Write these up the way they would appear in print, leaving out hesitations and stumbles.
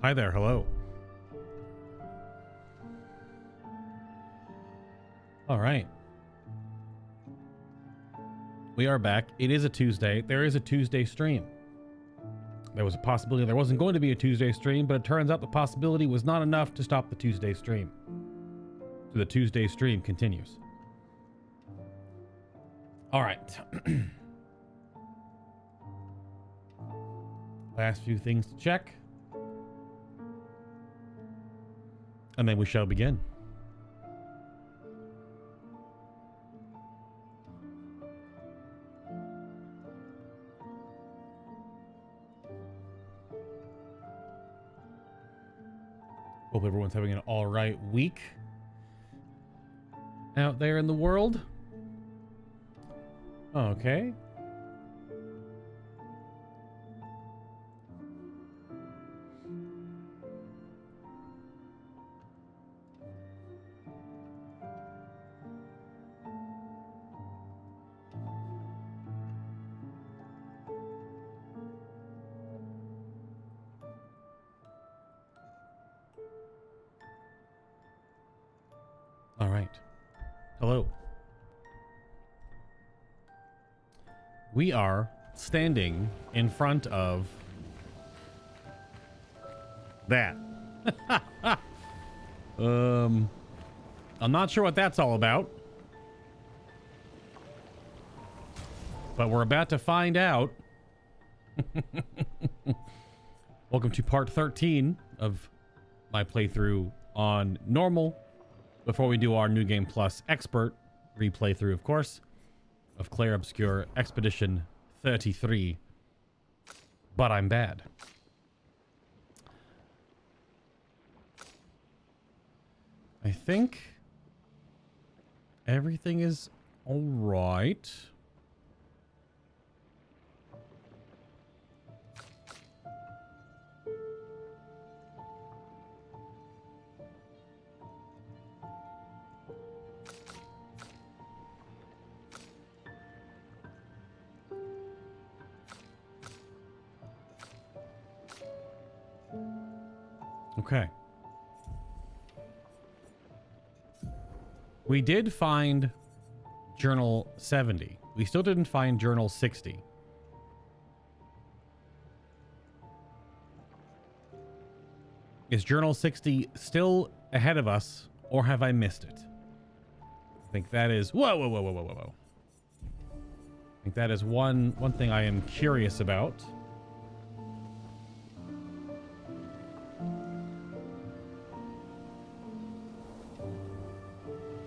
Hi there, hello. All right. We are back. It is a Tuesday. There is a Tuesday stream. There was a possibility there wasn't going to be a Tuesday stream, but it turns out the possibility was not enough to stop the Tuesday stream. So the Tuesday stream continues. All right. Last few things to check. And then we shall begin. Hope everyone's having an all right week out there in the world. Okay. All right. Hello. We are standing in front of that. I'm not sure what that's all about, but we're about to find out. Welcome to part 13 of my playthrough on normal. Before we do our New Game Plus expert replay through, of course, of CLAIR OBSCUR Expedition 33. But I'm bad. I think everything is all right. Okay. We did find Journal 70. We still didn't find Journal 60. Is Journal 60 still ahead of us, or have I missed it? I think that is... Whoa, whoa, whoa, whoa, whoa, whoa. I think that is one thing I am curious about.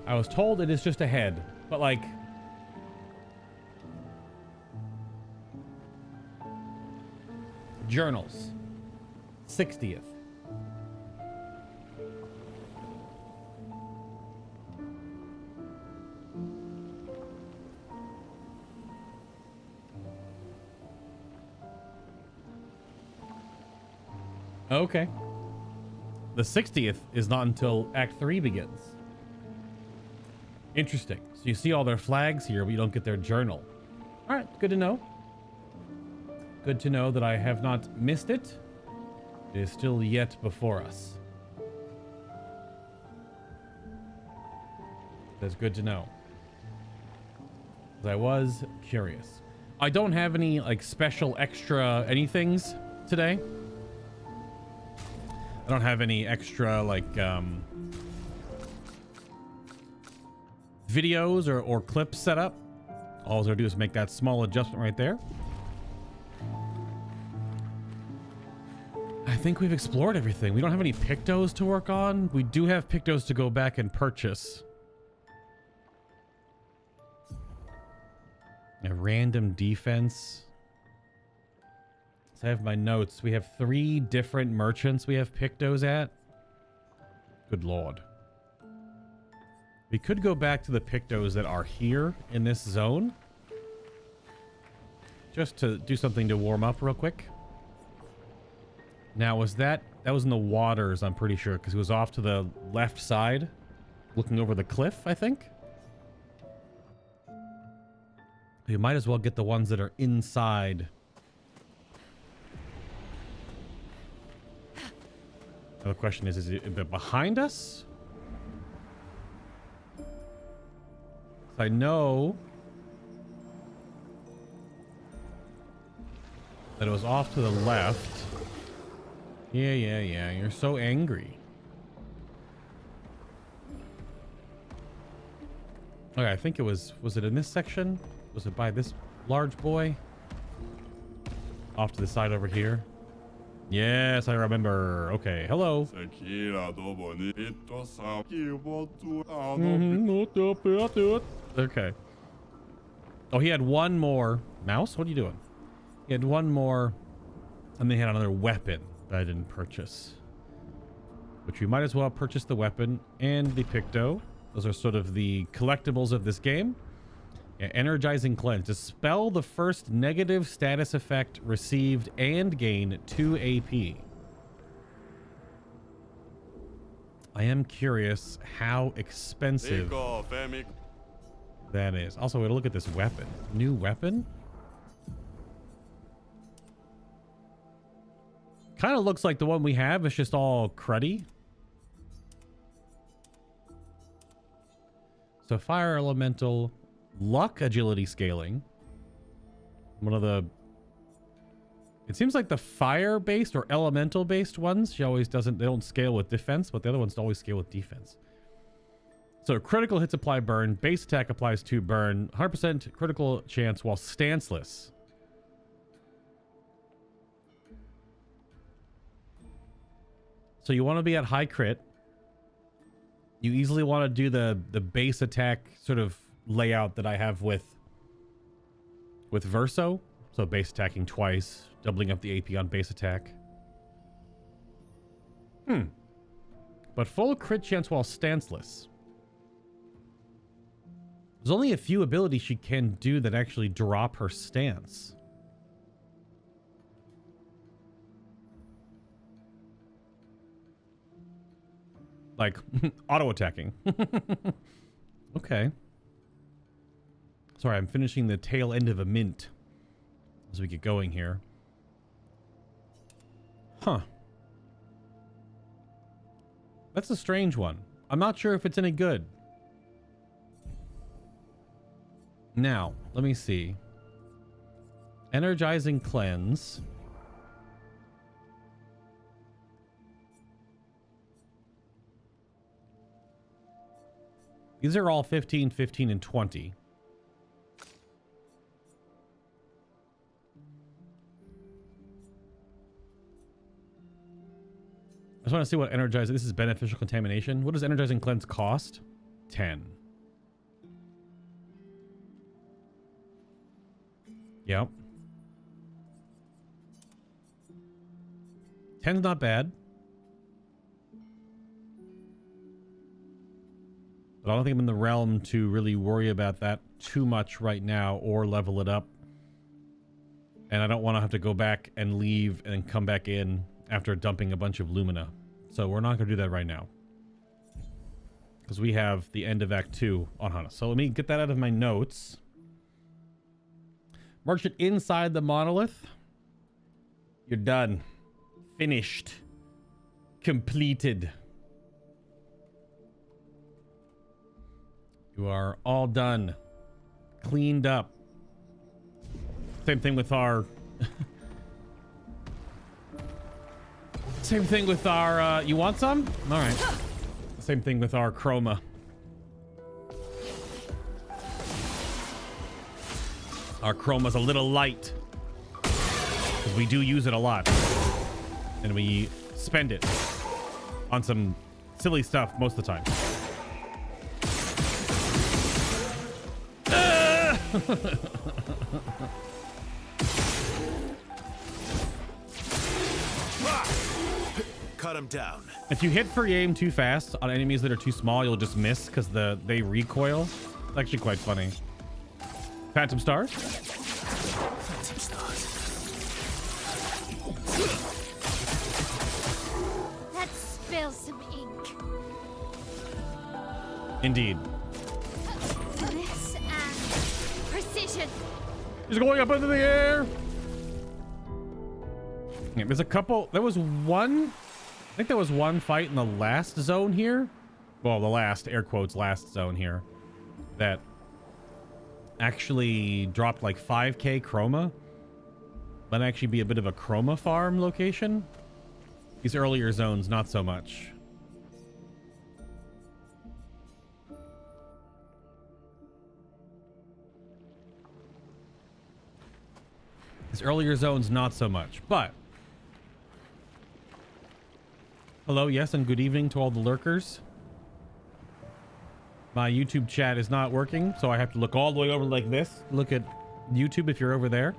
I was told it is just ahead, but like... Journals. 60th. Okay. The 60th is not until Act 3 begins. Interesting. So you see all their flags here, but you don't get their journal. All right, good to know. Good to know that I have not missed it. It is still yet before us. That's good to know. 'Cause I was curious. I don't have any like special extra anythings today. I don't have any extra like videos or clips set up. All I was gonna do is make that small adjustment right there. I think we've explored everything. We don't have any pictos to work on. We do have pictos to go back and purchase. A random defense. So I have my notes. We have 3 different merchants we have pictos at. Good lord. We could go back to the pictos that are here in this zone. Just to do something to warm up real quick. Now, was that was in the waters, I'm pretty sure, because it was off to the left side, looking over the cliff, I think. You might as well get the ones that are inside. Now the question is it behind us? I know that it was off to the left. Yeah. You're so angry. Okay, I think it was it in this section? Was it by this large boy? Off to the side over here. Yes, I remember. Okay, hello. Okay. Oh, he had one more. Mouse, what are you doing? He had one more, and they had another weapon that I didn't purchase. Which we might as well purchase the weapon and the Picto. Those are sort of the collectibles of this game. Yeah, energizing cleanse. Dispel the first negative status effect received and gain 2 AP. I am curious how expensive that is. Also, look at this weapon. New weapon? Kind of looks like the one we have. It's just all cruddy. So fire elemental, luck agility scaling. One of the... It seems like the fire-based or elemental-based ones, she always doesn't... They don't scale with defense, but the other ones always scale with defense. So critical hits apply burn. Base attack applies 2 burn. 100% critical chance while stanceless. So you want to be at high crit. You easily want to do the base attack sort of layout that I have with Verso. So base attacking twice, doubling up the AP on base attack. But full crit chance while stanceless. There's only a few abilities she can do that actually drop her stance. Like, auto-attacking. Okay. Sorry, I'm finishing the tail end of a mint as we get going here. Huh. That's a strange one. I'm not sure if it's any good. Now, let me see. Energizing cleanse. These are all 15, 15, and 20. I just want to see what energizing... This is beneficial contamination. What does energizing cleanse cost? 10. Yep. 10's not bad. But I don't think I'm in the realm to really worry about that too much right now or level it up. And I don't want to have to go back and leave and come back in after dumping a bunch of Lumina. So we're not going to do that right now. Because we have the end of Act 2 on Hana. So let me get that out of my notes. Merchant inside the monolith. You're done. Finished. Completed. You are all done. Cleaned up. Same thing with our... Same thing with our... you want some? All right. Same thing with our chroma. Our chroma's a little light. Because we do use it a lot. And we spend it on some silly stuff most of the time. Cut him down. If you hit free aim too fast on enemies that are too small, you'll just miss because they recoil. It's actually quite funny. Phantom Stars? Phantom Stars. Let's spill some ink. Indeed. This and precision. He's going up into the air. Yeah, there's a couple. There was one think there was one fight in the last zone here. Well, the last, air quotes, last zone here. That actually dropped like 5k chroma. Might actually be a bit of a chroma farm location. These earlier zones, not so much. These earlier zones, not so much, but hello, yes, and good evening to all the lurkers. My YouTube chat is not working, so I have to look all the way over like this. Look at YouTube if you're over there.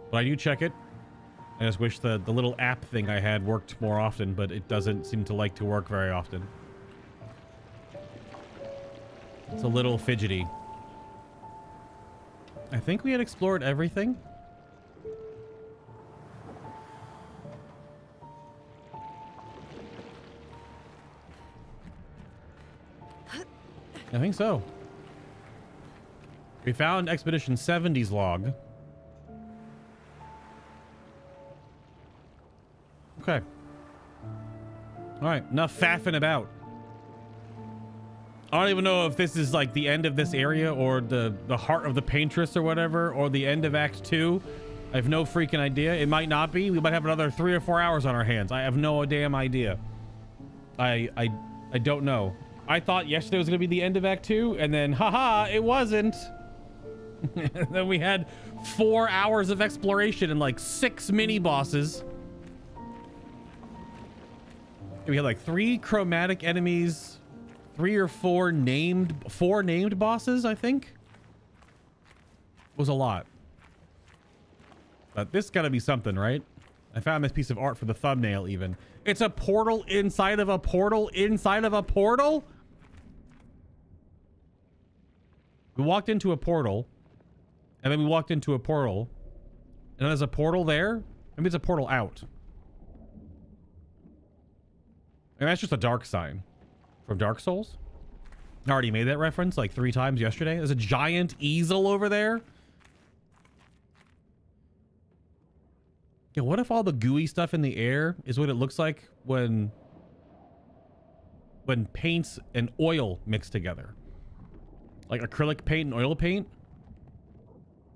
But I do check it. I just wish the little app thing I had worked more often, but it doesn't seem to like to work very often. It's a little fidgety. I think we had explored everything. I think so. We found Expedition 70's log. Okay. All right, enough faffing about. I don't even know if this is like the end of this area or the heart of the Paintress or whatever, or the end of Act 2. I have no freaking idea. It might not be. We might have another 3 or 4 hours on our hands. I have no damn idea. I don't know. I thought yesterday was going to be the end of Act 2, and then, haha, it wasn't. Then we had 4 hours of exploration and like 6 mini-bosses. We had like 3 chromatic enemies, 3 or 4 named bosses, I think. It was a lot. But this gotta be something, right? I found this piece of art for the thumbnail even. It's a portal inside of a portal inside of a portal? We walked into a portal, and then we walked into a portal, and there's a portal there. Maybe it's a portal out. And that's just a dark sign from Dark Souls. I already made that reference like 3 times yesterday. There's a giant easel over there. Yeah, what if all the gooey stuff in the air is what it looks like when paints and oil mix together? Like acrylic paint and oil paint.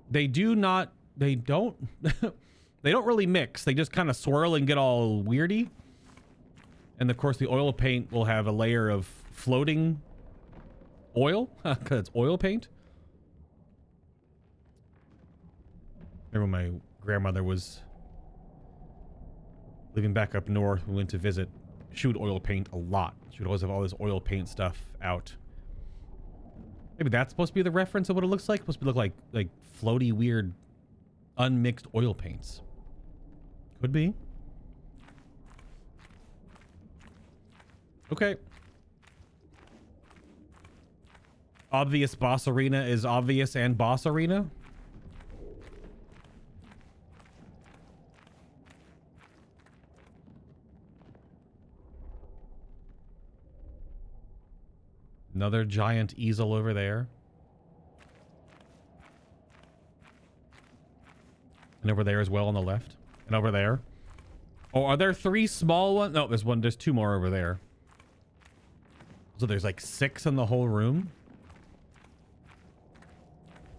They don't they don't really mix. They just kind of swirl and get all weirdy. And of course the oil paint will have a layer of floating oil because it's oil paint. Remember when my grandmother was living back up north, we went to visit. She would oil paint a lot. She would always have all this oil paint stuff out. Maybe that's supposed to be the reference of what it looks like. It's supposed to look like floaty, weird, unmixed oil paints. Could be. Okay. Obvious boss arena is obvious and boss arena. Another giant easel over there. And over there as well on the left. And over there. Oh, are there 3 small ones? No, there's 2 more over there. So there's like 6 in the whole room.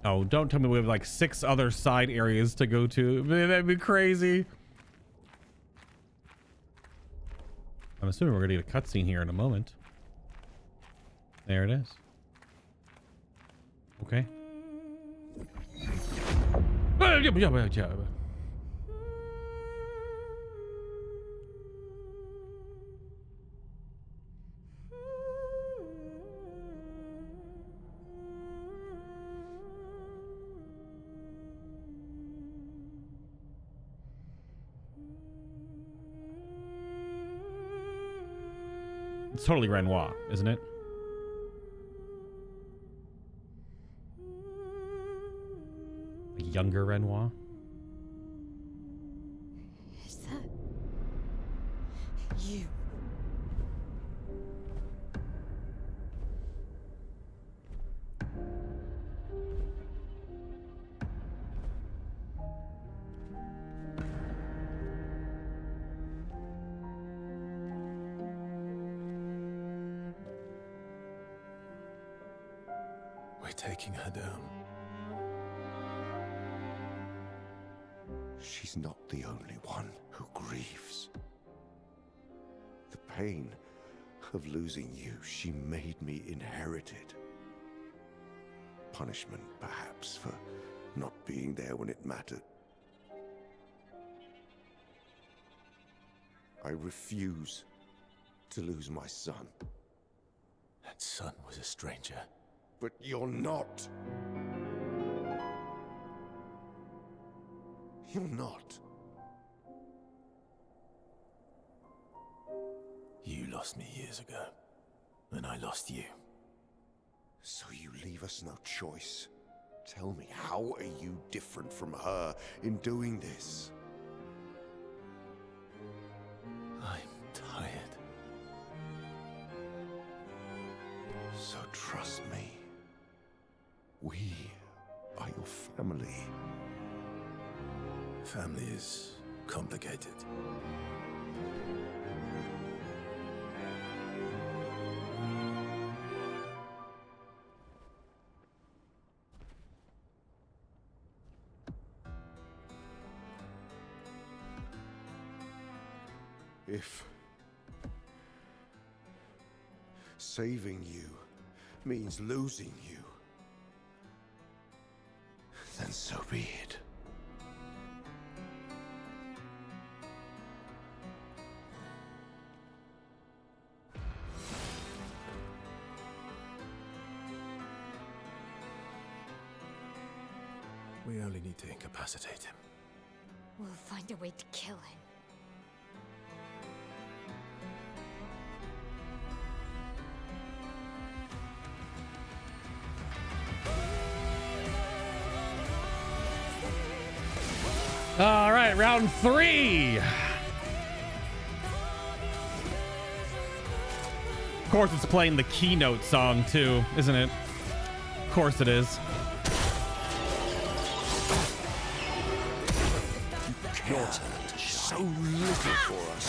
Oh, don't tell me we have like 6 other side areas to go to. Man, that'd be crazy. I'm assuming we're gonna get a cutscene here in a moment. There it is. Okay. It's totally Renoir, isn't it? Like younger Renoir. Is that you? We're taking her down. She's not the only one who grieves. The pain of losing you, she made me inherit it. Punishment, perhaps, for not being there when it mattered. I refuse to lose my son. That son was a stranger. But you're not. You're not. You lost me years ago, and I lost you. So you leave us no choice. Tell me, how are you different from her in doing this? I'm tired. So trust me. We are your family. Family is complicated. If saving you means losing you, then so be it. We only need to incapacitate him. We'll find a way to kill him. All right, round 3. Of course, it's playing the keynote song too, isn't it? Of course it is. Your turn to so little for us.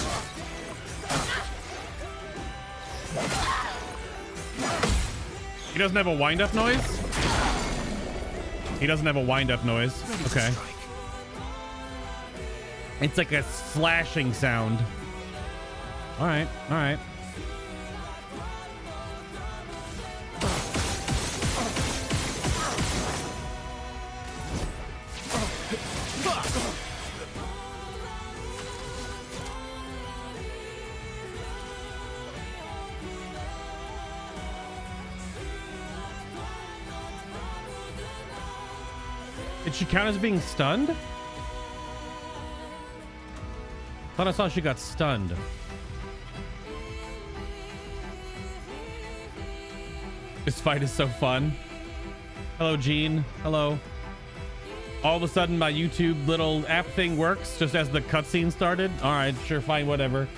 He doesn't have a wind-up noise? He doesn't have a wind-up noise. Okay. It's like a slashing sound. All right, all right. Did she count as being stunned? Thought I saw she got stunned. This fight is so fun. Hello, Gene. Hello. All of a sudden, my YouTube little app thing works just as the cutscene started. All right, sure, fine, whatever.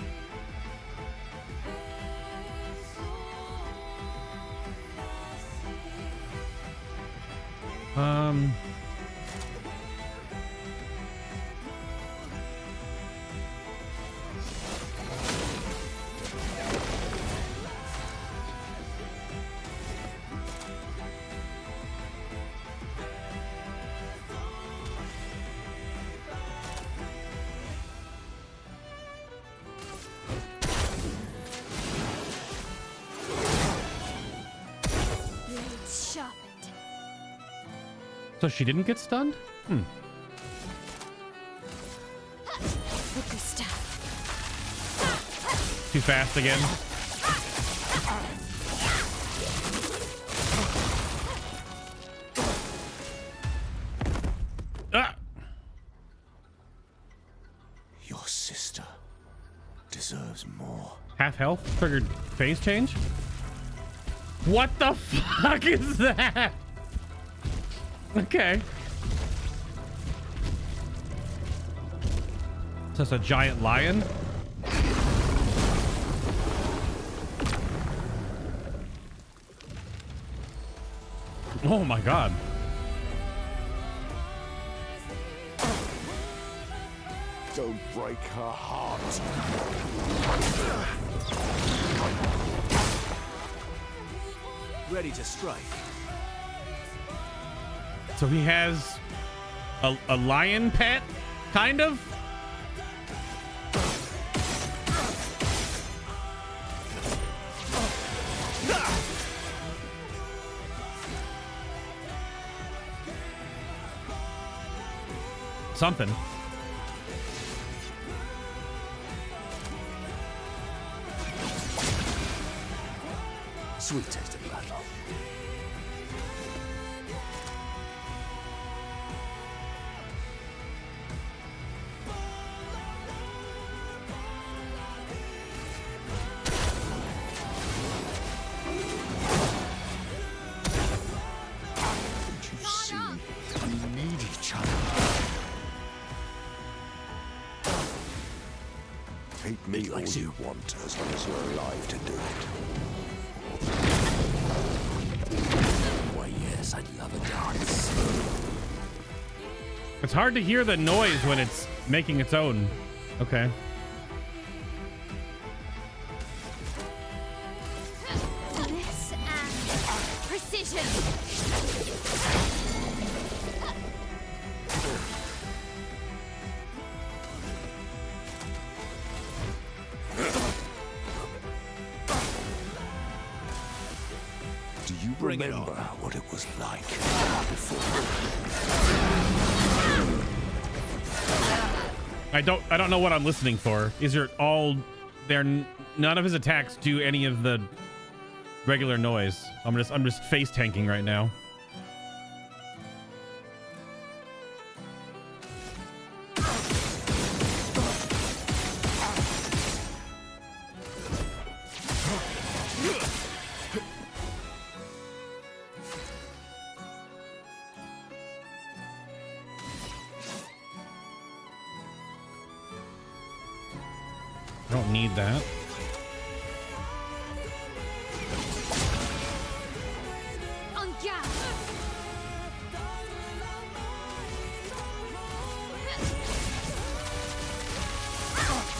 So she didn't get stunned? Hmm. Too fast again. Ah! Your sister deserves more. Half health triggered phase change? What the fuck is that? Okay. So it's a giant lion? Oh my god. Don't break her heart. Ready to strike. So he has a lion pet, kind of? Something. Sweet taste of battle. Hate me all you want as long as you're alive to do it. Why, yes, I'd love a dance. It's hard to hear the noise when it's making its own. Okay. This and precision. Do you remember what it was like before? I don't know what I'm listening for. Is it all there? None of his attacks do any of the regular noise. I'm just face tanking right now. I don't need that. On garde.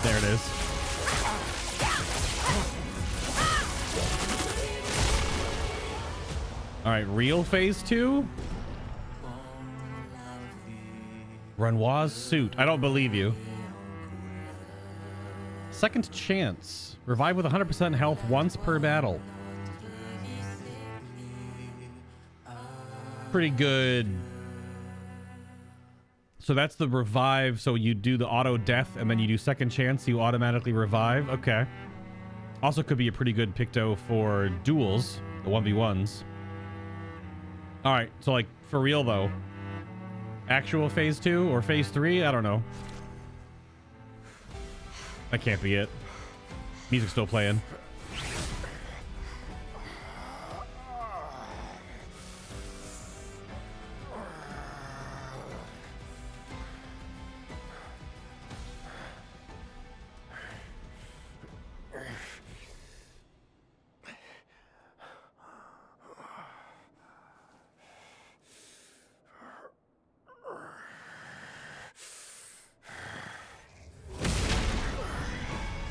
There it is. All right, real phase 2. Renoir's suit. I don't believe you. Second chance. Revive with 100% health once per battle. Pretty good. So that's the revive. So you do the auto death and then you do second chance. You automatically revive. Okay. Also could be a pretty good picto for duels. The 1v1s. All right. So like for real though. Actual phase 2 or phase 3? I don't know. That can't be it. Music's still playing.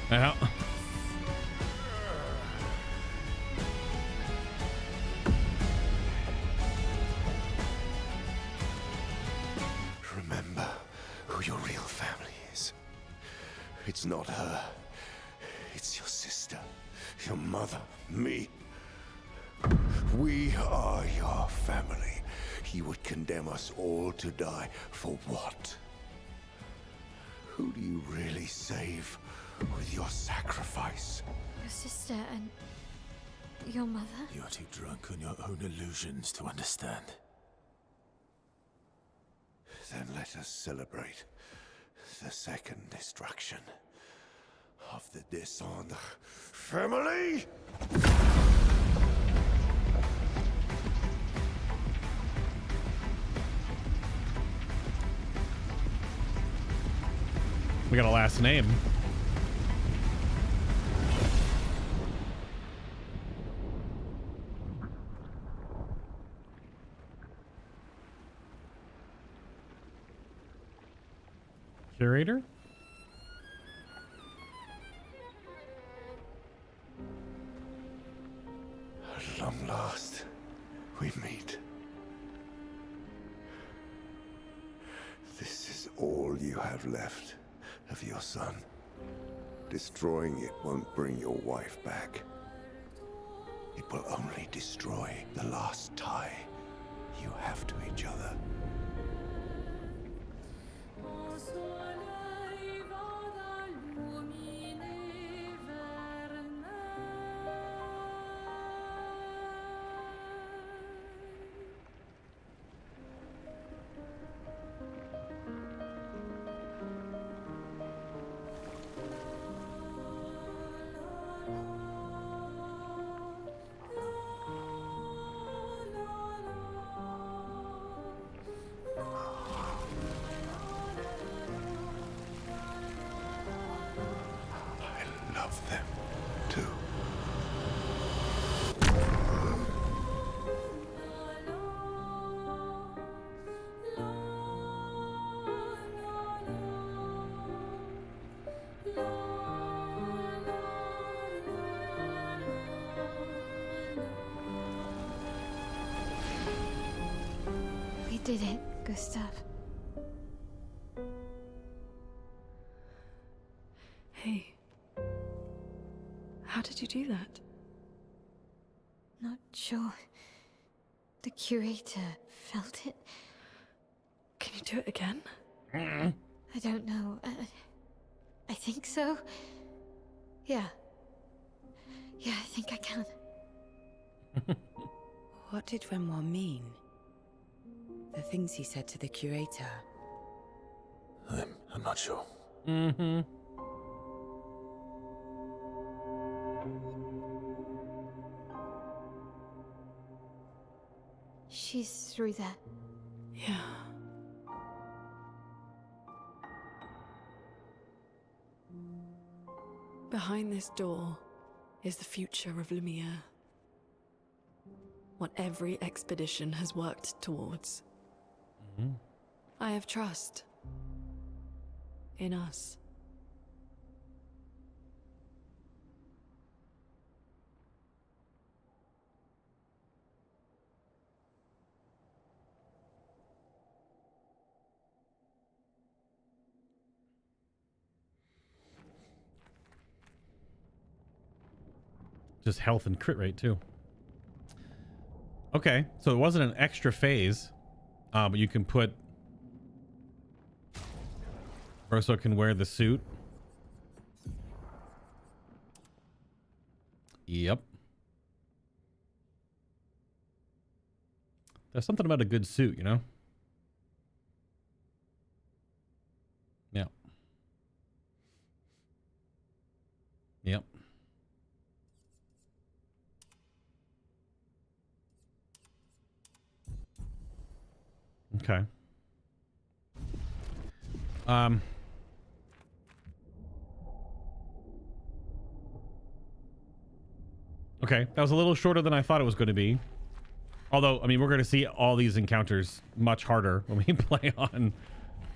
Yeah. Remember who your real family is. It's not her. It's your sister, your mother, me. We are your family. He would condemn us all to die for what? Who do you really save with your sacrifice? Your sister and your mother? You're too drunk on your own illusions to understand. Then let us celebrate the second destruction of the Descendre family. We got a last name. Curator? At long last, we meet. This is all you have left of your son. Destroying it won't bring your wife back. It will only destroy the last tie you have to each other. Them too. We did it, Gustav. Hey. How did you do that? Not sure. The curator felt it. Can you do it again? I don't know. I think so. Yeah. Yeah, I think I can. What did Renoir mean? The things he said to the curator? I'm not sure. Mm-hmm. She's through there. Yeah. Behind this door is the future of Lumiere. What every expedition has worked towards. Mm-hmm. I have trust in us. Just health and crit rate too. Okay, so it wasn't an extra phase, but you can put. Urso can wear the suit. Yep. There's something about a good suit, you know? Yeah. Yep. Okay. Okay, that was a little shorter than I thought it was going to be. Although, I mean, we're going to see all these encounters much harder when we play on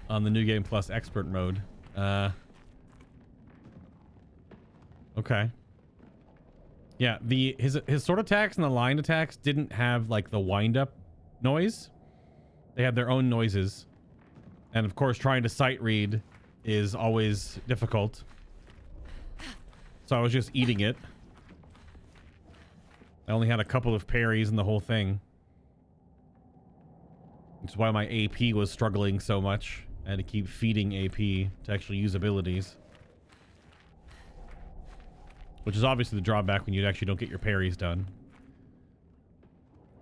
the New Game Plus Expert mode. Okay. Yeah, his sword attacks and the line attacks didn't have like the wind up noise. They had their own noises. And of course, trying to sight read is always difficult. So I was just eating it. I only had a couple of parries in the whole thing. Which is why my AP was struggling so much. I had to keep feeding AP to actually use abilities. Which is obviously the drawback when you actually don't get your parries done.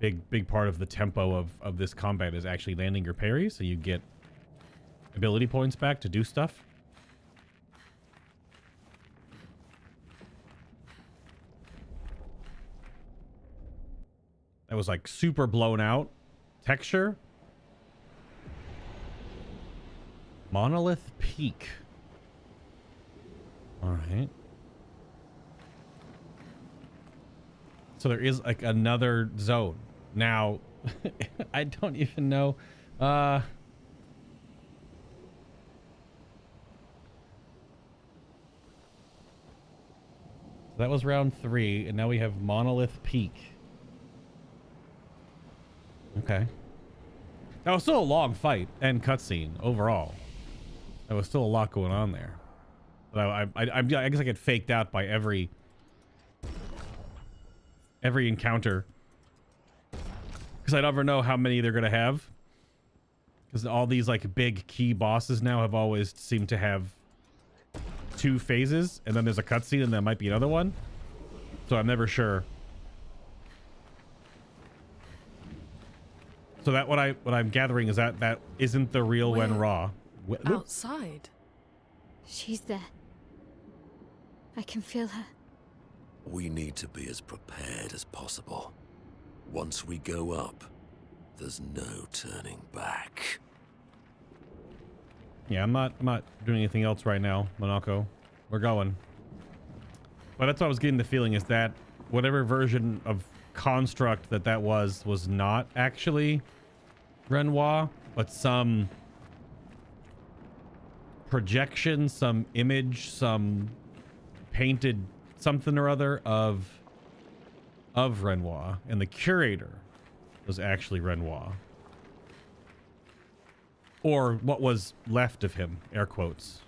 Big part of the tempo of this combat is actually landing your parries, so you get ability points back to do stuff. That was like super blown out texture. Monolith Peak. All right. So there is like another zone. Now, I don't even know. So that was round 3, and now we have Monolith Peak. Okay. That was still a long fight and cutscene overall. There was still a lot going on there. But I guess I get faked out by every encounter. Because I never know how many they're going to have. Because all these like big key bosses now have always seemed to have 2 phases. And then there's a cutscene and there might be another one. So I'm never sure. So that what I'm gathering is that isn't the real Renoir. Outside. She's there. I can feel her. We need to be as prepared as possible. Once we go up, there's no turning back. Yeah, I'm not doing anything else right now, Monaco. We're going. But that's what I was getting the feeling is that whatever version of construct that was not actually Renoir, but some projection, some image, some painted something or other of Renoir, and the curator was actually Renoir, or what was left of him, air quotes.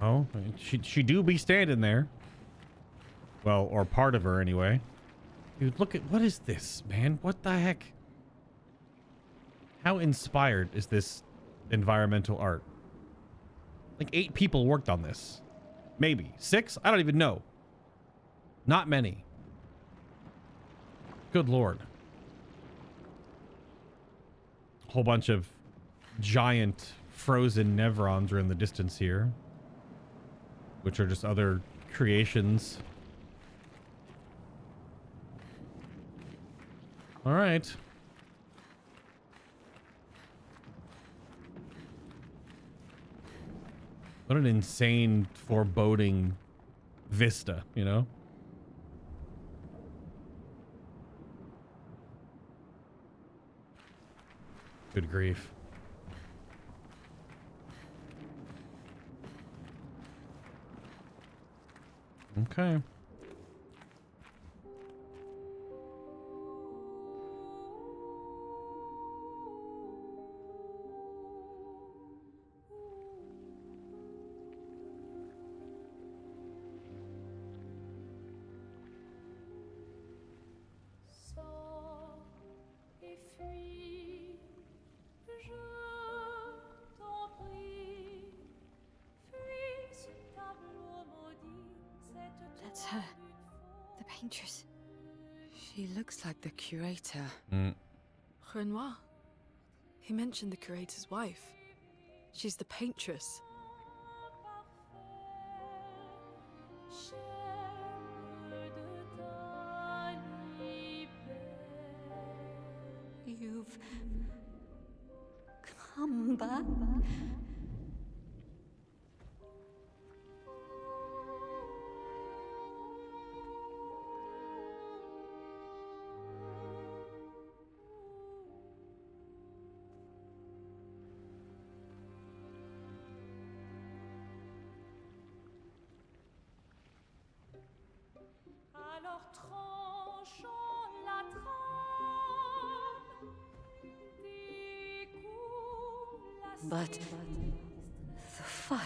Oh, she do be standing there. Well, or part of her anyway. Dude, look at, what is this, man? What the heck? How inspired is this environmental art? Like 8 people worked on this. Maybe 6? I don't even know. Not many. Good Lord. A whole bunch of giant frozen Nevrons are in the distance here, which are just other creations. All right. What an insane, foreboding vista, you know? Good grief. Okay. That's her. The Paintress. She looks like the curator. Renoir. He mentioned the curator's wife. She's the Paintress. You've come back? But the fire.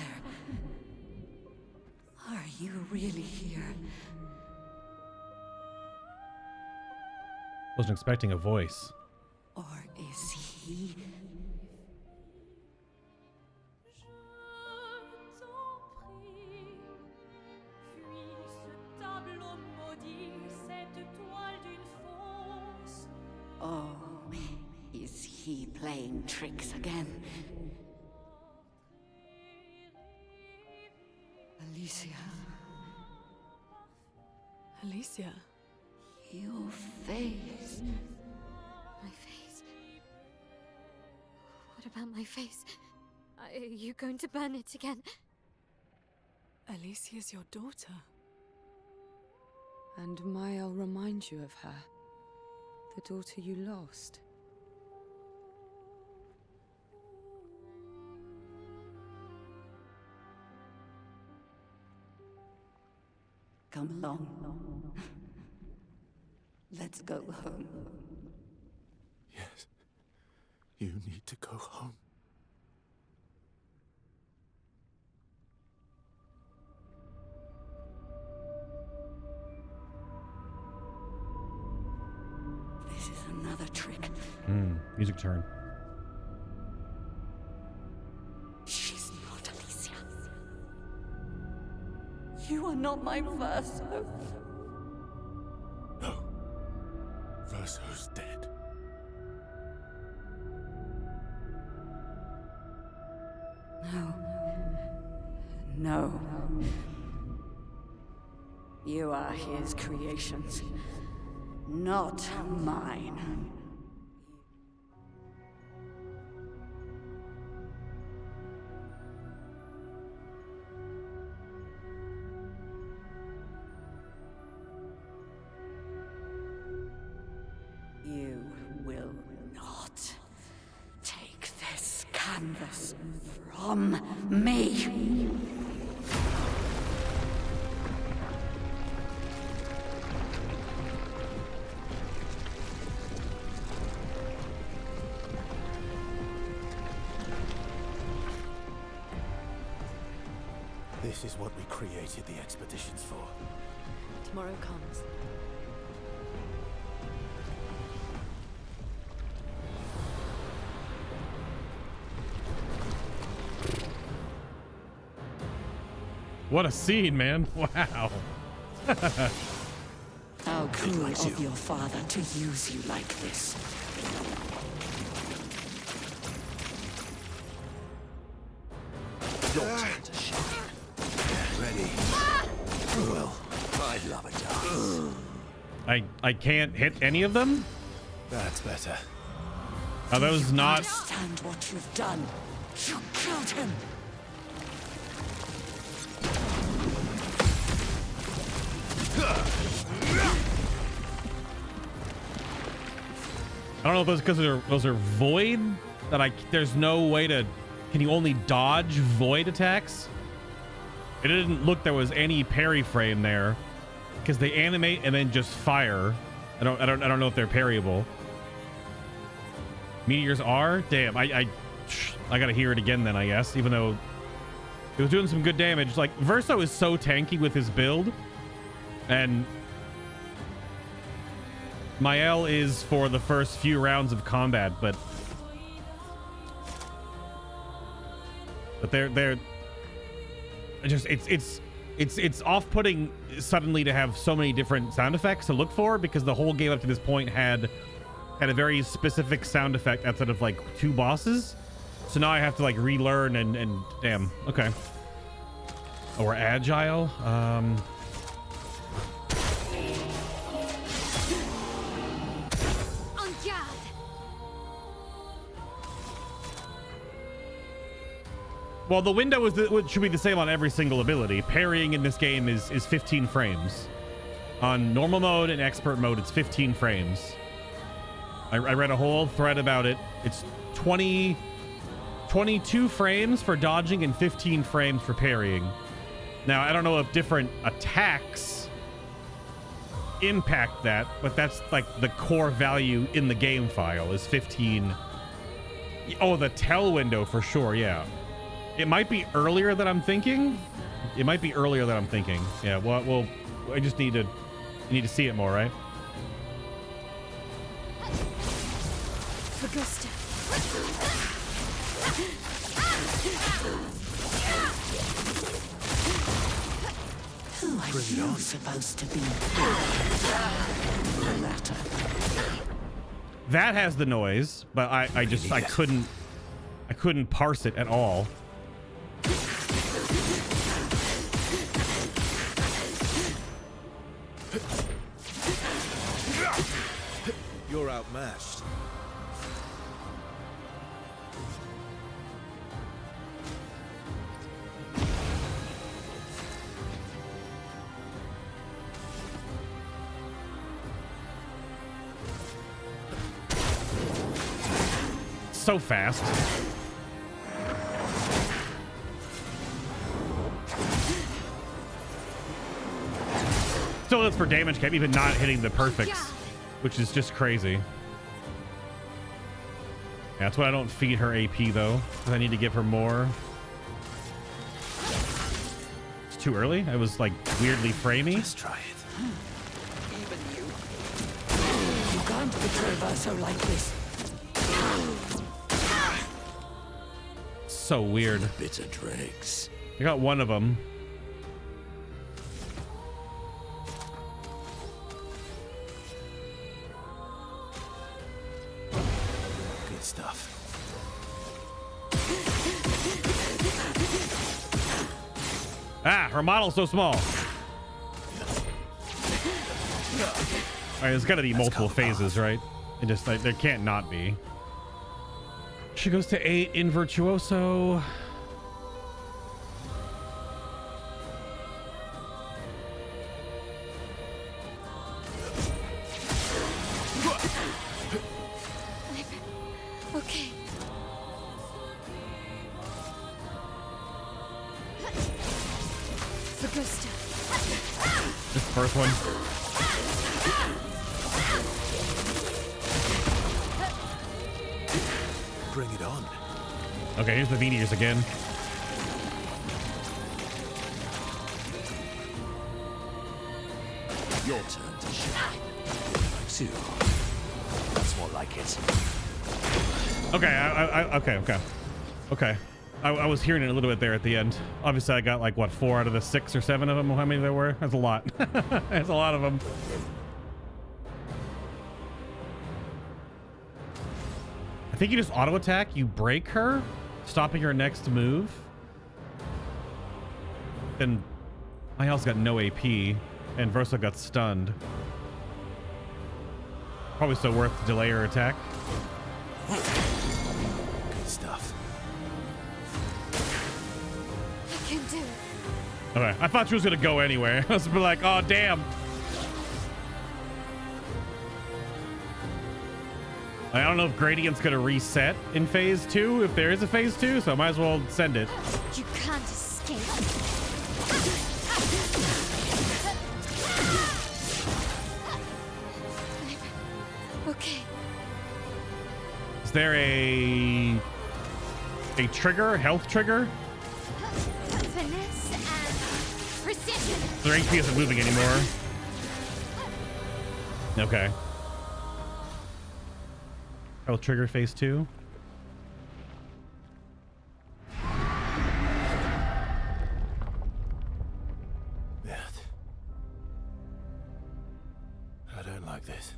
Are you really here? Wasn't expecting a voice. Or is he? Oh, is he playing tricks again? Alicia. Alicia. Your face. My face. What about my face? Are you going to burn it again? Alicia's your daughter. And Maelle reminds you of her. The daughter you lost. Come along. Let's go home. Yes. You need to go home. This is another trick. Music turn. She's not Alicia. You are not my first hope. No. Verso's dead. No. No. You are his creations, not mine. You will not take this canvas from me. This is what we created the expeditions for. Tomorrow comes. What a scene, man. Wow. How cool of your father to use you like this. Your turn to shine. Ready? Well, I'd love a dance. I can't hit any of them? That's better. Are those not... Understand what you've done. You killed him. I don't know if those because those are void that there's no way to. Can you only dodge void attacks? It didn't look there was any parry frame there because they animate and then just fire. I don't know if they're parryable. Meteors are? Damn, I gotta hear it again then, I guess, even though it was doing some good damage. Like, Verso is so tanky with his build, and Maelle is for the first few rounds of combat, but they're just it's off-putting suddenly to have so many different sound effects to look for, because the whole game up to this point had a very specific sound effect outside of like 2 bosses. So now I have to like relearn and damn. Okay. Oh, we're agile. On guard. Well, the window should be the same on every single ability. Parrying in this game is 15 frames. On normal mode and expert mode, it's 15 frames. I read a whole thread about it. It's 22 frames for dodging and 15 frames for parrying. Now, I don't know if different attacks impact that, but that's like the core value in the game file is 15. Oh, the tell window for sure, yeah. It might be earlier than I'm thinking. Yeah, well, I just need to see it more, right? Augusta. Who are you supposed to be? That has the noise, but I couldn't parse it at all. You're outmatched. So fast. Still hits for damage cap, even not hitting the perfects, which is just crazy. That's why I don't feed her AP though, because I need to give her more. It's too early. I was like weirdly framey. Let's try it. Even you. You can't betray Verso like this. So weird. Bitter dregs. I got one of them. Good stuff. Ah, her model's so small. All right, there's got to be multiple phases, right? It just like there can't not be. She goes to 8 in Virtuoso. Okay. Augusta. This first one. Bring it on. Okay, here's the Veneers again. Your turn to shine. Two. That's more like it. Okay, okay. I was hearing it a little bit there at the end. Obviously, I got like what 4 out of the 6 or 7 of them. How many there were? That's a lot. That's a lot of them. I think you just auto attack. You break her, stopping her next move. Then Maelle's got no AP, and Versa got stunned. Probably still worth to delay her attack. Good stuff. I can do it. Okay, I thought she was gonna go anywhere. I was like, oh damn. I don't know if Gradient's gonna reset in phase 2, if there is a phase 2, so I might as well send it. You can't escape. Okay. Is there a trigger, health trigger? Finesse and precision. Their HP isn't moving anymore. Okay. Health trigger phase 2. Beth. I don't like this.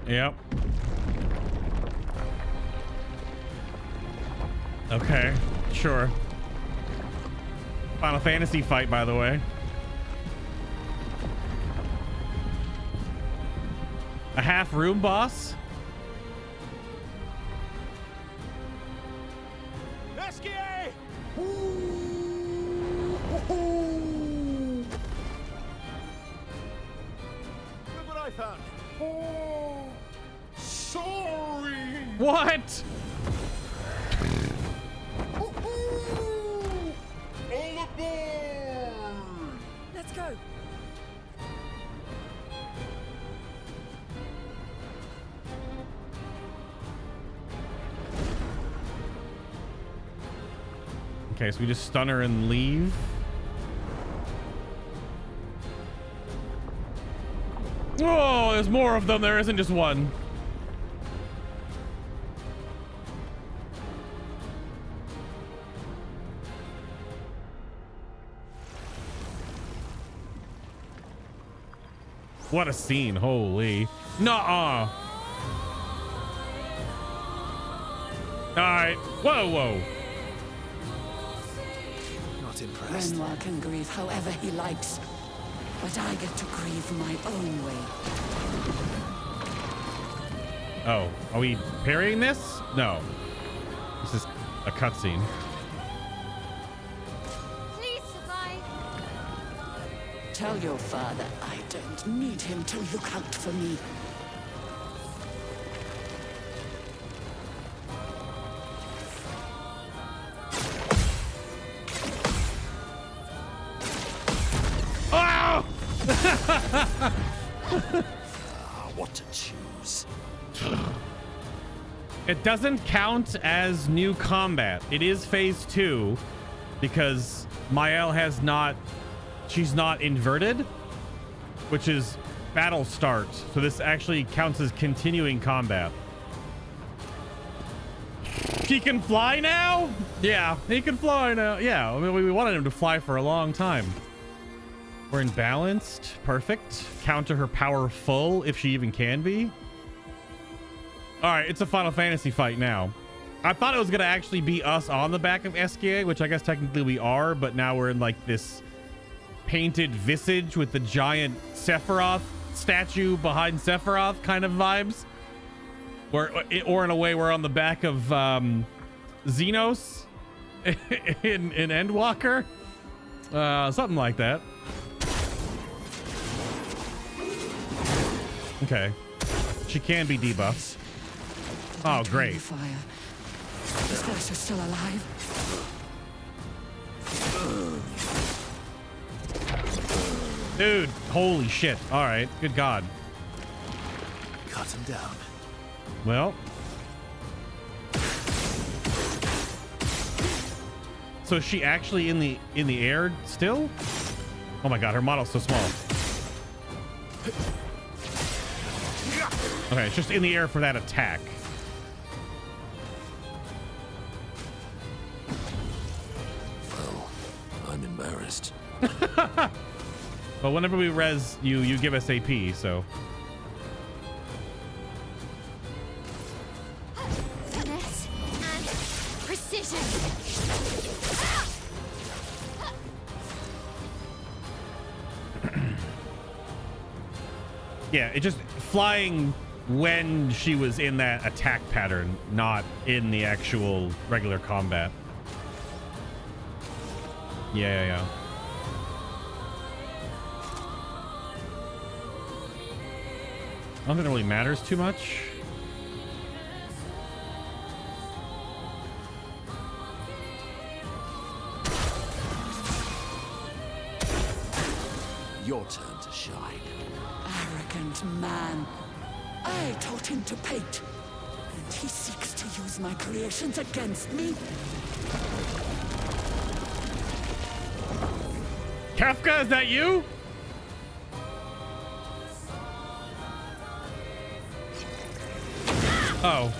Yep. Okay, sure. Final Fantasy fight, by the way. A half room boss? Esquie! Look what I found. Sorry! What? All aboard! Let's go. Okay, so we just stun her and leave. Oh, there's more of them. There isn't just one. What a scene. Holy. Nuh-uh. All right. Whoa. Not impressed. Renoir can grieve however he likes, but I get to grieve my own way. Oh, are we parrying this? No. This is a cutscene. Please survive. Tell your father I don't need him to look out for me. What to choose? It doesn't count as new combat. It is phase 2 because Maelle has not, she's not inverted, which is battle start. So this actually counts as continuing combat. He can fly now? Yeah, he can fly now. Yeah, I mean, we wanted him to fly for a long time. We're in balanced. Perfect. Counter her power full, if she even can be. All right, it's a Final Fantasy fight now. I thought it was going to actually be us on the back of Esquie, which I guess technically we are, but now we're in like this painted visage with the giant Sephiroth statue behind Sephiroth kind of vibes. Or in a way, we're on the back of Xenos in Endwalker. Something like that. Okay. She can be debuffed. Oh, great. Fire. These guys are still alive. Dude, holy shit. All right, good God. Cut him down. Well. So is she actually in the air still? Oh my God, her model's so small. Okay, it's just in the air for that attack. Well, I'm embarrassed. But whenever we res you, you give us AP, so. Finesse and precision. Yeah, it just flying when she was in that attack pattern, not in the actual regular combat. Yeah. I don't think it really matters too much. Your turn to shine. Arrogant man. I taught him to paint, and he seeks to use my creations against me. Kafka, is that you? Oh.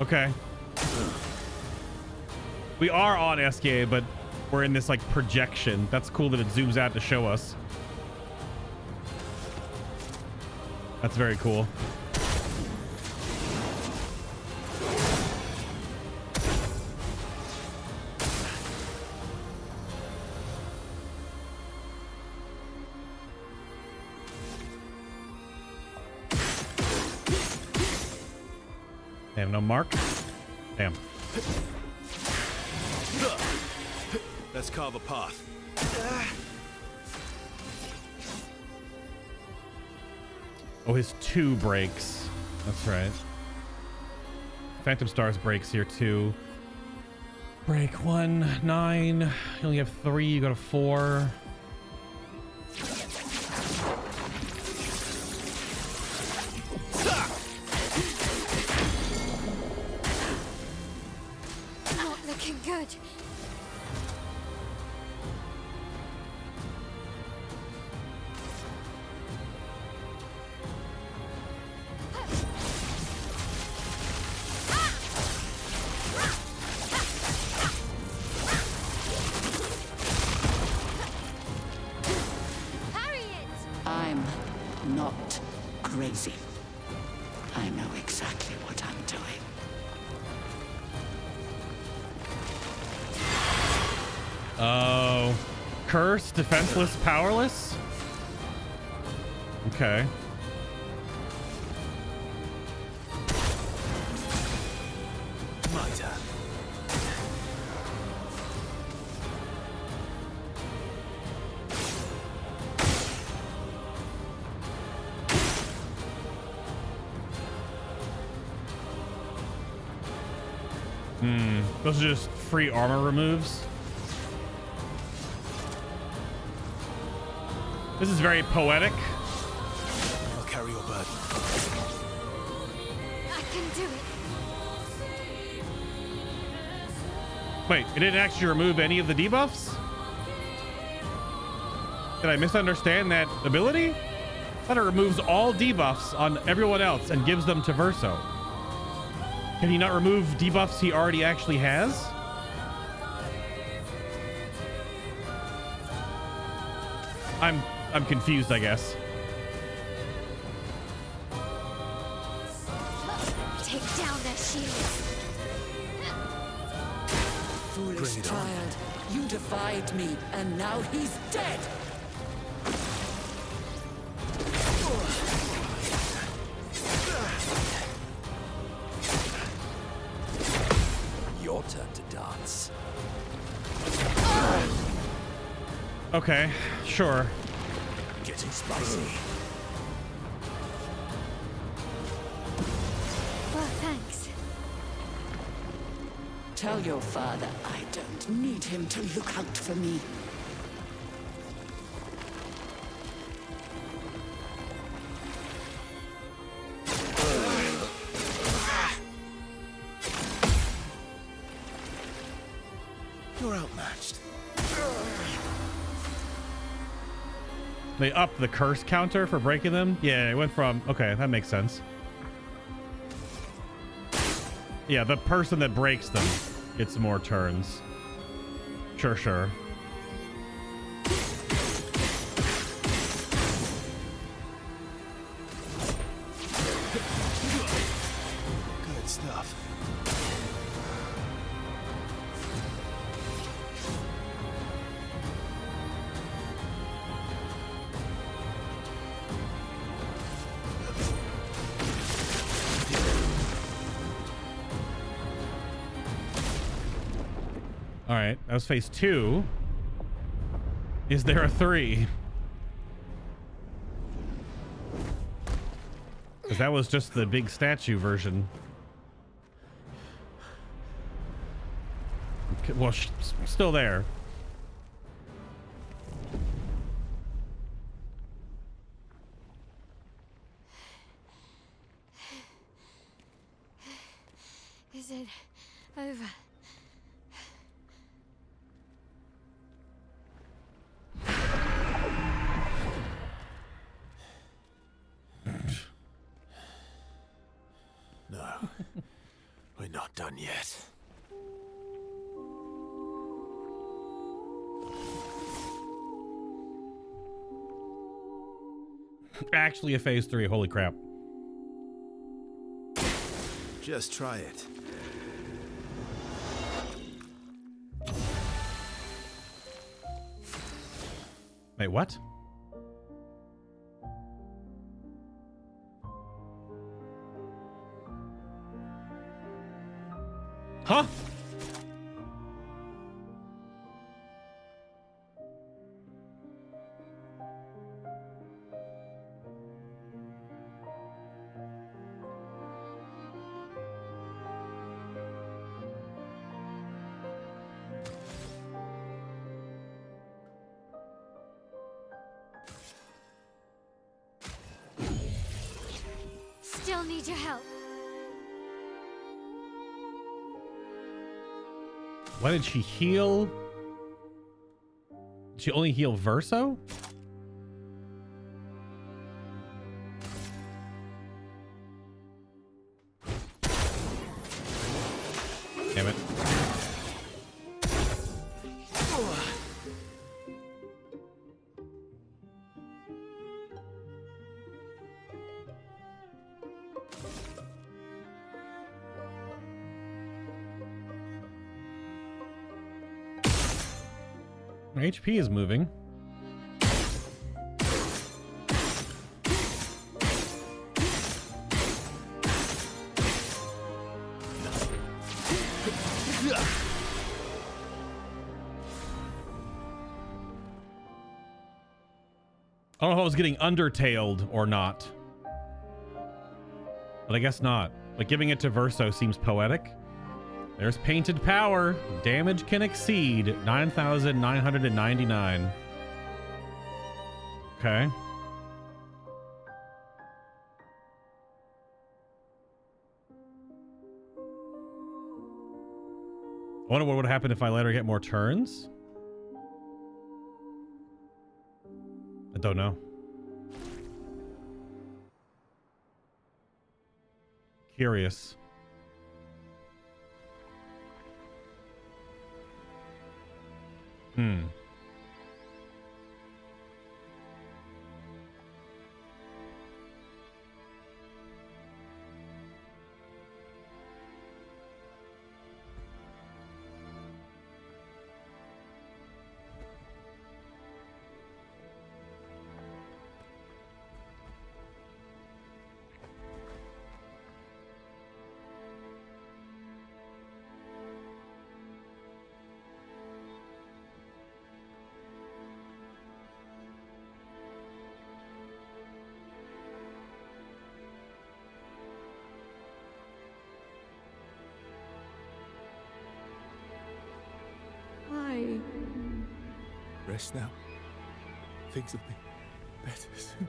Okay. We are on Esquie, but we're in this like projection. That's cool that it zooms out to show us. That's very cool. Damn, no mark. Damn. Let's carve a path. Oh, his 2 breaks. That's right. Phantom Stars breaks here too. Break 1, 9. You only have 3. You go to 4. Not looking good. I'm not crazy. I know exactly what I'm doing. Oh. Cursed, defenseless, powerless? Okay. My turn. Those are just free armor removes. This is very poetic. I'll carry your burden. I can do it. Wait, it didn't actually remove any of the debuffs? Did I misunderstand that ability? I thought it removes all debuffs on everyone else and gives them to Verso. Can he not remove debuffs he already actually has? I'm confused, I guess. Take down their shields. Foolish child, you defied me, and now he's dead. Your turn to dance. Okay, sure. Getting spicy. Well, thanks. Tell your father I don't need him to look out for me. You're outmatched. They upped the curse counter for breaking them? Yeah, it went from... Okay, that makes sense. Yeah, the person that breaks them gets more turns. Sure, sure. Good stuff. All right, that was phase 2. Is there a 3? Because that was just the big statue version. Okay, well, still there. Is it over? No, we're not done yet. Actually a phase 3, holy crap. Just try it. Wait, what? Huh? Still need your help. Why did she heal? Did she only heal Verso? Damn it. My HP is moving. I don't know if I was getting undertailed or not. But I guess not. Like, giving it to Verso seems poetic. There's painted power. Damage can exceed 9,999. Okay. I wonder what would happen if I let her get more turns. I don't know. Curious. Hmm. Why? Rest now. Things will be better soon.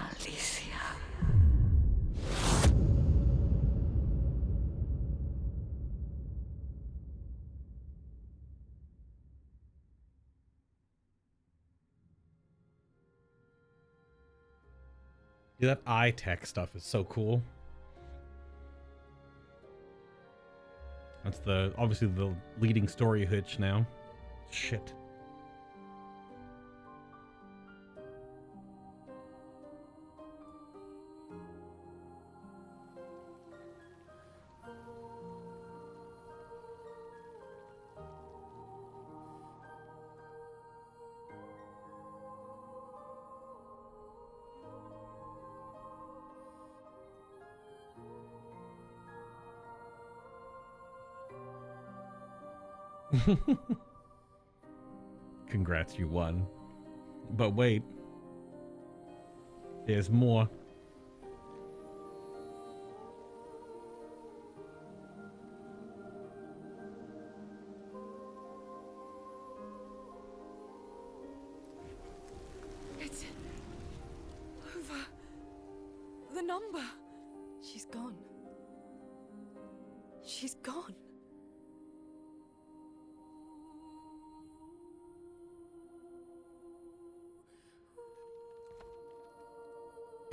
Alicia. Yeah, that eye tech stuff is so cool. That's obviously the leading story hitch now. Shit. Congrats, you won. But wait. There's more. It's over. The number. She's gone. She's gone.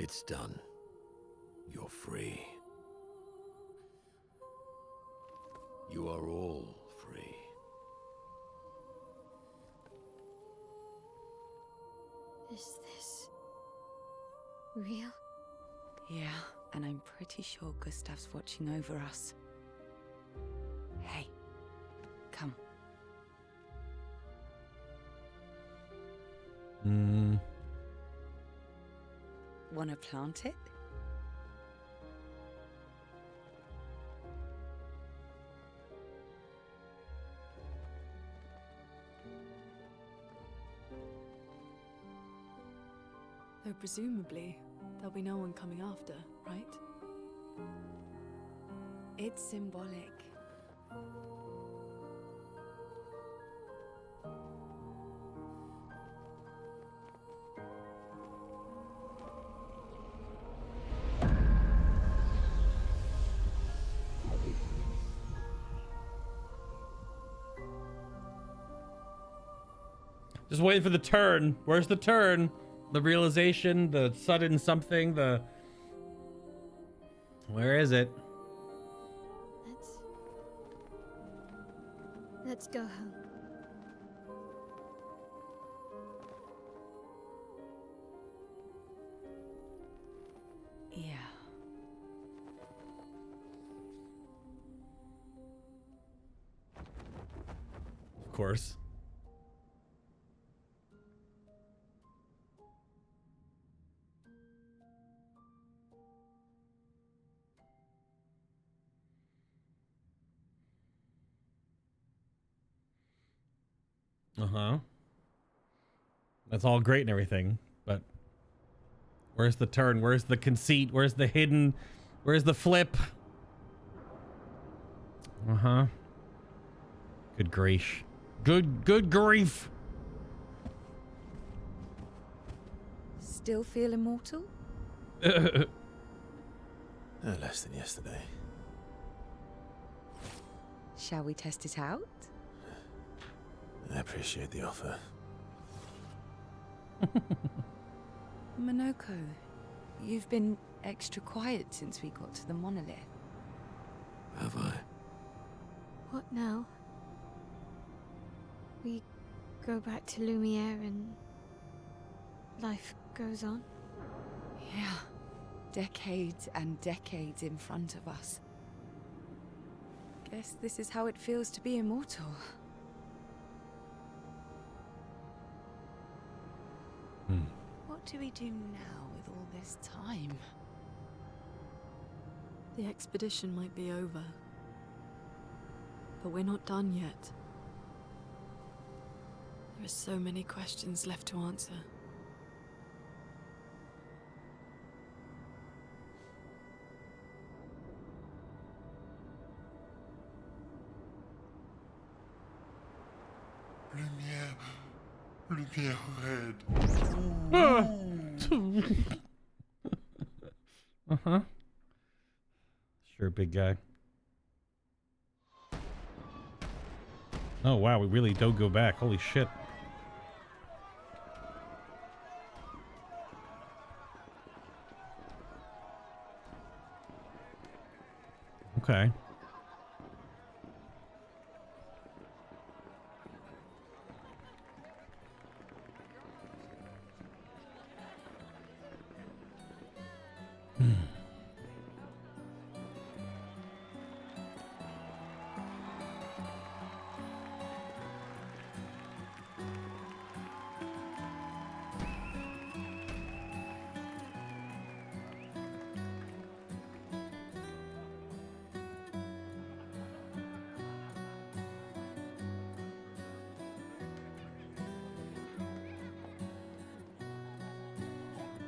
It's done. You're free. You are all free. Is this real? Yeah, and I'm pretty sure Gustav's watching over us. Hey, come. Wanna plant it? Though presumably, there'll be no one coming after, right? It's symbolic. Just waiting for the turn. Where's the turn? The realization, the sudden something, the... Where is it? Let's go home. Yeah. Of course. Uh-huh. That's all great and everything, but where's the turn? Where's the conceit? Where's the hidden? Where's the flip? Uh-huh. Good grief. Good grief. Still feel immortal? No less than yesterday. Shall we test it out? I appreciate the offer. Monoko, you've been extra quiet since we got to the Monolith. Have I? What now? We go back to Lumiere and life goes on? Yeah. Decades and decades in front of us. Guess this is how it feels to be immortal. What do we do now with all this time? The expedition might be over, but we're not done yet. There are so many questions left to answer. Lumiere red. Uh-huh. Sure, big guy. Oh, wow, we really don't go back. Holy shit. Okay.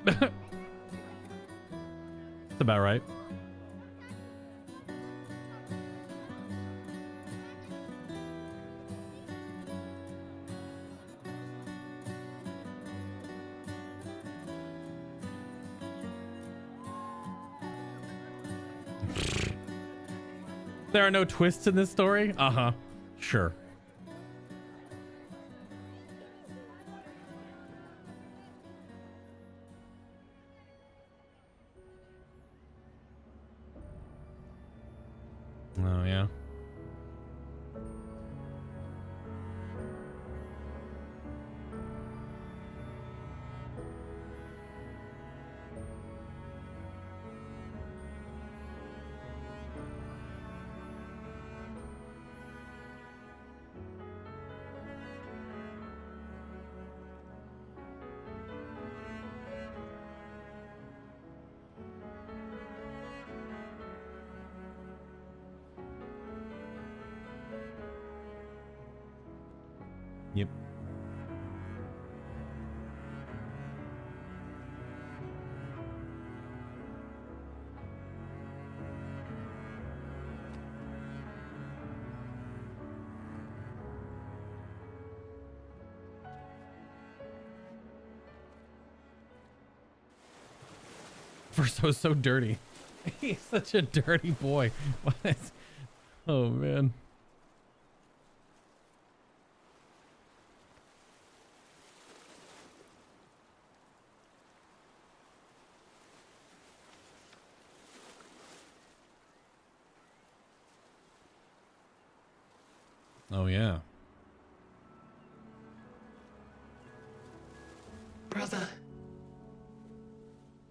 That's about right. There are no twists in this story? Uh-huh. Sure. Oh, yeah. Yep. First, was so dirty. He's such a dirty boy. What? Oh man. Oh, yeah. Brother,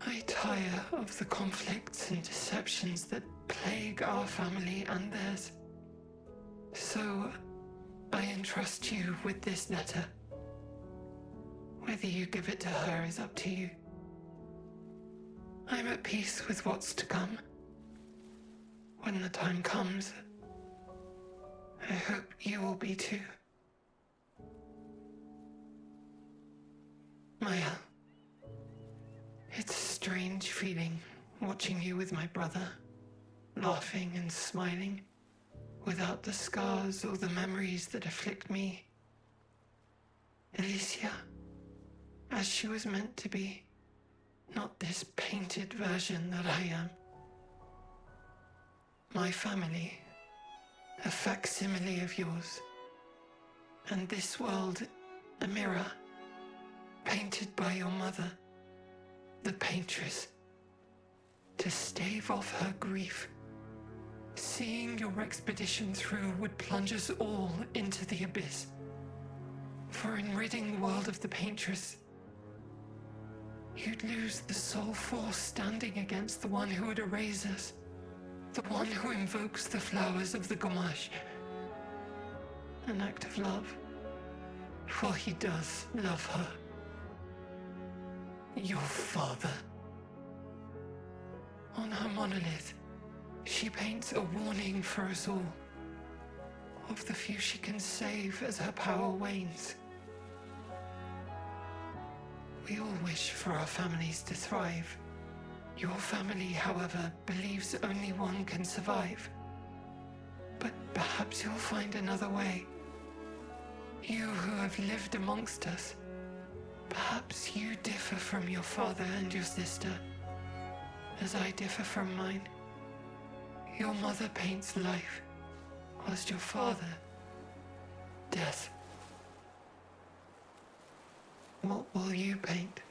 I tire of the conflicts and deceptions that plague our family and theirs. So, I entrust you with this letter. Whether you give it to her is up to you. I'm at peace with what's to come. When the time comes, I hope you will be too. Maelle, it's a strange feeling watching you with my brother, laughing and smiling, without the scars or the memories that afflict me. Alicia, as she was meant to be, not this painted version that I am. My family, a facsimile of yours, and this world, a mirror, painted by your mother, the Paintress, to stave off her grief. Seeing your expedition through would plunge us all into the abyss. For in ridding the world of the Paintress, you'd lose the sole force standing against the one who would erase us, the one who invokes the flowers of the gommage. An act of love, for he does love her. Your father. On her monolith, she paints a warning for us all, of the few she can save as her power wanes. We all wish for our families to thrive. Your family, however, believes only one can survive. But perhaps you'll find another way. You who have lived amongst us, perhaps you differ from your father and your sister, as I differ from mine. Your mother paints life, whilst your father, death. What will you paint?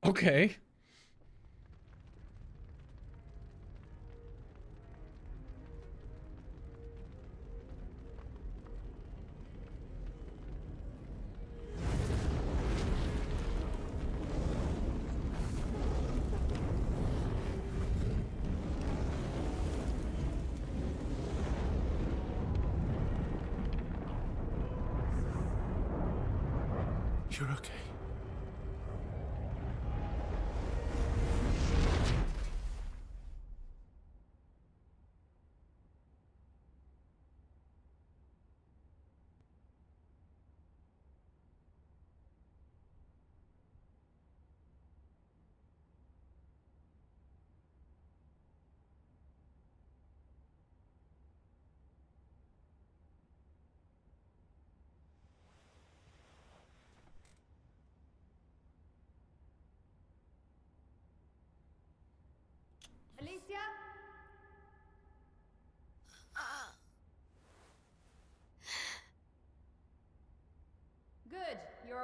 Okay. You're okay.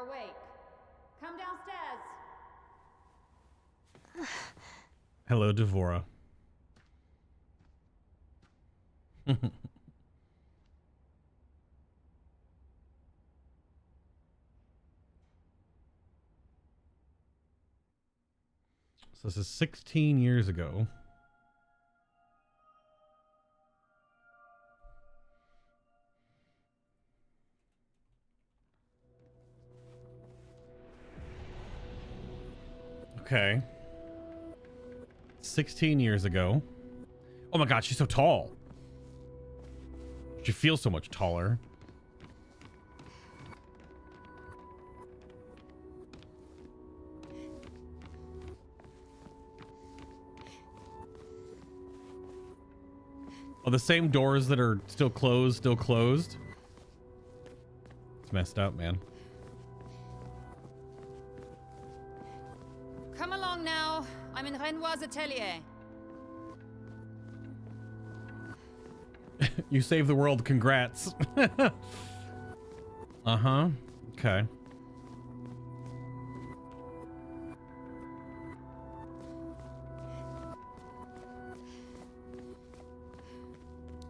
You're awake. Come downstairs. Hello, Devora. So this is 16 years ago. Okay. 16 years ago. Oh my god, she's so tall. She feels so much taller. Oh, the same doors that are still closed. It's messed up, man. Come along now. I'm in Renoir's atelier. You saved the world. Congrats. Uh-huh. Okay.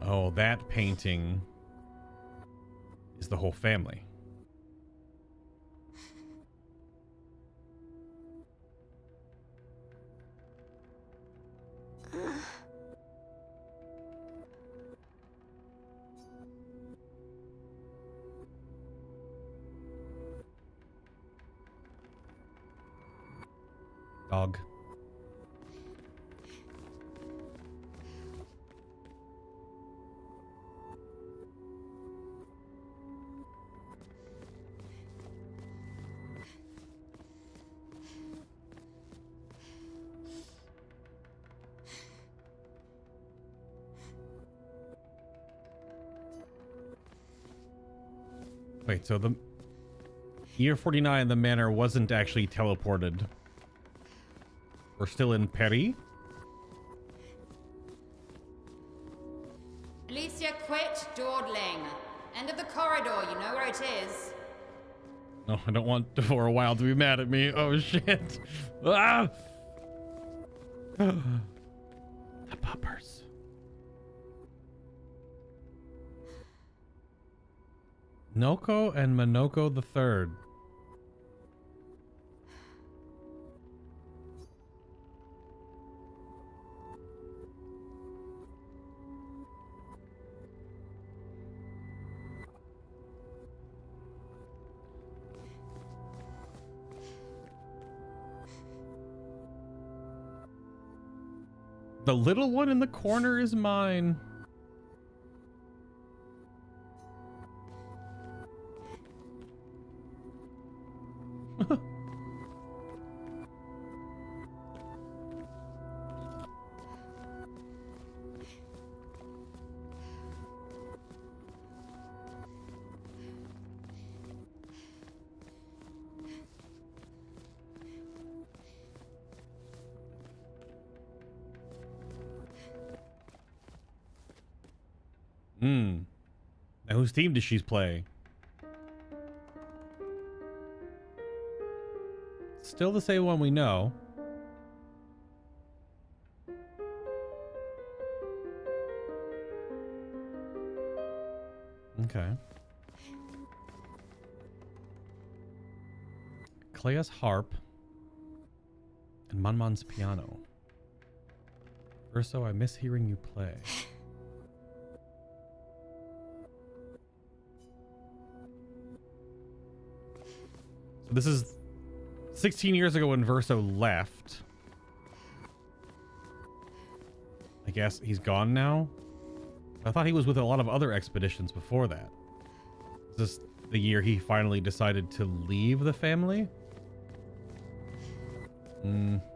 Oh, that painting is the whole family. Dog. Wait, so the year 49, the manor wasn't actually teleported. We're still in Paris? Alicia, quit dawdling. End of the corridor, you know where it is. No, I don't want Devora Wild to be mad at me. Oh, shit. Ah! The puppers. Noko and Monoko the Third. The little one in the corner is mine. Now whose team does she play? Still the same one we know. Okay. Clea's harp and Manman's piano. Verso, I miss hearing you play. So this is 16 years ago when Verso left. I guess he's gone now. I thought he was with a lot of other expeditions before that. Is this the year he finally decided to leave the family? Dude,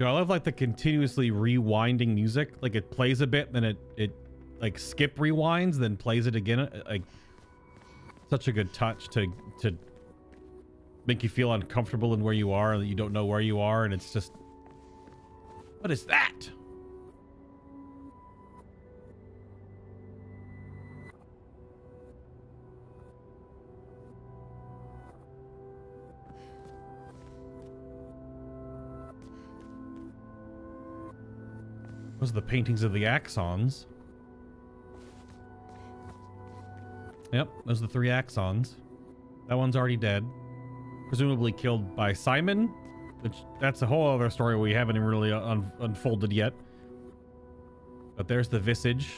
I love like the continuously rewinding music. Like it plays a bit, then it like skip rewinds, then plays it again. Like such a good touch to make you feel uncomfortable in where you are and that you don't know where you are, and it's just, what is that? Those are the paintings of the axons. Yep, those are the 3 axons. That one's already dead. Presumably killed by Simon, which that's a whole other story we haven't even really unfolded yet. But there's the visage.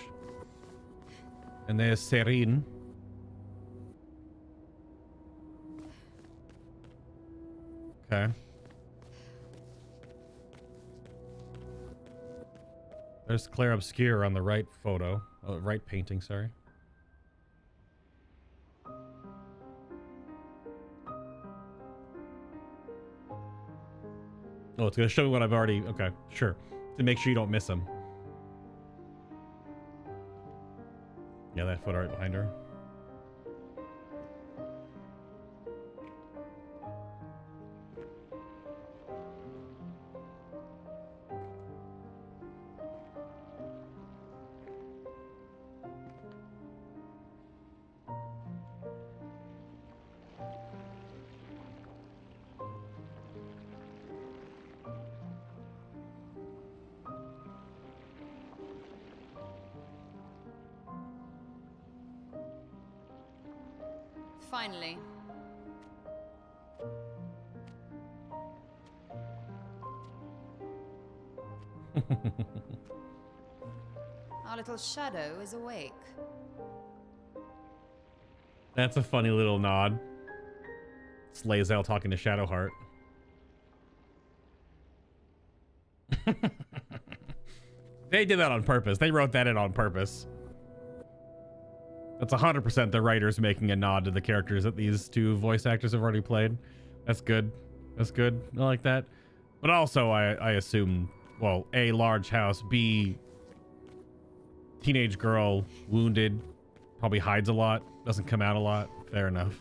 And there's Serene. Okay. There's Clair Obscure on the right photo. Oh, right painting, sorry. Oh, it's going to show me what I've already... Okay, sure. To make sure you don't miss them. Yeah, that photo right behind her. Finally. Our little shadow is awake. That's a funny little nod. It's Lae'zel talking to Shadowheart. They did that on purpose. They wrote that in on purpose. That's 100% the writers making a nod to the characters that these 2 voice actors have already played. That's good. That's good. I like that. But also, I assume, well, A, large house, B, teenage girl, wounded, probably hides a lot, doesn't come out a lot. Fair enough.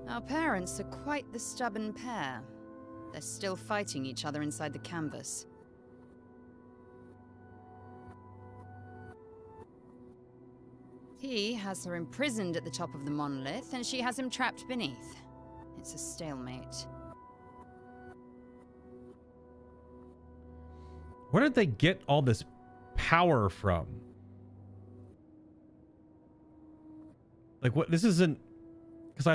Our parents are quite the stubborn pair. They're still fighting each other inside the canvas. He has her imprisoned at the top of the monolith, and she has him trapped beneath. It's a stalemate. Where did they get all this power from? Like, what? This isn't... Because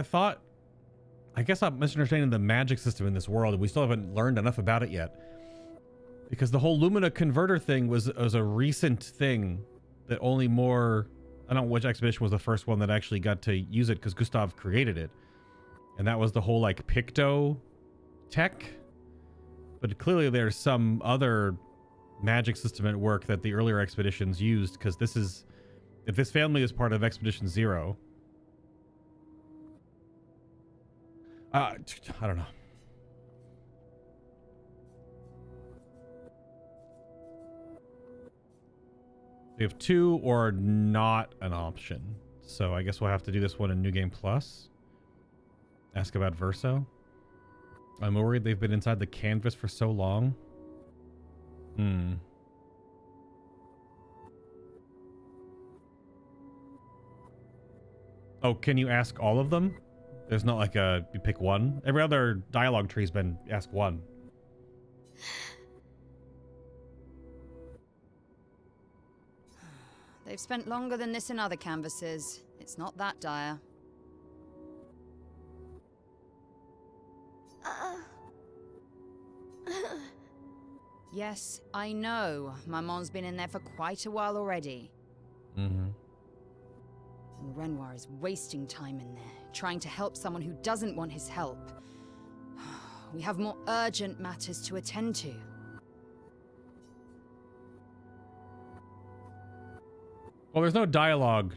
I guess I'm misunderstanding the magic system in this world, and we still haven't learned enough about it yet. Because the whole Lumina converter thing was a recent thing that only more... I don't know which expedition was the first one that actually got to use it, because Gustav created it. And that was the whole, like, Picto tech. But clearly there's some other magic system at work that the earlier expeditions used, because this is... If this family is part of Expedition 0... I don't know. We have 2 or not an option. So I guess we'll have to do this one in New Game Plus. Ask about Verso. I'm worried they've been inside the canvas for so long. Oh, can you ask all of them? There's not like a, you pick one. Every other dialogue tree's been ask one. They've spent longer than this in other canvases. It's not that dire. Yes, I know. Maman's been in there for quite a while already. Mm-hmm. And Renoir is wasting time in there, trying to help someone who doesn't want his help. We have more urgent matters to attend to. Well, there's no dialogue,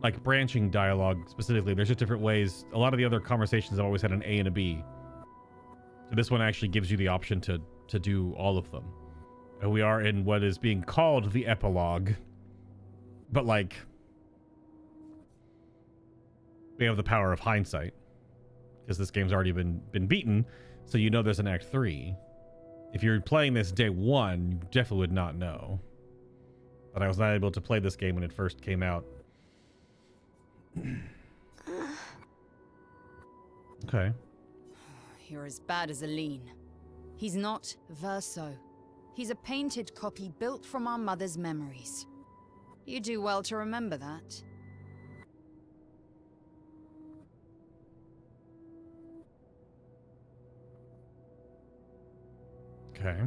like branching dialogue specifically. There's just different ways. A lot of the other conversations have always had an A and a B. So this one actually gives you the option to do all of them. And we are in what is being called the Epilogue. But like... we have the power of hindsight, because this game's already been beaten, so you know there's an Act 3. If you're playing this day 1, you definitely would not know. But I was not able to play this game when it first came out. Okay. You're as bad as Aline. He's not Verso. He's a painted copy built from our mother's memories. You do well to remember that. Okay.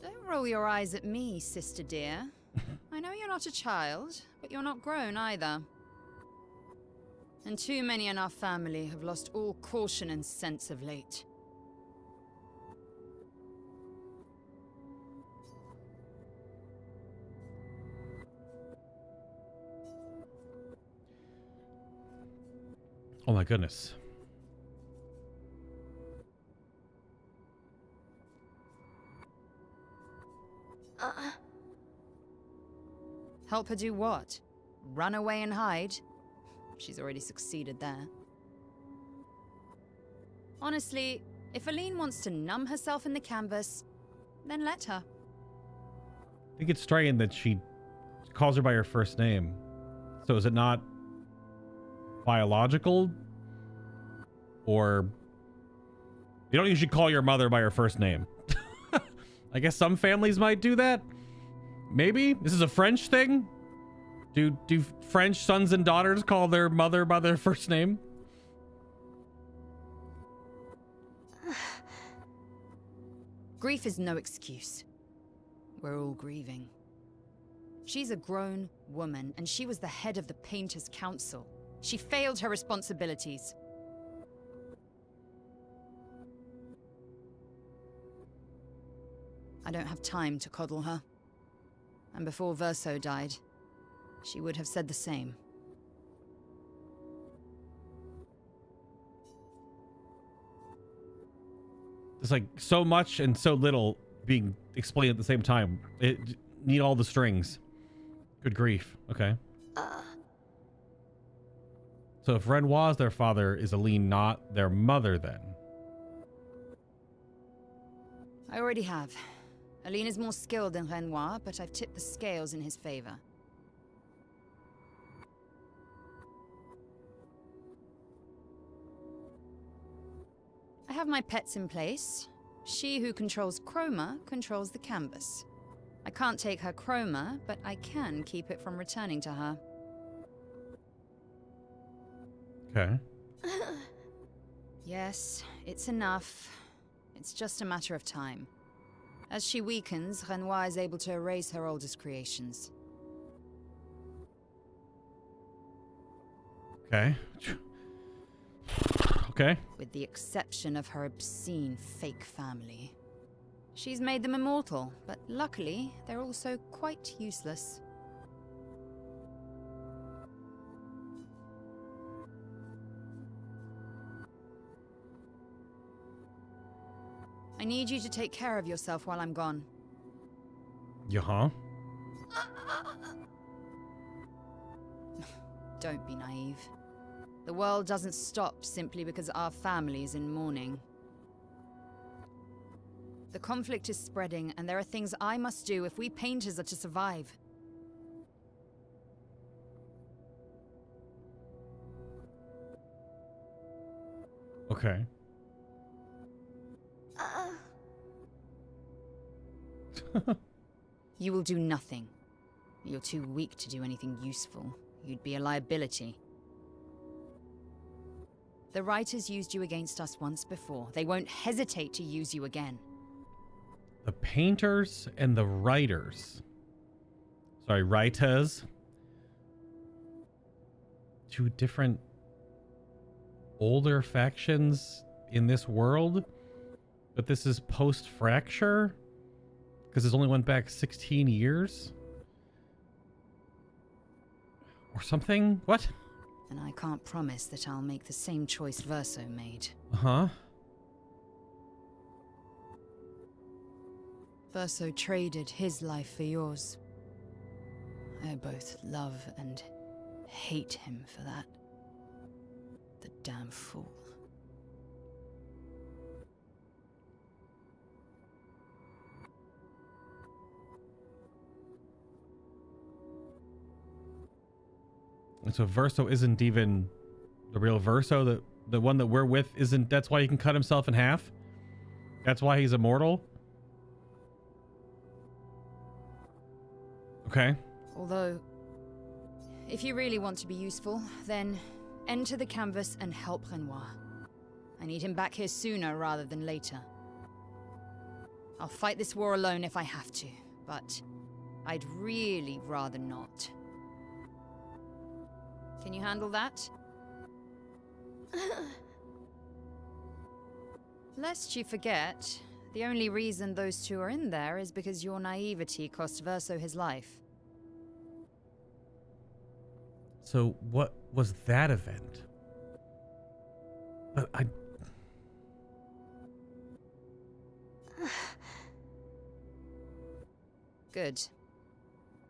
Don't roll your eyes at me, sister dear. I know you're not a child, but you're not grown either. And too many in our family have lost all caution and sense of late. Oh my goodness. Help her do what? Run away and hide? She's already succeeded there. Honestly, if Aline wants to numb herself in the canvas, then let her. I think it's striking that she calls her by her first name. So is it not biological? Or you don't usually call your mother by her first name. I guess some families might do that. Maybe this is a French thing. Do French sons and daughters call their mother by their first name? Grief is no excuse. We're all grieving. She's a grown woman, and she was the head of the Painters' Council. She failed her responsibilities. I don't have time to coddle her. And before Verso died, she would have said the same. There's like so much and so little being explained at the same time. It need all the strings. Good grief. Okay. So if Renoir's their father, is Aline not their mother then? I already have. Aline is more skilled than Renoir, but I've tipped the scales in his favor. I have my pets in place. She who controls chroma controls the canvas. I can't take her chroma, but I can keep it from returning to her. Okay. Yes, it's enough. It's just a matter of time. As she weakens, Renoir is able to erase her oldest creations. Okay. Okay. With the exception of her obscene fake family. She's made them immortal, but luckily, they're also quite useless. I need you to take care of yourself while I'm gone. Yeah. Don't be naive. The world doesn't stop simply because our family is in mourning. The conflict is spreading, and there are things I must do if we painters are to survive. Okay. You will do nothing. You're too weak to do anything useful. You'd be a liability. The writers used you against us once before. They won't hesitate to use you again. The painters and the writers. Sorry, writers. Two different older factions in this world. But this is post-fracture? Because this only went back 16 years? Or something? What? And I can't promise that I'll make the same choice Verso made. Uh-huh. Verso traded his life for yours. I both love and hate him for that. The damn fool. And so Verso isn't even the real Verso. The one that we're with isn't. That's why he can cut himself in half. That's why he's immortal. Okay. Although, if you really want to be useful, then enter the canvas and help Renoir. I need him back here sooner rather than later. I'll fight this war alone if I have to, but I'd really rather not. Can you handle that? Lest you forget, the only reason those two are in there is because your naivety cost Verso his life. So what was that event? But Good.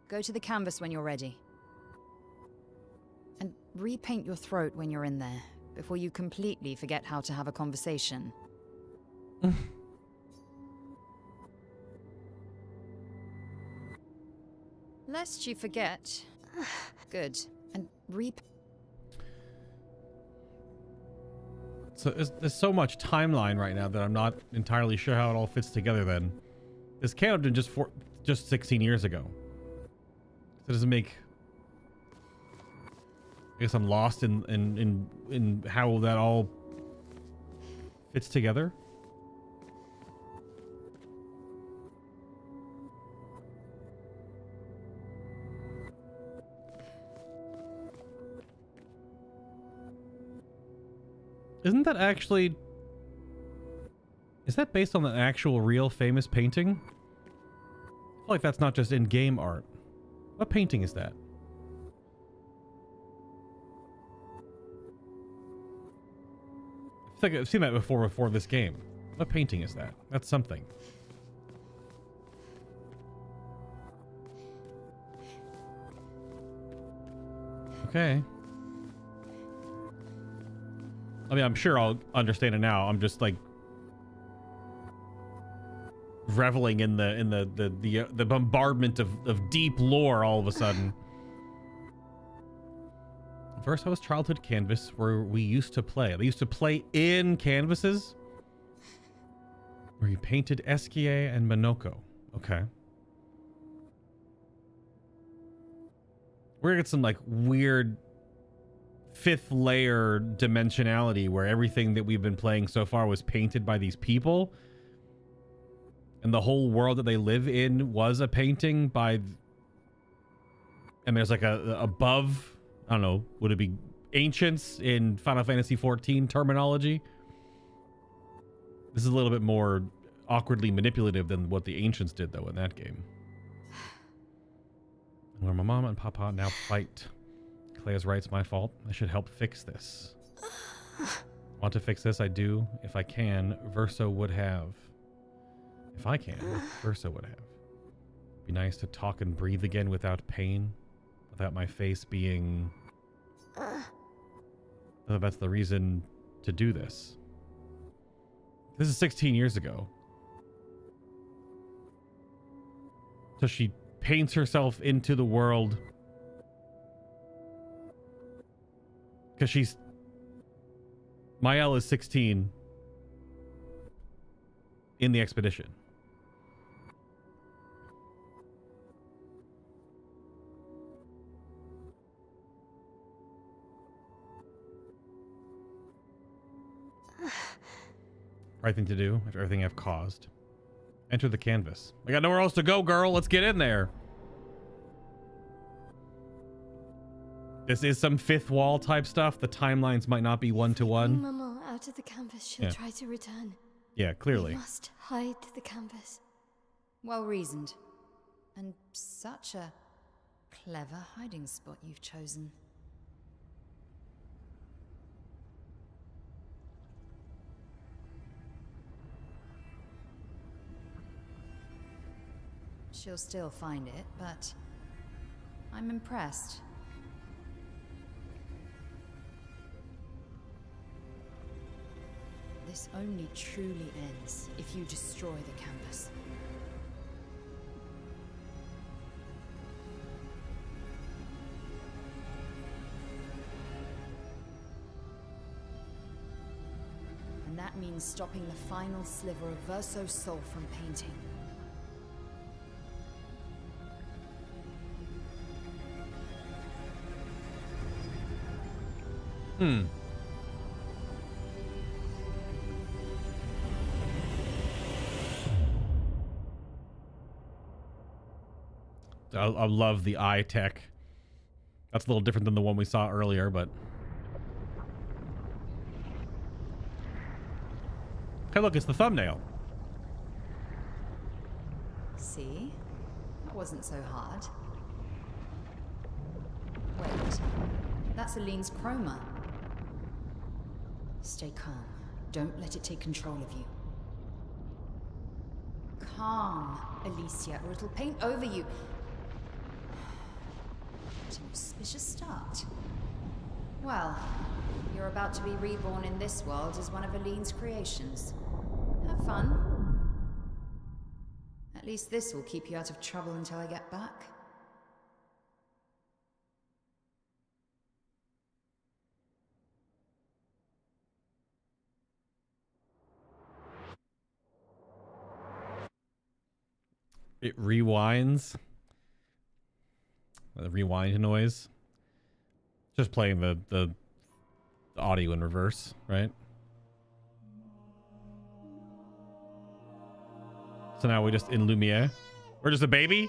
Go to the canvas when you're ready. And repaint your throat when you're in there, before you completely forget how to have a conversation. Lest you forget. Good. And So there's so much timeline right now that I'm not entirely sure how it all fits together then. This can't have been just 16 years ago. So it doesn't make... I guess I'm lost in how that all fits together. Isn't that actually... Is that based on an actual real famous painting? I feel like that's not just in-game art. What painting is that? I think I've seen that before this game. What painting is that? That's something. Okay. I mean, I'm sure I'll understand it now. I'm just like reveling in the bombardment of deep lore all of a sudden. Verso's childhood canvas where we used to play. They used to play in canvases where he painted Esquie and Monoko. Okay. We're gonna get some like weird fifth layer dimensionality where everything that we've been playing so far was painted by these people, and the whole world that they live in was a painting by, and there's like a above, I don't know, would it be ancients in Final Fantasy XIV terminology? This is a little bit more awkwardly manipulative than what the ancients did though in that game. Where my mom and papa now fight. Claire's right, it's my fault. I should help fix this. Want to fix this? I do. If I can, Verso would have. If I can, Verso would have. Be nice to talk and breathe again without pain. Without my face being... That's the reason to do this. This is 16 years ago. So she paints herself into the world... Because she's... Maelle is 16 in the expedition. Right thing to do after everything I've caused. Enter the canvas. I got nowhere else to go, girl. Let's get in there. This is some fifth wall type stuff. The timelines might not be one-to-one. Maman out of the canvas, she'll try to return. Yeah, clearly. We must hide the canvas. Well reasoned. And such a clever hiding spot you've chosen. She'll still find it, but I'm impressed. This only truly ends if you destroy the canvas. means stopping the final sliver of Verso's soul from painting. I love the eye tech. That's a little different than the one we saw earlier, but... Hey, look, it's the thumbnail. See? That wasn't so hard. Wait. That's Aline's chroma. Stay calm. Don't let it take control of you. Calm, Alicia, or it'll paint over you. What an auspicious start. Well, you're about to be reborn in this world as one of Aline's creations. Have fun. At least this will keep you out of trouble until I get back. It rewinds. The rewind noise. Just playing the audio in reverse, right? So now we just in Lumiere. We're just a baby?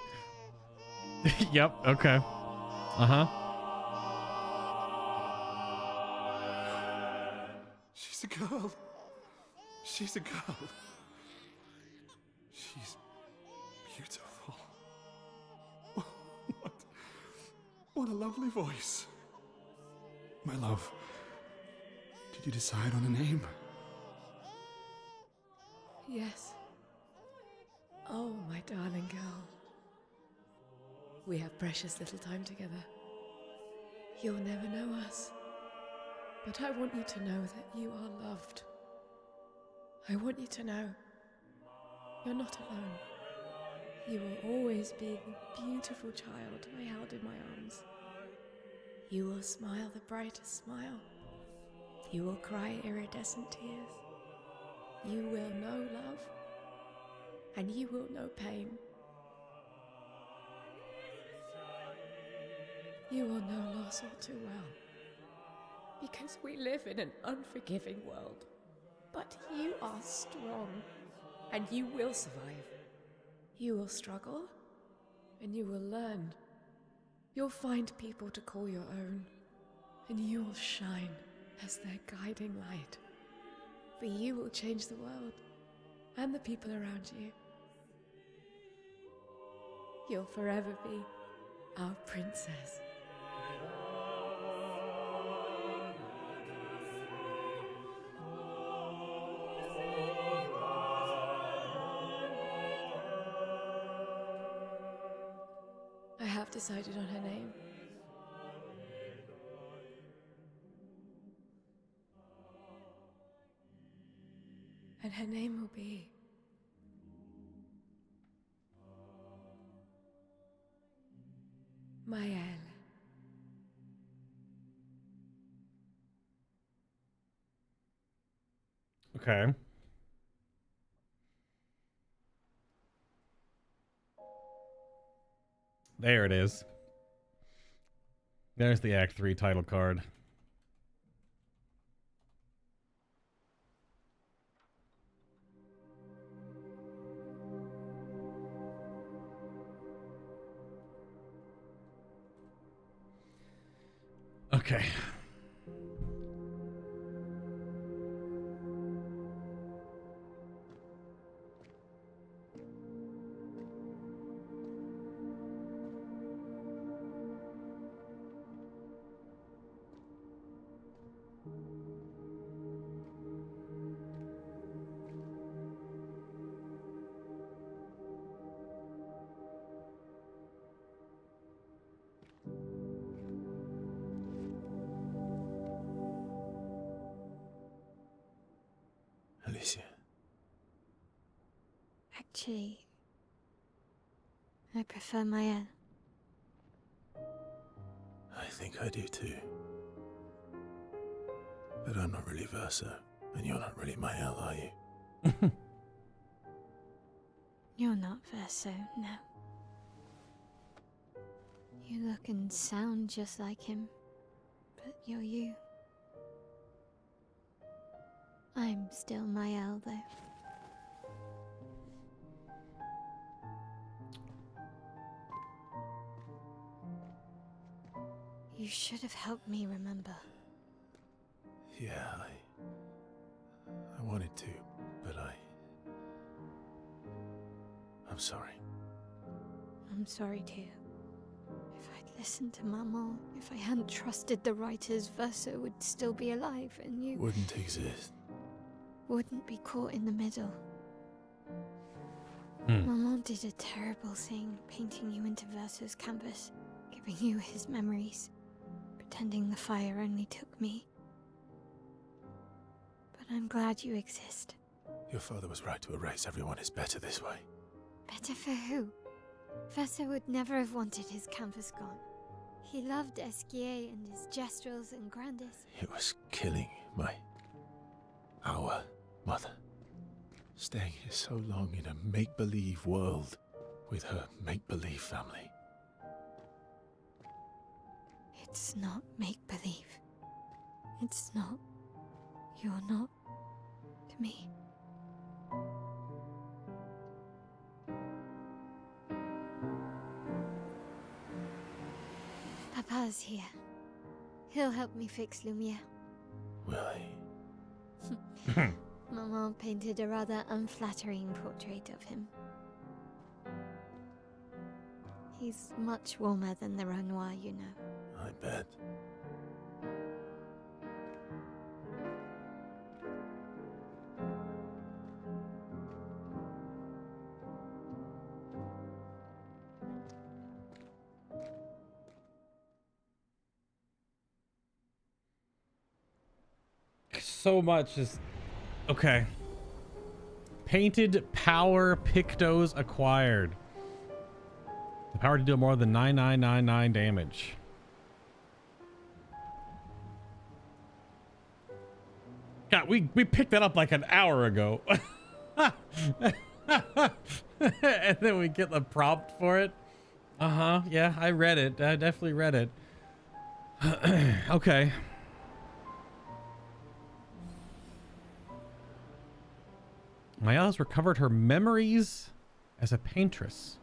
Yep, okay. Uh-huh. She's a girl. She's a girl. She's beautiful. What a lovely voice. My love, did you decide on a name? Yes. Oh, my darling girl. We have precious little time together. You'll never know us. But I want you to know that you are loved. I want you to know you're not alone. You will always be the beautiful child I held in my arms. You will smile the brightest smile. You will cry iridescent tears. You will know love. And you will know pain. You will know loss all too well. Because we live in an unforgiving world. But you are strong. And you will survive. You will struggle. And you will learn. You'll find people to call your own. And you will shine as their guiding light. For you will change the world. And the people around you. You'll forever be our princess. I have decided on her name. And her name will be... Maelle. Okay. There it is. There's the Act 3 title card. Okay. Alicia. Actually, I prefer Maelle. I think I do too. But I'm not really Verso. And you're not really Maelle, are you? You're not Verso, no. You look and sound just like him, but you're you. I'm still Maelle, though. You should have helped me remember. Yeah, I wanted to, but I'm sorry. I'm sorry too. If I'd listened to Maman, if I hadn't trusted the writers, Verso would still be alive and you Wouldn't exist. wouldn't be caught in the middle. Maman did a terrible thing, painting you into Verso's canvas, giving you his memories, pretending the fire only took me. But I'm glad you exist. Your father was right to erase everyone. It's better this way. Better for who? Verso would never have wanted his canvas gone. He loved Esquie and his Gestrals and Grandis. It was killing our mother. Staying here so long in a make-believe world with her make-believe family. It's not make-believe. It's not. You're not to me. Papa's here. He'll help me fix Lumiere. Will he? Maman painted a rather unflattering portrait of him. He's much warmer than the Renoir, you know. I bet. So much is okay. Painted power Pictos acquired. The power to deal more than 9999 damage. God, we picked that up like an hour ago. And then we get the prompt for it. Yeah, I read it. I definitely read it. Okay. Maelle has recovered her memories as a paintress.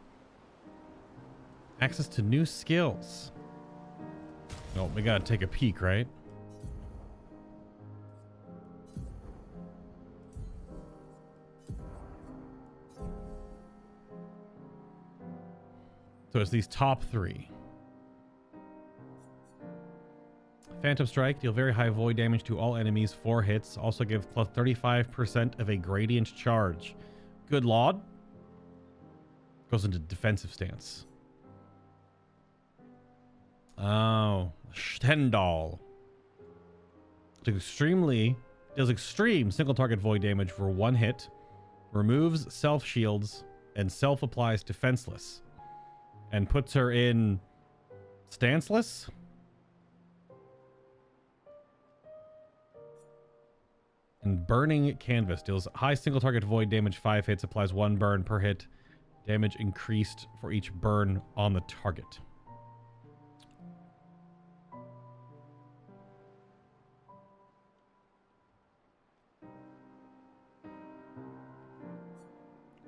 Access to new skills. Oh, we gotta take a peek, right? So it's these top three. Phantom Strike, deal very high void damage to all enemies, 4 hits. Also give plus 35% of a gradient charge. Good Lord. Goes into defensive stance. Oh, Stendhal. Deals extreme single target void damage for 1 hit. Removes self shields and self applies defenseless. And puts her in stanceless. And burning canvas deals high single target void damage, 5 hits, applies 1 burn per hit. Damage increased for each burn on the target.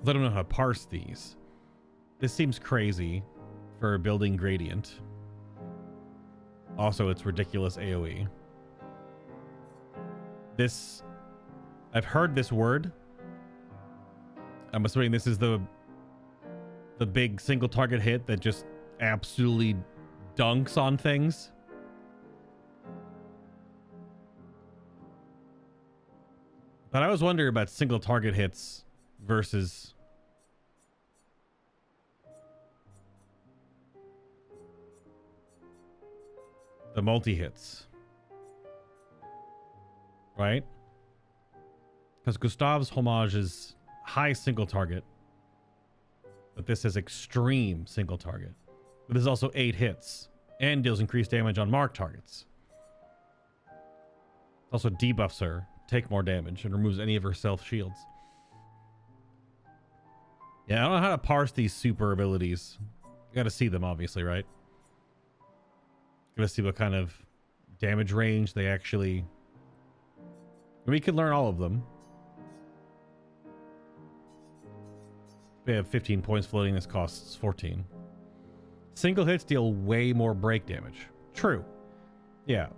I don't know how to parse these. This seems crazy for a building gradient. Also, it's ridiculous AoE. This... I've heard this word. I'm assuming this is the big single target hit that just absolutely dunks on things. But I was wondering about single target hits versus the multi-hits. Right? Because Gustave's homage is high single target. But this is extreme single target. But this is also 8 hits. And deals increased damage on marked targets. Also debuffs her take more damage and removes any of her self shields. Yeah, I don't know how to parse these super abilities. You gotta see them, obviously, right? Gotta see what kind of damage range they actually... We could learn all of them. We have 15 points floating. This costs 14. Single hits deal way more break damage. True. Yeah.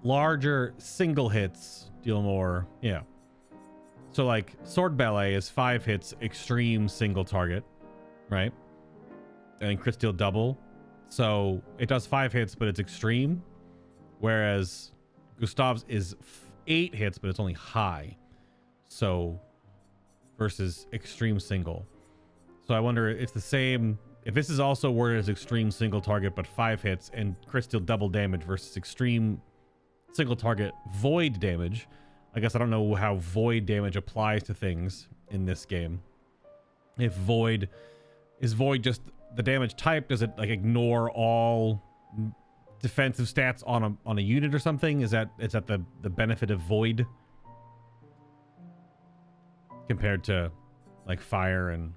Larger single hits deal more. Yeah. So like Sword Ballet is 5 hits, extreme single target, right? And crit deal double. So it does 5 hits, but it's extreme. Whereas Gustav's is 8 hits, but it's only high. So versus extreme single. So I wonder if it's the same, if this is also worded as extreme single target, but 5 hits and crit deal double damage versus extreme single target void damage. I guess I don't know how void damage applies to things in this game. If void is void just the damage type, does it like ignore all defensive stats on a unit or something? Is that the benefit of void compared to like fire and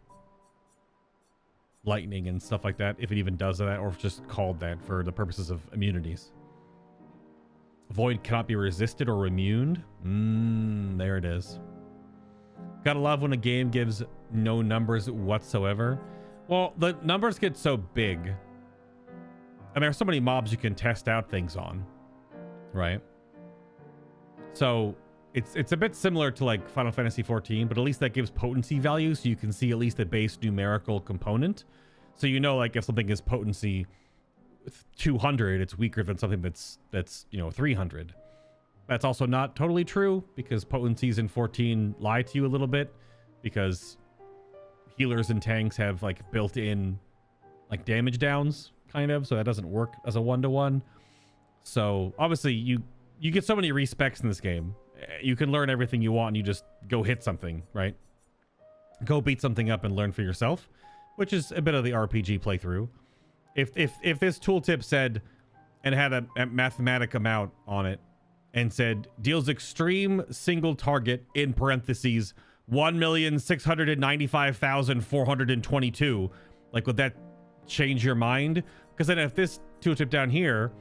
lightning and stuff like that, if it even does that, or if it's just called that for the purposes of immunities? Void cannot be resisted or immuned. There it is. Gotta love when a game gives no numbers whatsoever. Well, the numbers get so big, and there's so many mobs you can test out things on, right? So it's a bit similar to like Final Fantasy 14, but at least that gives potency values, so you can see at least a base numerical component. So you know, like if something is potency 200, it's weaker than something that's 300. That's also not totally true, because potencies in 14 lie to you a little bit, because healers and tanks have like built-in like damage downs, kind of, so that doesn't work as a one-to-one. So obviously you get so many respecs in this game. You can learn everything you want and you just go hit something, right? Go beat something up and learn for yourself, which is a bit of the RPG playthrough. If this tooltip said, and had a mathematic amount on it, and said deals extreme single target in parentheses 1,695,422, like, would that change your mind? Because then if this tooltip down here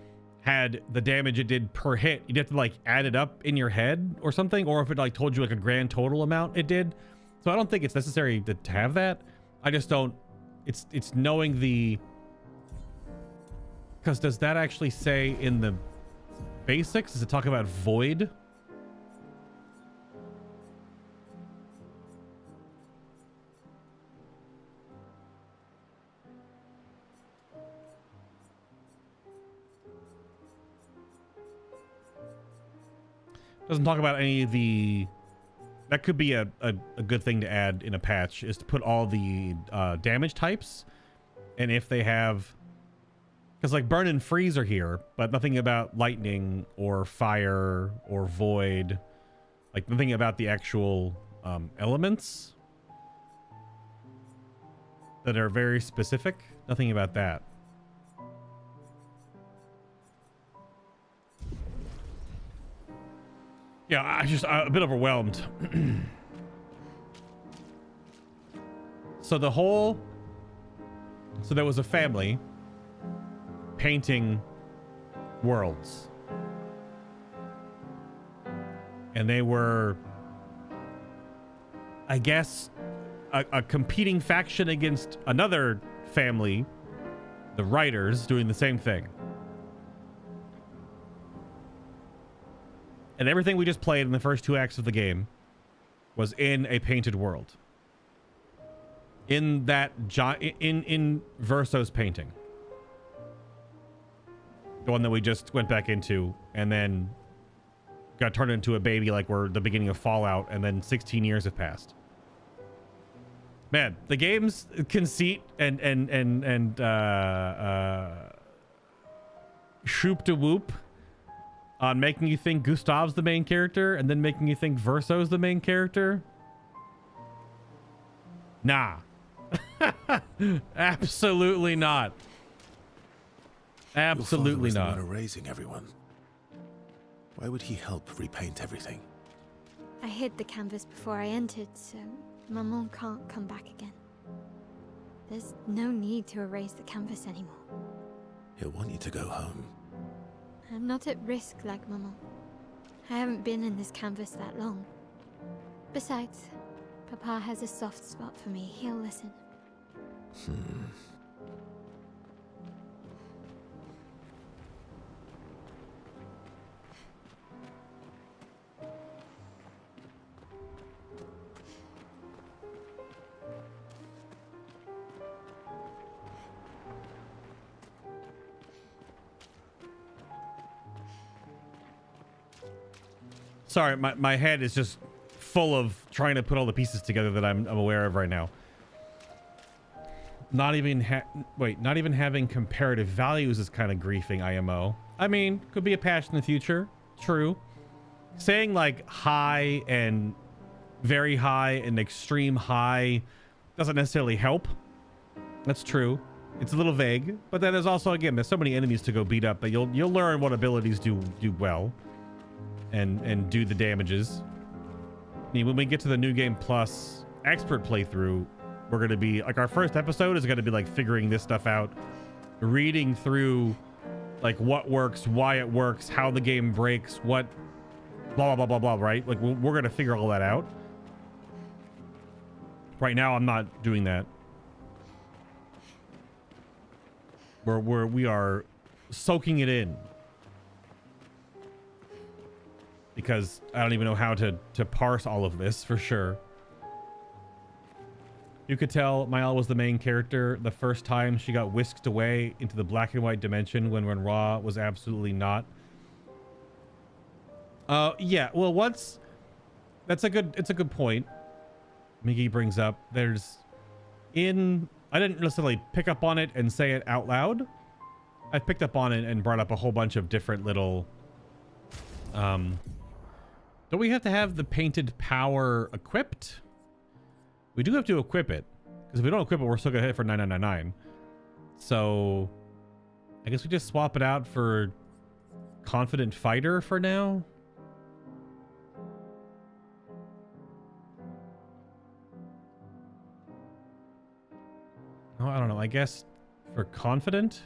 had the damage it did per hit, you'd have to like add it up in your head or something, or if it like told you like a grand total amount it did. So I don't think it's necessary to have that. I just don't, it's knowing the, because does that actually say in the basics, does it talk about void? Doesn't talk about any of the... That could be a good thing to add in a patch, is to put all the damage types, and if they have... Because like burn and freeze are here, but nothing about lightning or fire or void. Like nothing about the actual elements that are very specific. Nothing about that. Yeah, I'm a bit overwhelmed. So there was a family painting worlds. And they were, I guess, a competing faction against another family, the writers, doing the same thing. And everything we just played in the first 2 acts of the game was in a painted world. In that in Verso's painting. The one that we just went back into and then got turned into a baby like we're the beginning of Fallout, and then 16 years have passed. Man, the game's conceit and shoop de whoop on making you think Gustav's the main character and then making you think Verso's the main character. Nah. Absolutely not. Absolutely not. Erasing everyone. Why would he help repaint everything? I hid the canvas before I entered, so Maman can't come back again. There's no need to erase the canvas anymore. He'll want you to go home. I'm not at risk like Maman. I haven't been in this canvas that long. Besides, Papa has a soft spot for me. He'll listen. Sorry, my head is just full of trying to put all the pieces together that I'm aware of right now. Not even having comparative values is kind of griefing IMO. I mean, could be a patch in the future. True. Saying like high and very high and extreme high doesn't necessarily help. That's true. It's a little vague, but then there's also, again, there's so many enemies to go beat up that you'll learn what abilities do well and do the damages. I mean, when we get to the New Game Plus expert playthrough, we're going to be like, our first episode is going to be like figuring this stuff out, reading through like what works, why it works, how the game breaks, what blah, blah, blah, blah, blah, right? Like we're going to figure all that out. Right now, I'm not doing that. We are soaking it in. Because I don't even know how to parse all of this for sure. You could tell Maelle was the main character the first time she got whisked away into the black and white dimension when Renoir was absolutely not. Yeah, well, it's a good point. Miggy brings up, I didn't necessarily pick up on it and say it out loud. I picked up on it and brought up a whole bunch of different little, don't we have to have the painted power equipped? We do have to equip it, because if we don't equip it, we're still gonna hit it for 9999. So I guess we just swap it out for confident fighter for now. Oh, I don't know. I guess for confident,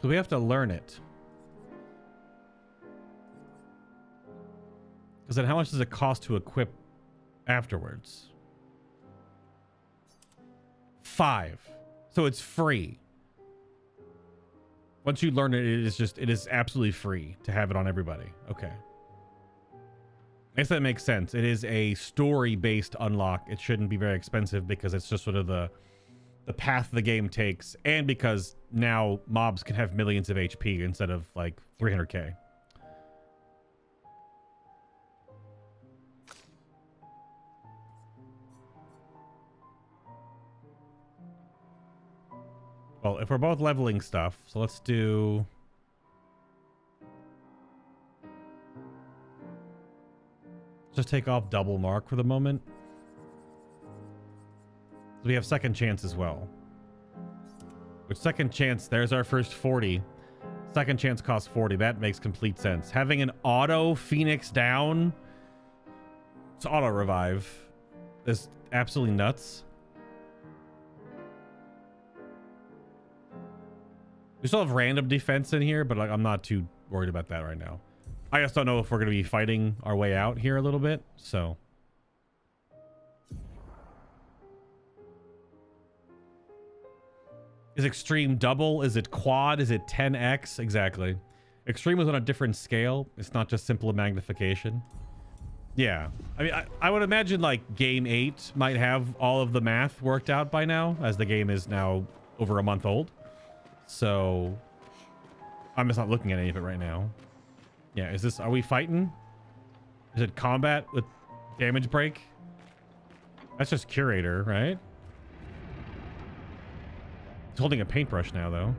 so we have to learn it. Because then how much does it cost to equip afterwards? 5. So it's free. Once you learn it, it is absolutely free to have it on everybody. Okay. I guess that makes sense. It is a story-based unlock. It shouldn't be very expensive because it's just sort of the path the game takes, and because now mobs can have millions of HP instead of like 300k. Well, if we're both leveling stuff, so let's do... just take off double mark for the moment. We have second chance as well. Which second chance, there's our first 40. Second chance costs 40. That makes complete sense. Having an auto Phoenix down, it's auto revive, is absolutely nuts. We still have random defense in here, but like, I'm not too worried about that right now. I just don't know if we're going to be fighting our way out here a little bit, so... Is extreme double? Is it quad? Is it 10x? Exactly. Extreme is on a different scale. It's not just simple magnification. Yeah. I mean, I would imagine like game 8 might have all of the math worked out by now, as the game is now over a month old. So I'm just not looking at any of it right now. Yeah. Are we fighting? Is it combat with damage break? That's just curator, right? He's holding a paintbrush now, though.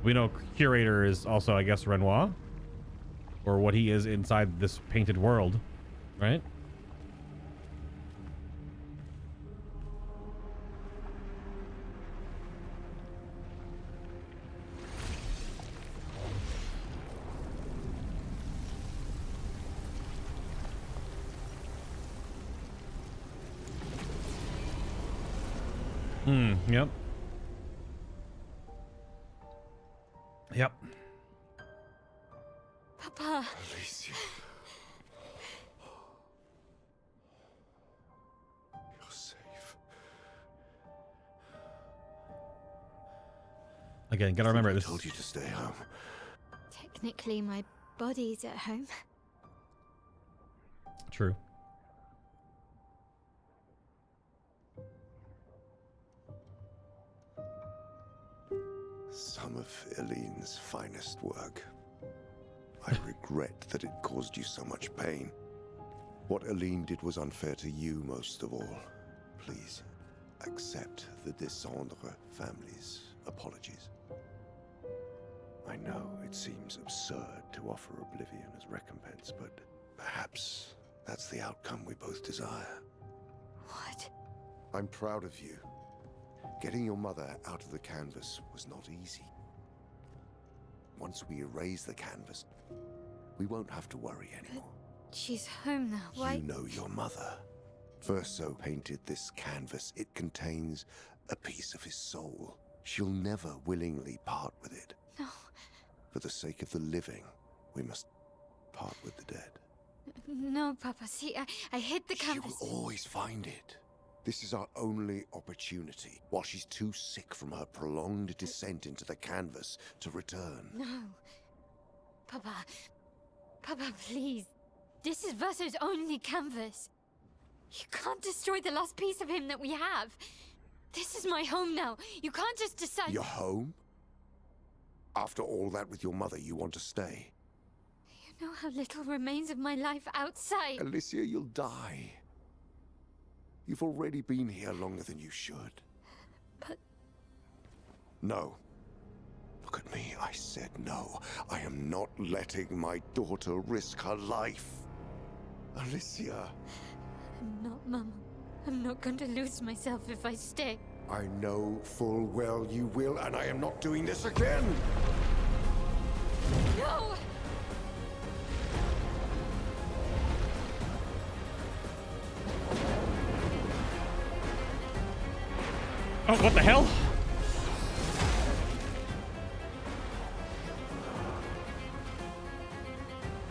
We know Curator is also, I guess, Renoir. Or what he is inside this painted world, right? Yep. Yep. Papa. Alicia. You're safe. Again, gotta remember I this. told you to stay home. Technically, my body's at home. True. Some of Eileen's finest work. I regret that it caused you so much pain. What Eileen did was unfair to you most of all. Please, accept the Descendre family's apologies. I know it seems absurd to offer oblivion as recompense, but perhaps that's the outcome we both desire. What? I'm proud of you. Getting your mother out of the canvas was not easy. Once we erase the canvas, we won't have to worry anymore. She's home now. Why? You know your mother. Verso painted this canvas. It contains a piece of his soul. She'll never willingly part with it. No. For the sake of the living, we must part with the dead. No, Papa. See, I hid the canvas. She will always find it. This is our only opportunity, while she's too sick from her prolonged descent into the canvas to return. No. Papa. Papa, please. This is Verso's only canvas. You can't destroy the last piece of him that we have. This is my home now. You can't just decide... Your home? After all that with your mother, you want to stay? You know how little remains of my life outside. Alicia, you'll die. You've already been here longer than you should. But... No. Look at me, I said no. I am not letting my daughter risk her life. Alicia. I'm not, Mama. I'm not going to lose myself if I stay. I know full well you will, and I am not doing this again! No! Oh, what the hell?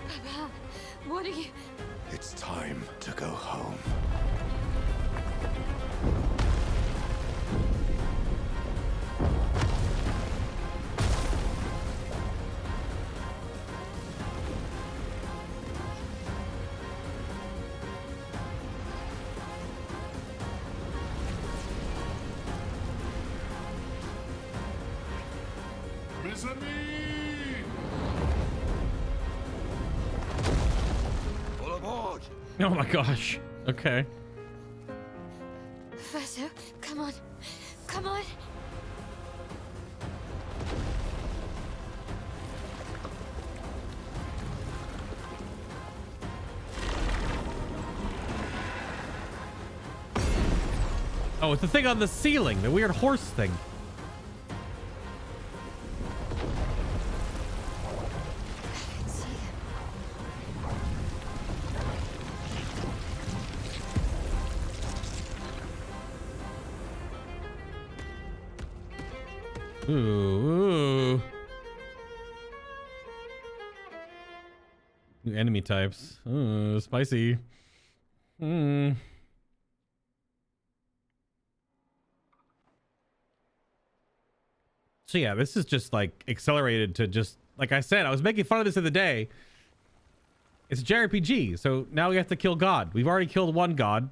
Papa, what are you... It's time to go home. Oh my gosh. Okay. Verso, come on. Come on. Oh, it's the thing on the ceiling, the weird horse thing. Ooh. New enemy types. Ooh, spicy. So yeah, this is just like accelerated to just, like I said, I was making fun of this the other day. It's a JRPG, so now we have to kill God. We've already killed one God,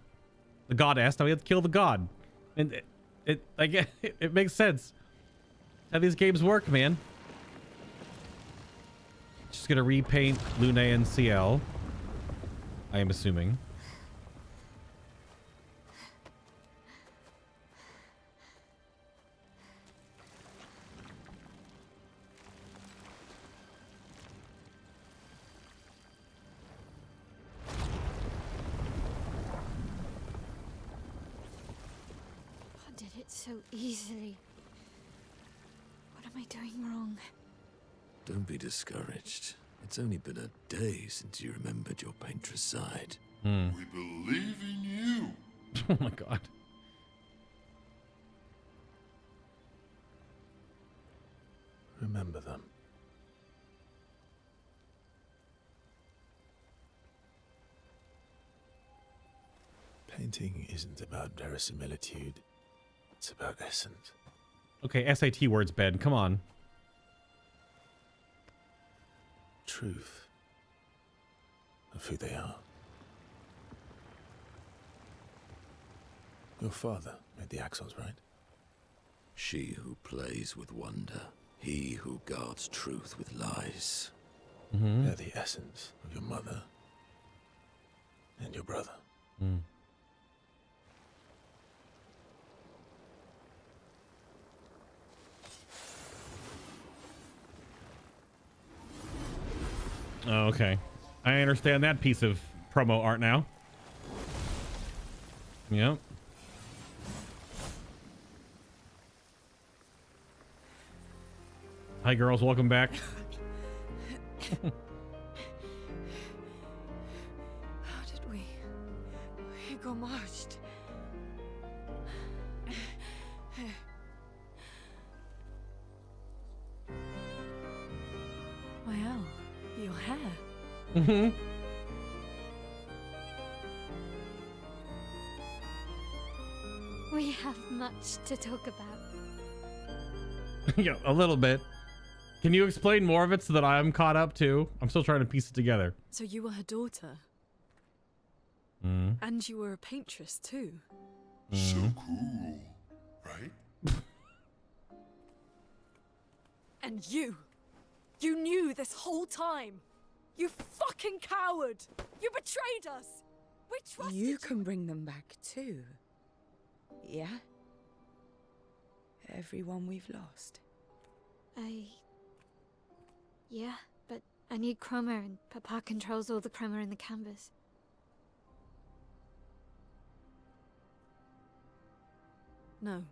the goddess. Now we have to kill the God, and it makes sense. How these games work, man. Just gonna repaint Lune and Sciel, I am assuming. I did it so easily. What am I doing wrong? Don't be discouraged. It's only been a day since you remembered your Paintress side. We believe in you. Oh my god. remember them. Painting isn't about verisimilitude. It's about essence. Okay, SAT words, Ben. Come on. Truth of who they are. Your father made the axles, right? She who plays with wonder, he who guards truth with lies. They're the essence of your mother and your brother. Oh, okay. I understand that piece of promo art now. Yep. Hi, girls. Welcome back. How did we got marched? Maelle, your hair. We have much to talk about. Yeah, a little bit. Can you explain more of it so that I'm caught up too? I'm still trying to piece it together. So you were her daughter? And you were a paintress too? So cool, right? And you knew this whole time! You fucking coward! You betrayed us! We trusted you! You can bring them back too. Yeah? Everyone we've lost. Yeah, but I need chroma and Papa controls all the chroma in the canvas. No.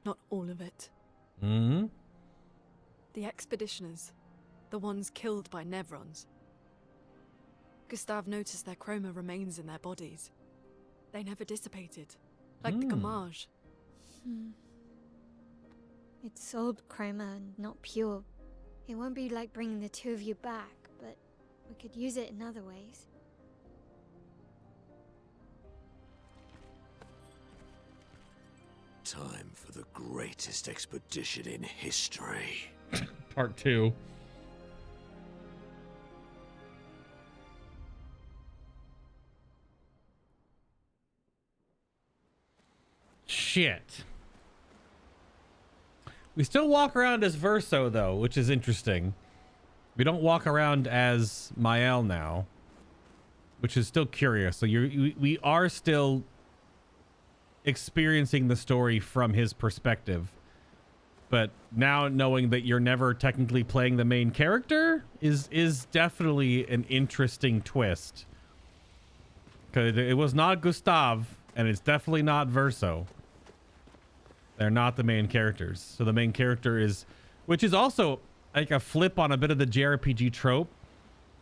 Not all of it. The expeditioners. The ones killed by Nevrons. Gustave noticed their chroma remains in their bodies. They never dissipated. Like the gamage. It's old chroma and not pure. It won't be like bringing the two of you back, but we could use it in other ways. Time for the greatest expedition in history. Part 2. Shit. We still walk around as Verso, though, which is interesting. We don't walk around as Maelle now, which is still curious. So we are still experiencing the story from his perspective. But now knowing that you're never technically playing the main character is definitely an interesting twist. Because it was not Gustave, and it's definitely not Verso. They're not the main characters. So the main character is, which is also like a flip on a bit of the JRPG trope.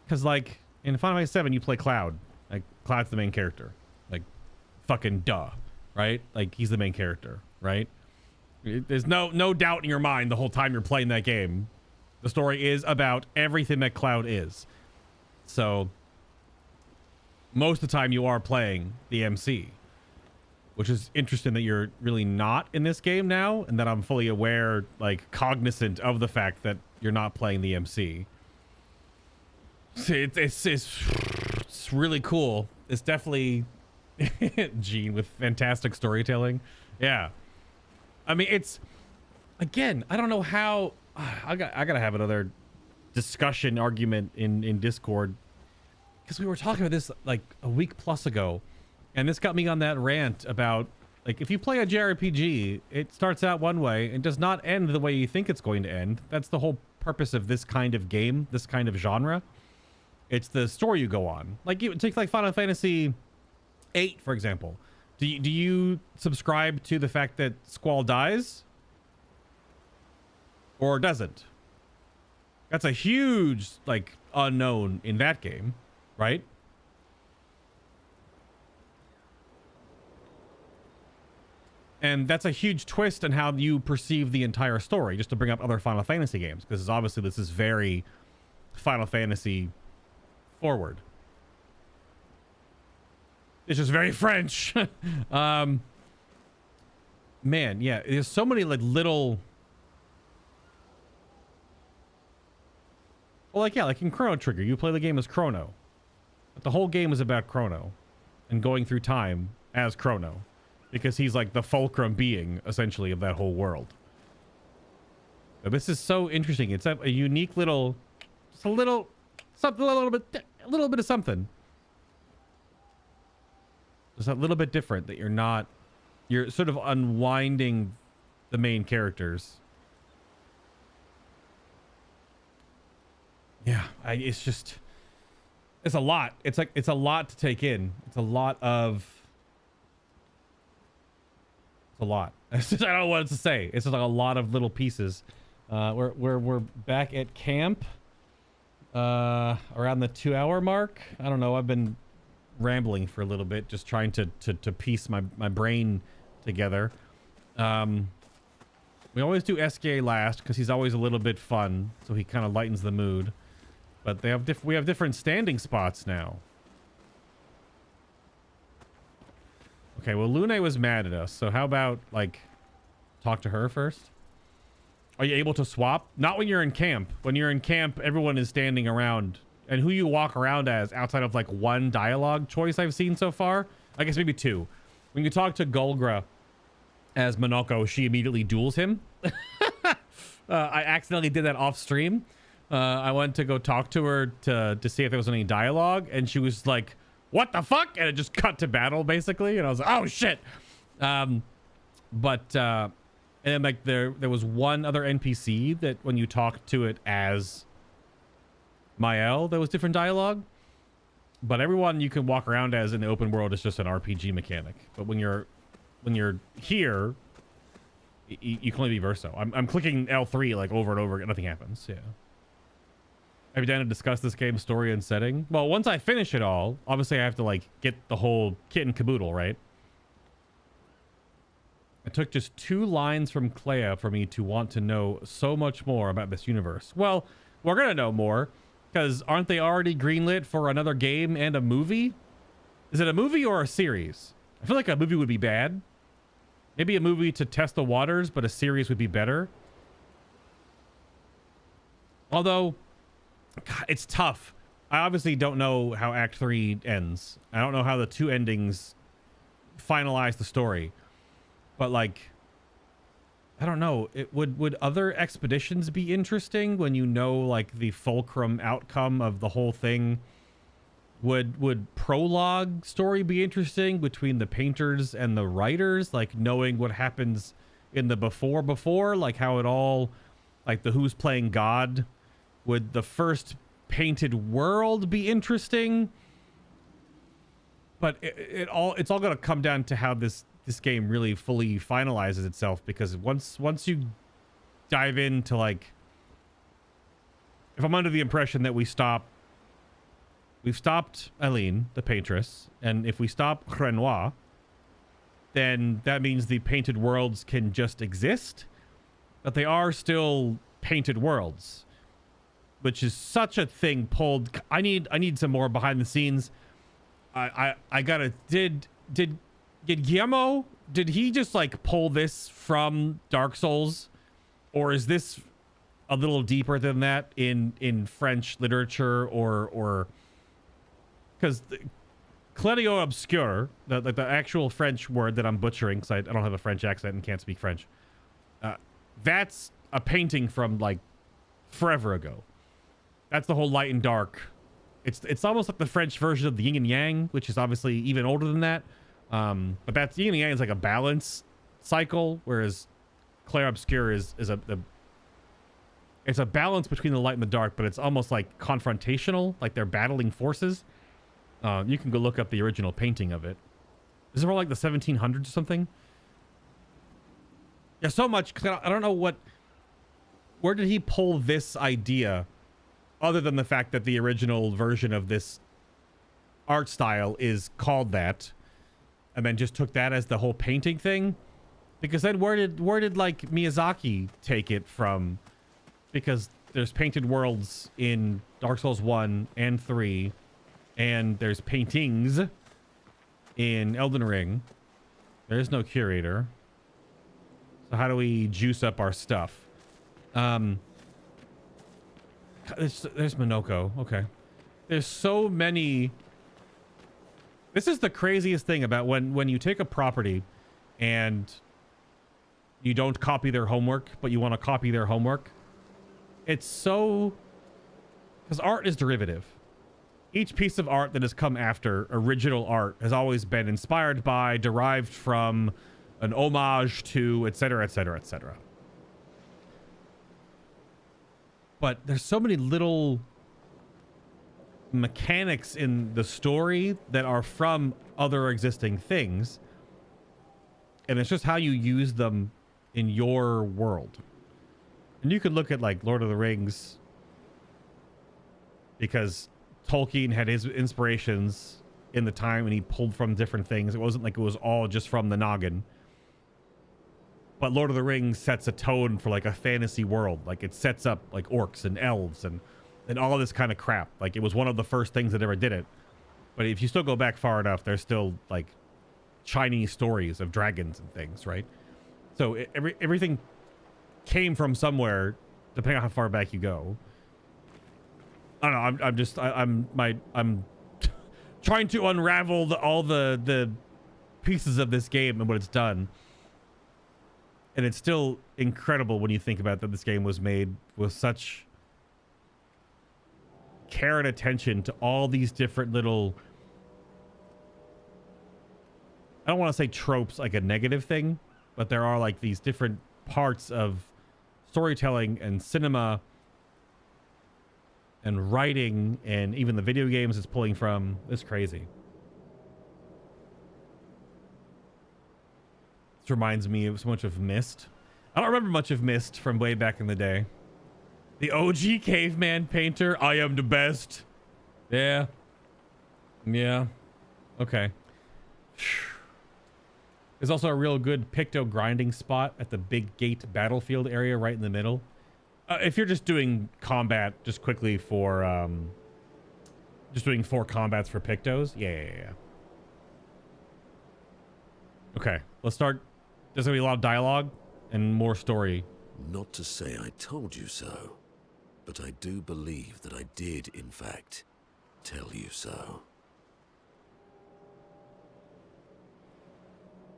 Because like in Final Fantasy 7, you play Cloud. Like Cloud's the main character. Like fucking duh, right? Like he's the main character, right? There's no doubt in your mind the whole time you're playing that game. The story is about everything that Cloud is. So most of the time you are playing the MC. Which is interesting that you're really not in this game now, and that I'm fully aware, like, cognizant of the fact that you're not playing the MC. It's really cool. It's definitely Gene with fantastic storytelling. Yeah. I mean, it's, again, I don't know how, I gotta have another discussion argument in Discord, because we were talking about this like a week plus ago. And this got me on that rant about, like, if you play a JRPG, it starts out one way and does not end the way you think it's going to end. That's the whole purpose of this kind of game, this kind of genre. It's the story you go on. Like, you take like Final Fantasy 8, for example. Do you subscribe to the fact that Squall dies? Or doesn't? That's a huge, like, unknown in that game, right? And that's a huge twist in how you perceive the entire story, just to bring up other Final Fantasy games, because obviously this is very Final Fantasy forward. It's just very French. Man, yeah, there's so many like little... Well, like, yeah, like in Chrono Trigger, you play the game as Chrono. But the whole game is about Chrono and going through time as Chrono, because he's like the fulcrum being, essentially, of that whole world. But this is so interesting. It's a unique little... Just a little... Something, a little bit of something. Just a little bit different that you're not... You're sort of unwinding the main characters. Yeah, it's just... It's a lot. It's like, it's a lot to take in. It's a lot of... It's a lot. It's just, I don't know what to say. It's just like a lot of little pieces. We're back at camp. Around the 2-hour mark. I don't know. I've been rambling for a little bit, just trying to piece my brain together. We always do Esquie last because he's always a little bit fun, so he kind of lightens the mood. But they have we have different standing spots now. Okay, well, Lune was mad at us, so how about, like, talk to her first? Are you able to swap? Not when you're in camp. When you're in camp, everyone is standing around. And who you walk around as, outside of, like, one dialogue choice I've seen so far? I guess maybe two. When you talk to Golgra as Monoko, she immediately duels him. I accidentally did that off stream. I went to go talk to her to see if there was any dialogue, and she was like, what the fuck? And it just cut to battle, basically. And I was like, oh, shit. And then, like, there was one other NPC that when you talked to it as Maelle, there was different dialogue. But everyone you can walk around as in the open world is just an RPG mechanic. But when you're here, you can only be Verso. I'm clicking L3 like over and over again. Nothing happens. Yeah. Have you done to discuss this game's story and setting? Well, once I finish it all, obviously I have to, like, get the whole kit and caboodle, right? It took just 2 lines from Claire for me to want to know so much more about this universe. Well, we're gonna know more, because aren't they already greenlit for another game and a movie? Is it a movie or a series? I feel like a movie would be bad. Maybe a movie to test the waters, but a series would be better. Although... God, it's tough. I obviously don't know how Act 3 ends. I don't know how the 2 endings finalize the story. But, like, I don't know. Would other expeditions be interesting when you know, like, the fulcrum outcome of the whole thing? Would prologue story be interesting between the painters and the writers? Like, knowing what happens in the before, like how it all, like the who's playing God. Would the first painted world be interesting? But it's all going to come down to how this game really fully finalizes itself, because once you dive into, like, if I'm under the impression that we've stopped Eileen, the Paintress, and if we stop Renoir, then that means the painted worlds can just exist, but they are still painted worlds. Which is such a thing pulled. I need some more behind the scenes. I gotta. Did Guillermo? Did he just like pull this from Dark Souls, or is this a little deeper than that in French literature or? Because CLAIR OBSCUR, the actual French word that I'm butchering, because I don't have a French accent and can't speak French. That's a painting from like forever ago. That's the whole light and dark. It's almost like the French version of the yin and yang, which is obviously even older than that. But that's yin and yang is like a balance cycle, whereas CLAIR OBSCUR is it's a balance between the light and the dark, but it's almost like confrontational, like they're battling forces. You can go look up the original painting of it. Is it more like the 1700s or something? Yeah, so much. I don't know where did he pull this idea? Other than the fact that the original version of this art style is called that, and then just took that as the whole painting thing. Because then where did like Miyazaki take it from? Because there's painted worlds in Dark Souls 1 and 3, and there's paintings in Elden Ring. There's no curator. So how do we juice up our stuff? There's Minoko. Okay. There's so many. This is the craziest thing about when you take a property and you don't copy their homework, but you want to copy their homework. It's so, because art is derivative. Each piece of art that has come after original art has always been inspired by, derived from, an homage to, etc., etc., etc. But there's so many little mechanics in the story that are from other existing things, and it's just how you use them in your world. And you could look at like Lord of the Rings, because Tolkien had his inspirations in the time and he pulled from different things. It wasn't like it was all just from the noggin. But Lord of the Rings sets a tone for like a fantasy world. Like it sets up like orcs and elves and all this kind of crap. Like it was one of the first things that ever did it. But if you still go back far enough, there's still like Chinese stories of dragons and things, right? So everything came from somewhere, depending on how far back you go. I don't know. I'm trying to unravel all the pieces of this game and what it's done. And it's still incredible when you think about that this game was made with such care and attention to all these different little, I don't want to say tropes like a negative thing, but there are like these different parts of storytelling and cinema and writing and even the video games it's pulling from. It's crazy. This reminds me of so much of Myst. I don't remember much of Myst from way back in the day. The OG caveman painter. I am the best. Yeah. Yeah. Okay. There's also a real good picto grinding spot at the big gate battlefield area right in the middle. If you're just doing combat just quickly for just doing 4 combats for pictos. Yeah. Okay, let's start. There's gonna be a lot of dialogue and more story. Not to say I told you so, but I do believe that I did, in fact, tell you so.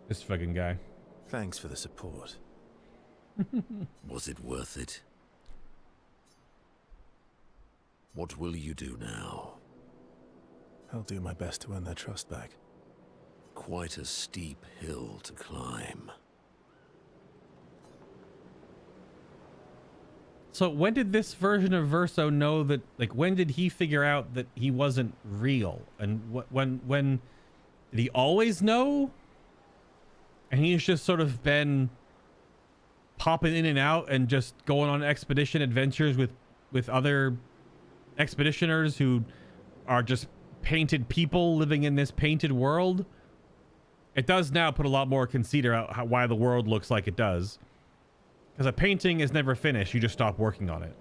This fucking guy. Thanks for the support. Was it worth it? What will you do now? I'll do my best to earn their trust back. Quite a steep hill to climb. So when did this version of Verso know that, like, when did he figure out that he wasn't real? And when did he always know? And he's just sort of been popping in and out and just going on expedition adventures with other expeditioners who are just painted people living in this painted world. It does now put a lot more conceit out why the world looks like it does. Because a painting is never finished. You just stop working on it.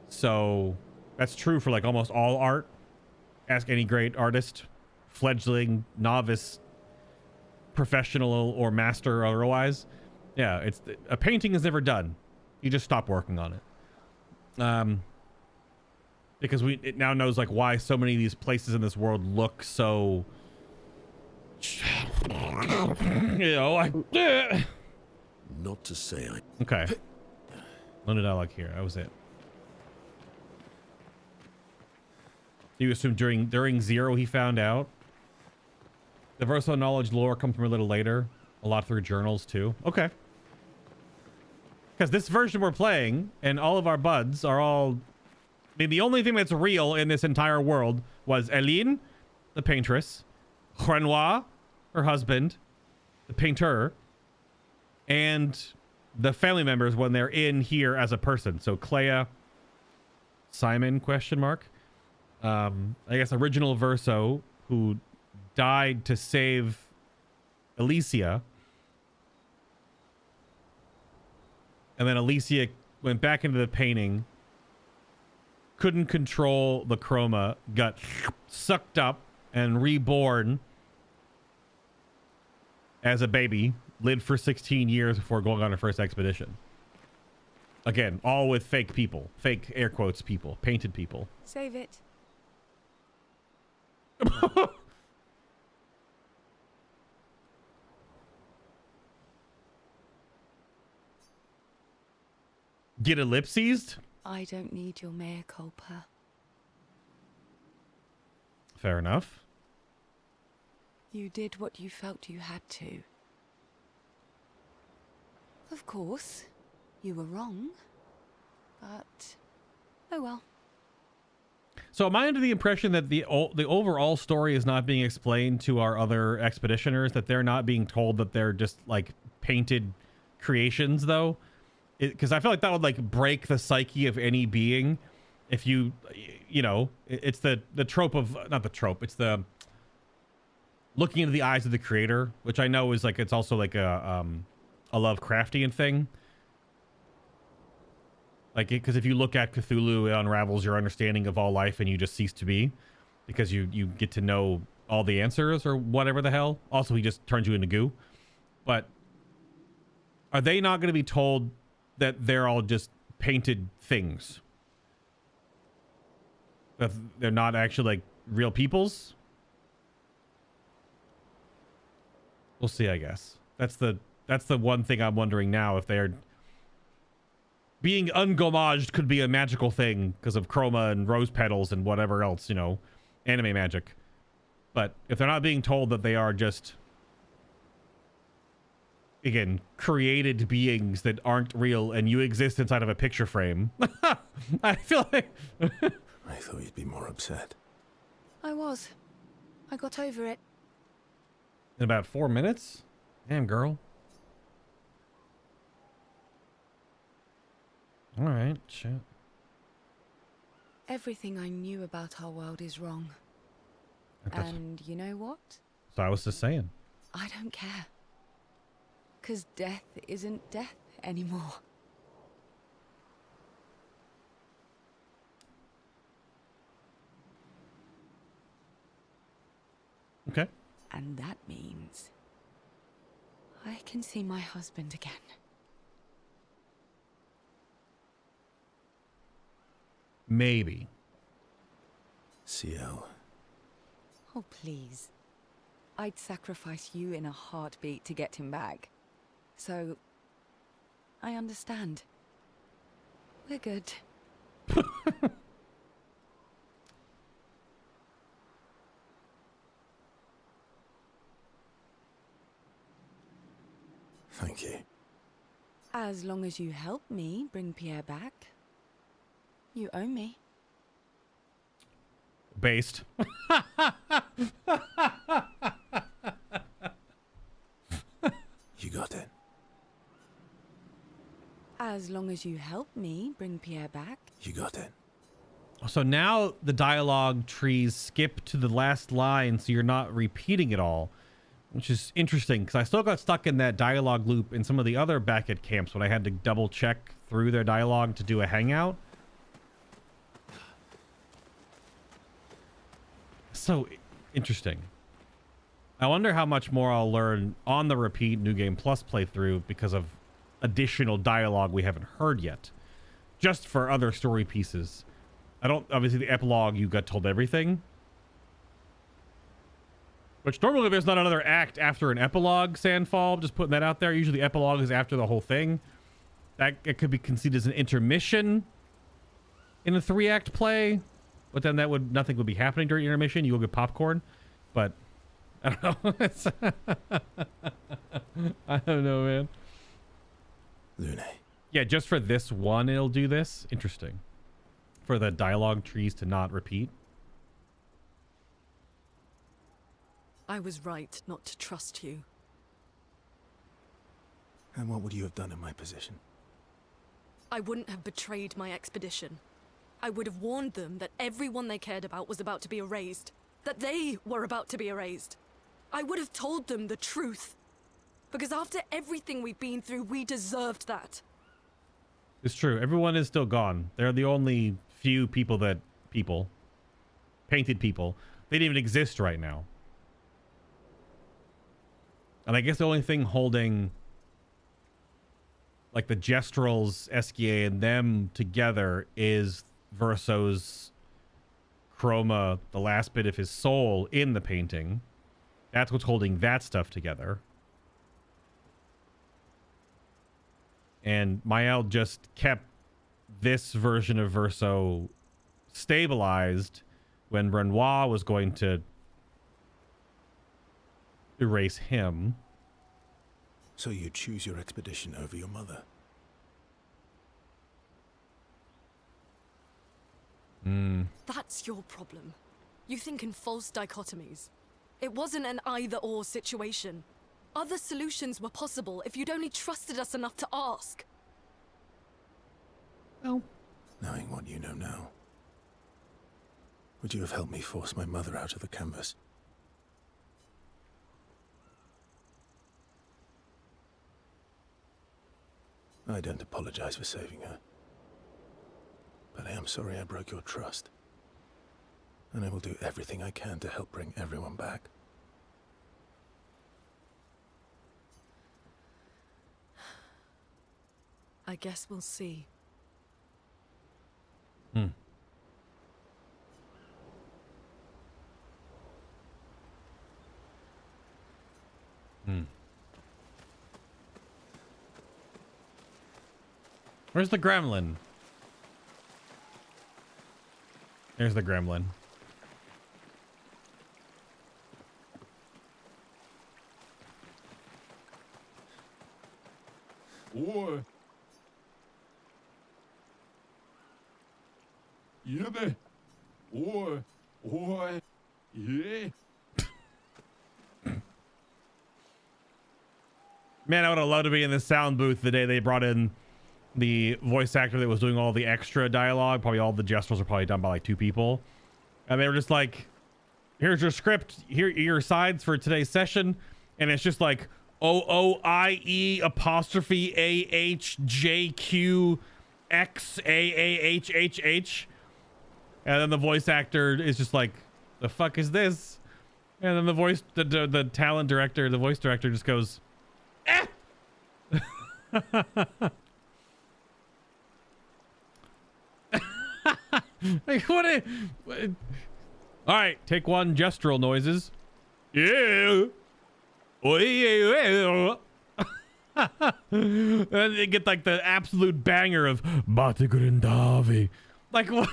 So that's true for like almost all art. Ask any great artist, fledgling, novice, professional or master or otherwise. Yeah, it's a painting is never done. You just stop working on it. Because it now knows like why so many of these places in this world look so, you know, Not to say I... Okay. No dialogue here. That was it. You assume during Zero he found out? The Verso knowledge lore comes from a little later. A lot through journals too. Okay. Because this version we're playing and all of our buds are all... I mean, the only thing that's real in this entire world was Eline, the paintress, Renoir, her husband, the painter, and the family members when they're in here as a person. So Clea, Simon, question mark. I guess original Verso, who died to save Alicia, and then Alicia went back into the painting, couldn't control the chroma, got sucked up and reborn as a baby, lived for 16 years before going on her first expedition. Again, all with fake people, fake air quotes people, painted people. Save it. Get ellipsized? I don't need your mea culpa. Fair enough. You did what you felt you had to. Of course, you were wrong. But, oh well. So am I under the impression that the overall story is not being explained to our other expeditioners, that they're not being told that they're just like painted creations though? Because I feel like that would like break the psyche of any being if you know, it's the trope of, not the trope, it's the looking into the eyes of the creator, which I know is like, it's also like a Lovecraftian thing. Like, because if you look at Cthulhu, it unravels your understanding of all life and you just cease to be, because you get to know all the answers or whatever the hell. Also, he just turns you into goo. But are they not going to be told that they're all just painted things? That they're not actually like real peoples? We'll see, I guess. That's the one thing I'm wondering now, if they're being ungommaged could be a magical thing because of chroma and rose petals and whatever else, you know, anime magic. But if they're not being told that they are just, again, created beings that aren't real and you exist inside of a picture frame, I feel like... I thought you'd be more upset. I was. I got over it. In about 4 minutes? Damn, girl. All right, shit. Everything I knew about our world is wrong. And you know what? So I was just saying. I don't care. 'Cause death isn't death anymore. Okay. And that means I can see my husband again. Maybe. Sciel. Oh, please. I'd sacrifice you in a heartbeat to get him back. So, I understand. We're good. Thank you. As long as you help me bring Pierre back, you owe me. Based. You got it. As long as you help me bring Pierre back. You got it. So now the dialogue trees skip to the last line, so you're not repeating it all, which is interesting because I still got stuck in that dialogue loop in some of the other back at camps when I had to double check through their dialogue to do a hangout. So interesting. I wonder how much more I'll learn on the repeat New Game Plus playthrough because of additional dialogue we haven't heard yet, just for other story pieces. I don't, obviously the epilogue, you got told everything, which normally there's not another act after an epilogue, Sandfall, just putting that out there. Usually the epilogue is after the whole thing. That it could be considered as an intermission in a 3-act play, but then that would, nothing would be happening during intermission. You will get popcorn, but I don't know. It's I don't know, man. Lune. Yeah, just for this one, it'll do this. Interesting. For the dialogue trees to not repeat. I was right not to trust you. And what would you have done in my position? I wouldn't have betrayed my expedition. I would have warned them that everyone they cared about was about to be erased. That they were about to be erased. I would have told them the truth. Because after everything we've been through, we deserved that. It's true. Everyone is still gone. They're the only few people that painted people. They don't even exist right now. And I guess the only thing holding like the Gestrals, Esquie, and them together is Verso's chroma, the last bit of his soul in the painting. That's what's holding that stuff together. And Maelle just kept this version of Verso stabilized when Renoir was going to erase him. So you choose your expedition over your mother? That's your problem. You think in false dichotomies. It wasn't an either-or situation. Other solutions were possible if you'd only trusted us enough to ask. Well, knowing what you know now, would you have helped me force my mother out of the canvas? I don't apologize for saving her, but I am sorry I broke your trust, and I will do everything I can to help bring everyone back. I guess we'll see. Where's the gremlin? There's the gremlin. Oi. Yibbe. Oi. Oi. Yeah. Man, I would have loved to be in the sound booth the day they brought in the voice actor that was doing all the extra dialogue. Probably all the gestuals are probably done by like 2 people. And they were just like, here's your script. Here are your sides for today's session. And it's just like OOIE apostrophe AHJQXAAHHH. And then the voice actor is just like, the fuck is this? And then the voice, the talent director, the voice director just goes, eh! Like, what? All right, take 1, Gestral noises. Yeah. Oh, yeah. And they get like the absolute banger of Batigrindavi. Like what?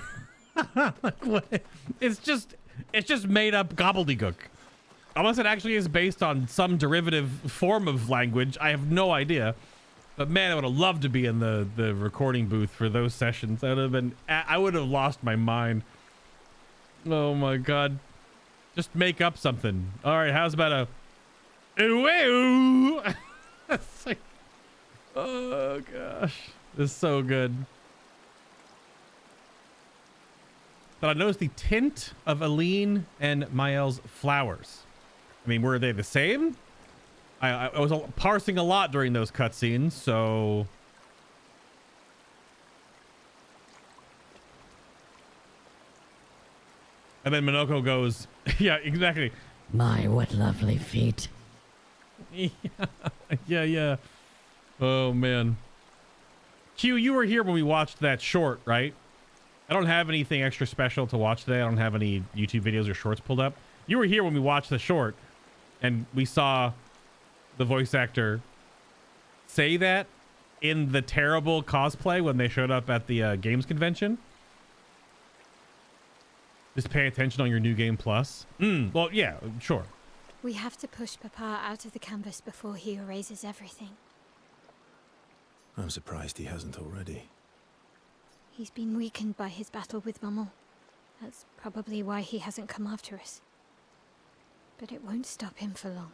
Like what? It's just made up gobbledygook. Unless it actually is based on some derivative form of language, I have no idea. But man, I would have loved to be in the recording booth for those sessions. That would have been, I would have lost my mind. Oh my god. Just make up something. All right, how's about a it's like, oh gosh, this is so good. But I noticed the tint of Aline and Maelle's flowers. I mean, were they the same? I was parsing a lot during those cutscenes, so... And then Minoko goes, yeah, exactly. My, what lovely feet. Yeah. Oh, man. Q, you were here when we watched that short, right? I don't have anything extra special to watch today. I don't have any YouTube videos or shorts pulled up. You were here when we watched the short, and we saw the voice actor say that in the terrible cosplay when they showed up at the games convention. Just pay attention on your new game plus. Well, yeah, sure. We have to push Papa out of the canvas before he erases everything. I'm surprised he hasn't already. He's been weakened by his battle with Maman. That's probably why he hasn't come after us. But it won't stop him for long.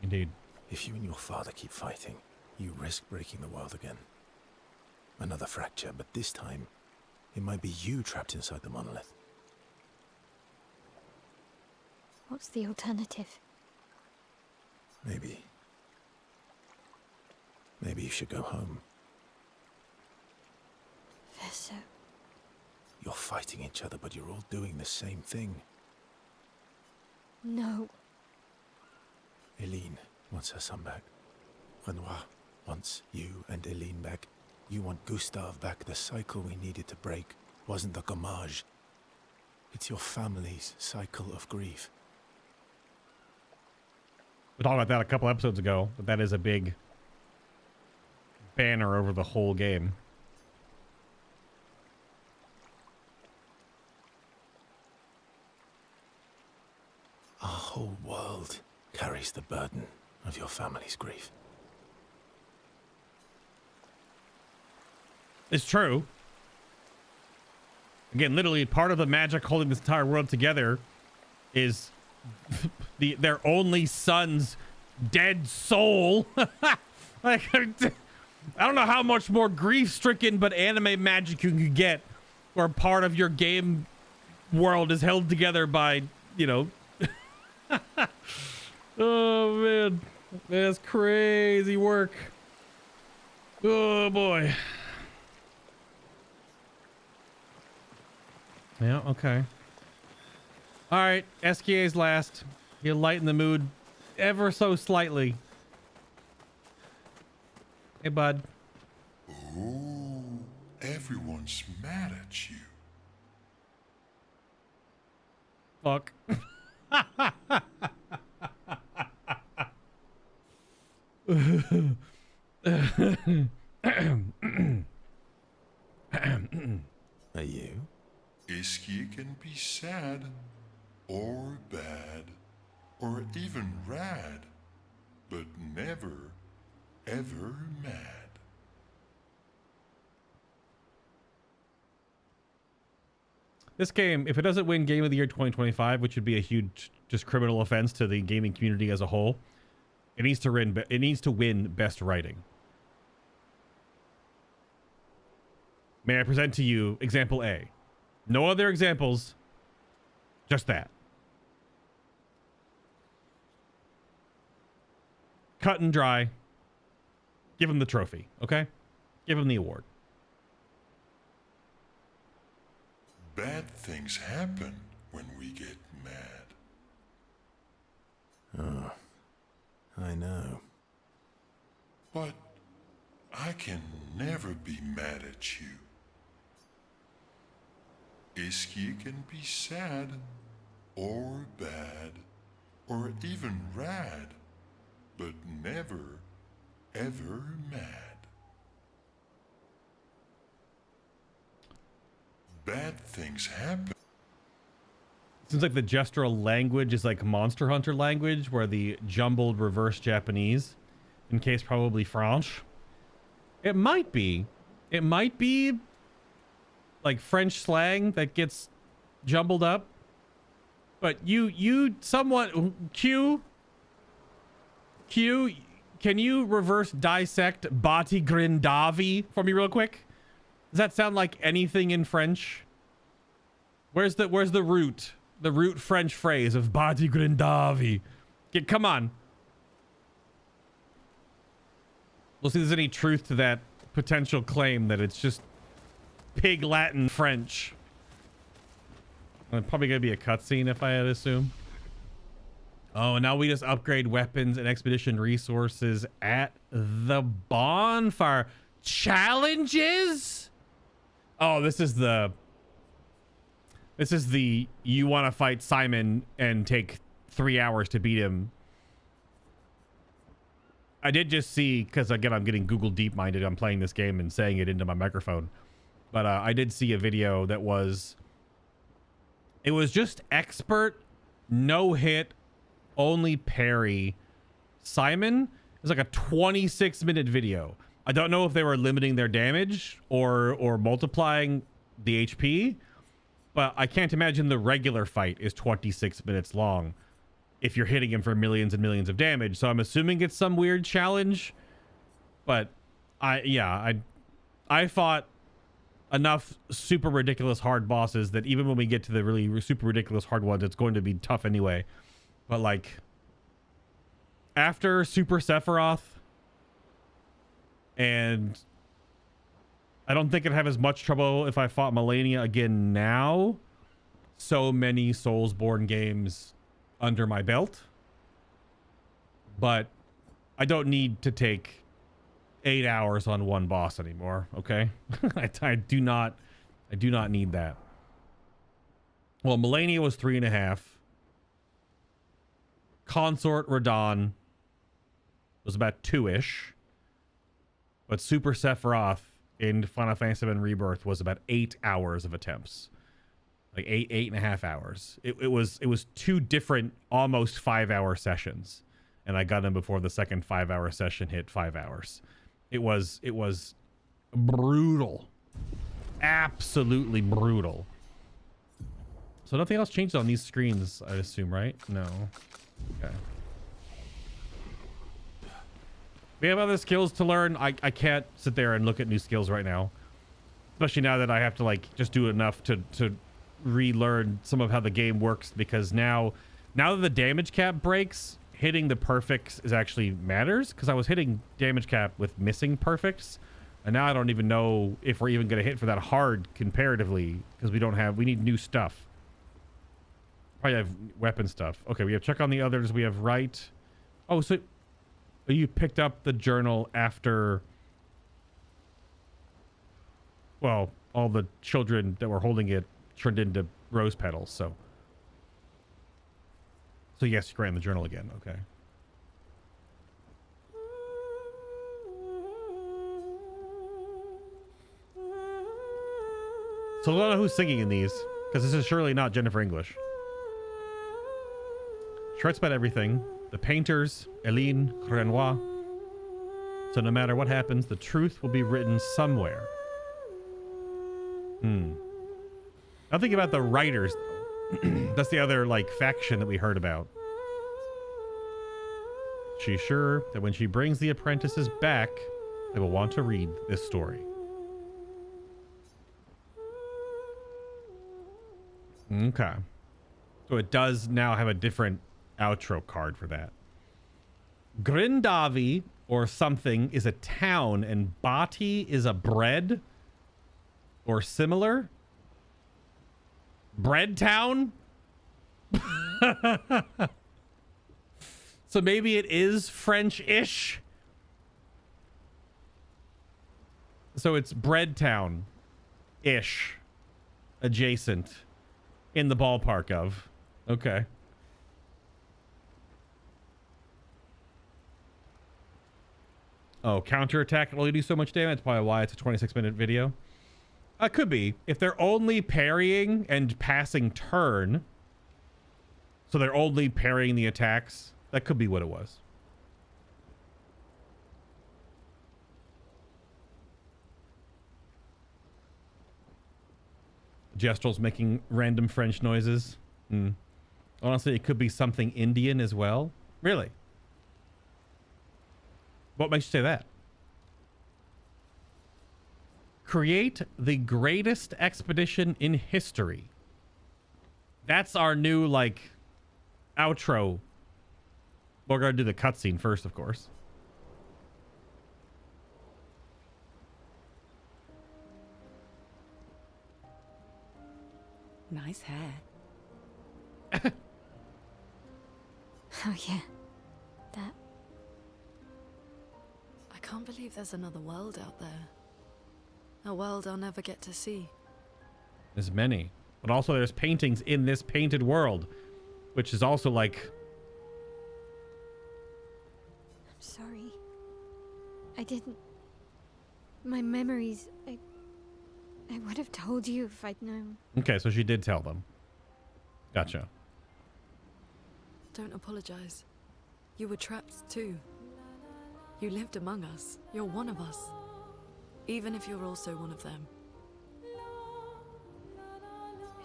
Indeed. If you and your father keep fighting, you risk breaking the world again. Another fracture, but this time, it might be you trapped inside the monolith. What's the alternative? Maybe you should go home. Verso. You're fighting each other, but you're all doing the same thing. No. Eileen wants her son back. Renoir wants you and Eileen back. You want Gustave back. The cycle we needed to break wasn't the gommage. It's your family's cycle of grief. We talked about that a couple episodes ago, but that is a big banner over the whole game. Our whole world carries the burden of your family's grief. It's true. Again, literally part of the magic holding this entire world together is their only son's dead soul. Like, I don't know how much more grief-stricken but anime magic you can get where part of your game world is held together by, you know. Oh man, that's crazy work. Oh boy. Yeah, okay. All right, Esquie's last. He'll lighten the mood ever so slightly. Hey, bud. Oh, everyone's mad at you. Fuck. Are you? Esquie can be sad, or bad, or even rad, but never, ever mad. This game, if it doesn't win Game of the Year 2025, which would be a huge just criminal offense to the gaming community as a whole, it needs to win Best Writing. May I present to you example A? No other examples, just that. Cut and dry. Give him the trophy, okay? Give him the award. Bad things happen when we get mad. Oh, I know. But I can never be mad at you. Esquie can be sad, or bad, or even rad, but never, ever mad. Bad things happen. Seems like the Gestral language is like Monster Hunter language, where the jumbled reverse Japanese, in case probably French. It might be. It might be like French slang that gets jumbled up. But you somewhat Q, can you reverse dissect Bati Grindavi for me real quick? Does that sound like anything in French? Where's the root? The root French phrase of Bati Grindavi. Come on. We'll see if there's any truth to that potential claim that it's just pig Latin French. Probably gonna be a cutscene if I had to assume. Oh, now we just upgrade weapons and expedition resources at the bonfire. Challenges? Oh, this is the you want to fight Simon and take 3 hours to beat him. I did just see, because again, I'm getting Google DeepMinded. I'm playing this game and saying it into my microphone. But I did see a video that it was just expert, no hit, only parry Simon. It was like a 26-minute video. I don't know if they were limiting their damage or multiplying the HP, but I can't imagine the regular fight is 26 minutes long if you're hitting him for millions and millions of damage. So I'm assuming it's some weird challenge, but I fought enough super ridiculous hard bosses that even when we get to the really super ridiculous hard ones, it's going to be tough anyway. But like after Super Sephiroth, And I don't think I'd have as much trouble if I fought Melania again now. So many Soulsborne games under my belt. But I don't need to take 8 hours on one boss anymore, okay? I do not need that. Well, Melania was 3.5. Consort Radon was about 2-ish. But Super Sephiroth in Final Fantasy VII Rebirth was about 8 hours of attempts. Like 8.5 hours. It was 2 different almost 5-hour sessions. And I got them before the second 5-hour session hit 5 hours. It was brutal. Absolutely brutal. So nothing else changed on these screens, I assume, right? No. Okay. We have other skills to learn. I can't sit there and look at new skills right now. Especially now that I have to like just do enough to relearn some of how the game works, because now that the damage cap breaks, hitting the perfects is actually matters, because I was hitting damage cap with missing perfects, and now I don't even know if we're even going to hit for that hard comparatively, because we need new stuff. Probably have weapon stuff. Okay, we have check on the others. We have right. Oh, so you picked up the journal after, well, all the children that were holding it turned into rose petals, so yes, you ran the journal again. Okay. So I don't know who's singing in these, because this is surely not Jennifer English. She writes about everything. The painters, Eileen, Renoir. So no matter what happens, the truth will be written somewhere. Now think about the writers, though. That's the other, like, faction that we heard about. She's sure that when she brings the apprentices back, they will want to read this story. Okay. So it does now have a different outro card for that. Grindavi or something is a town, and Bati is a bread or similar. Bread town? So maybe it is French-ish. So it's Bread Town-ish. Adjacent. In the ballpark of. Okay. Oh, counterattack will only do so much damage. That's probably why it's a 26-minute video. Could be. If they're only parrying and passing turn, so they're only parrying the attacks, that could be what it was. Gestral's making random French noises. Honestly, it could be something Indian as well. Really? What makes you say that? Create the greatest expedition in history. That's our new, like, outro. We're going to do the cutscene first, of course. Nice hair. Oh, yeah. That. I can't believe there's another world out there. A world I'll never get to see. There's many. But also there's paintings in this painted world, which is also like... I'm sorry. I didn't... My memories... I would have told you if I'd known. Okay, so she did tell them. Gotcha. Don't apologize. You were trapped too. You lived among us. You're one of us. Even if you're also one of them.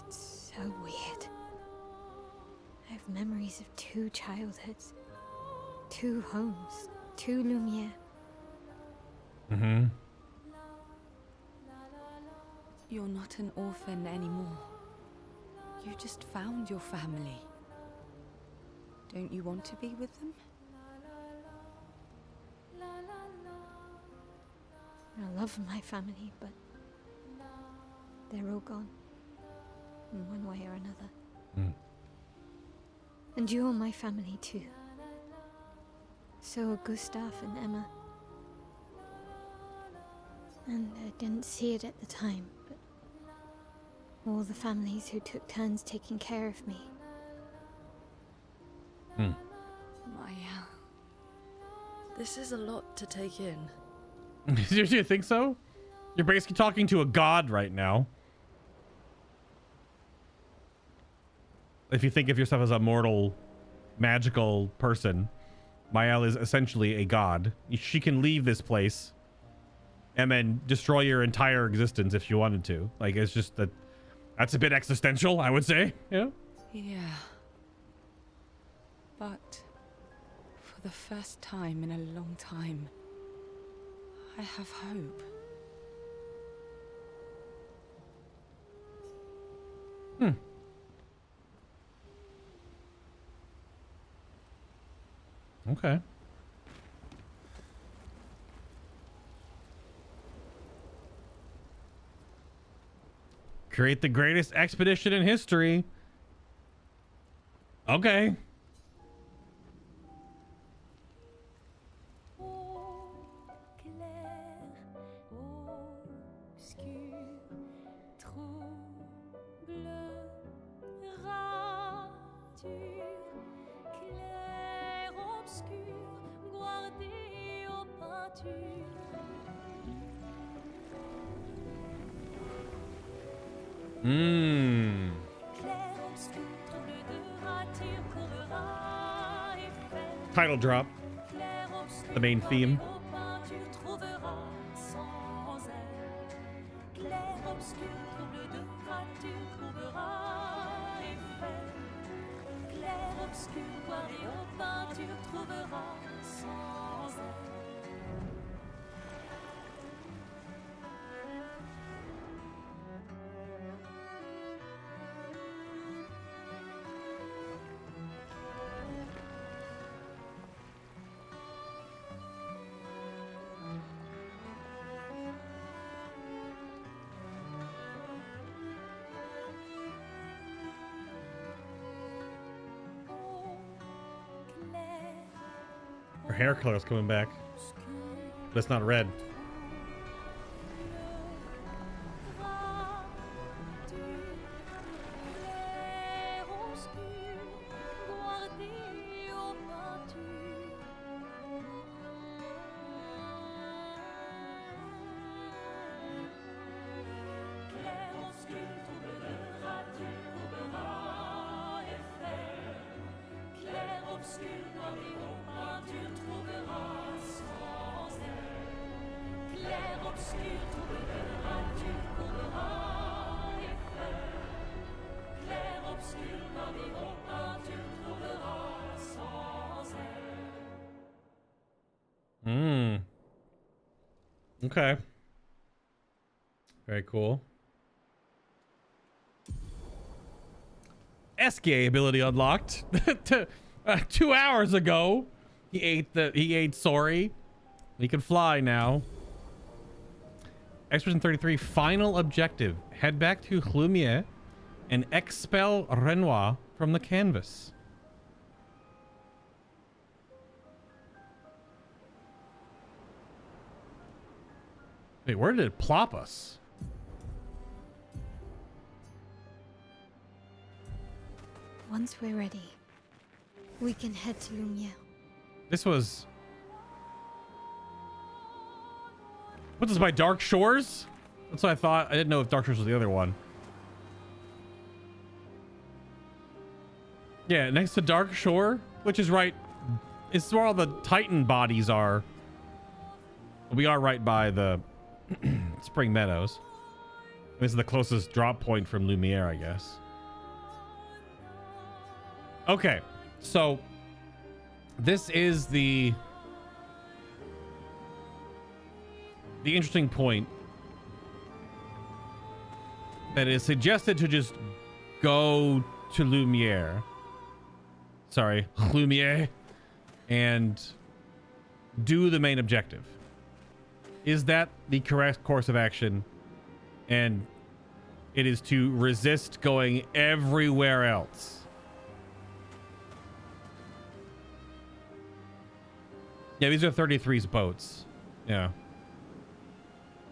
It's so weird. I have memories of 2 childhoods. 2 homes. 2 Lumiere. Mm-hmm. You're not an orphan anymore. You just found your family. Don't you want to be with them? love my family, but they're all gone in one way or another. And you're my family too. So are Gustav and Emma. And I didn't see it at the time, but all the families who took turns taking care of me. Maelle, this is a lot to take in. Do you think so? You're basically talking to a god right now. If you think of yourself as a mortal, magical person, Maelle is essentially a god. She can leave this place and then destroy your entire existence if she wanted to. Like, it's just that's a bit existential, I would say. Yeah. Yeah. But for the first time in a long time, I have hope. Okay. Create the greatest expedition in history. Okay. Title drop. The main theme. Her hair color is coming back, but it's not red. Okay. Very cool. Esquie ability unlocked. 2 hours ago. He ate sorry. He can fly now. Expedition 33 final objective. Head back to Maelle and expel Renoir from the canvas. Wait, where did it plop us? Once we're ready, we can head to Maelle. This was... What is this, by Dark Shores? That's what I thought. I didn't know if Dark Shores was the other one. Yeah, next to Dark Shore, which is right... It's where all the Titan bodies are. We are right by the... Spring Meadows. This is the closest drop point from Maelle, I guess. Okay, so this is the interesting point that is suggested to just go to Maelle. Sorry, Maelle, and do the main objective. Is that the correct course of action? And it is to resist going everywhere else. Yeah, these are 33's boats. Yeah.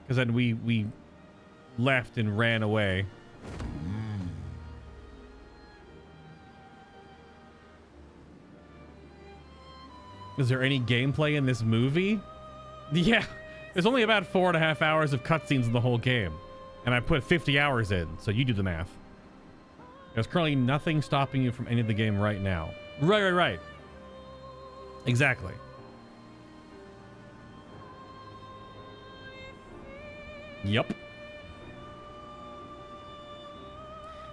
Because then we left and ran away. Is there any gameplay in this movie? Yeah. There's only about 4.5 hours of cutscenes in the whole game. And I put 50 hours in, so you do the math. There's currently nothing stopping you from any of the game right now. Right. Exactly. Yep.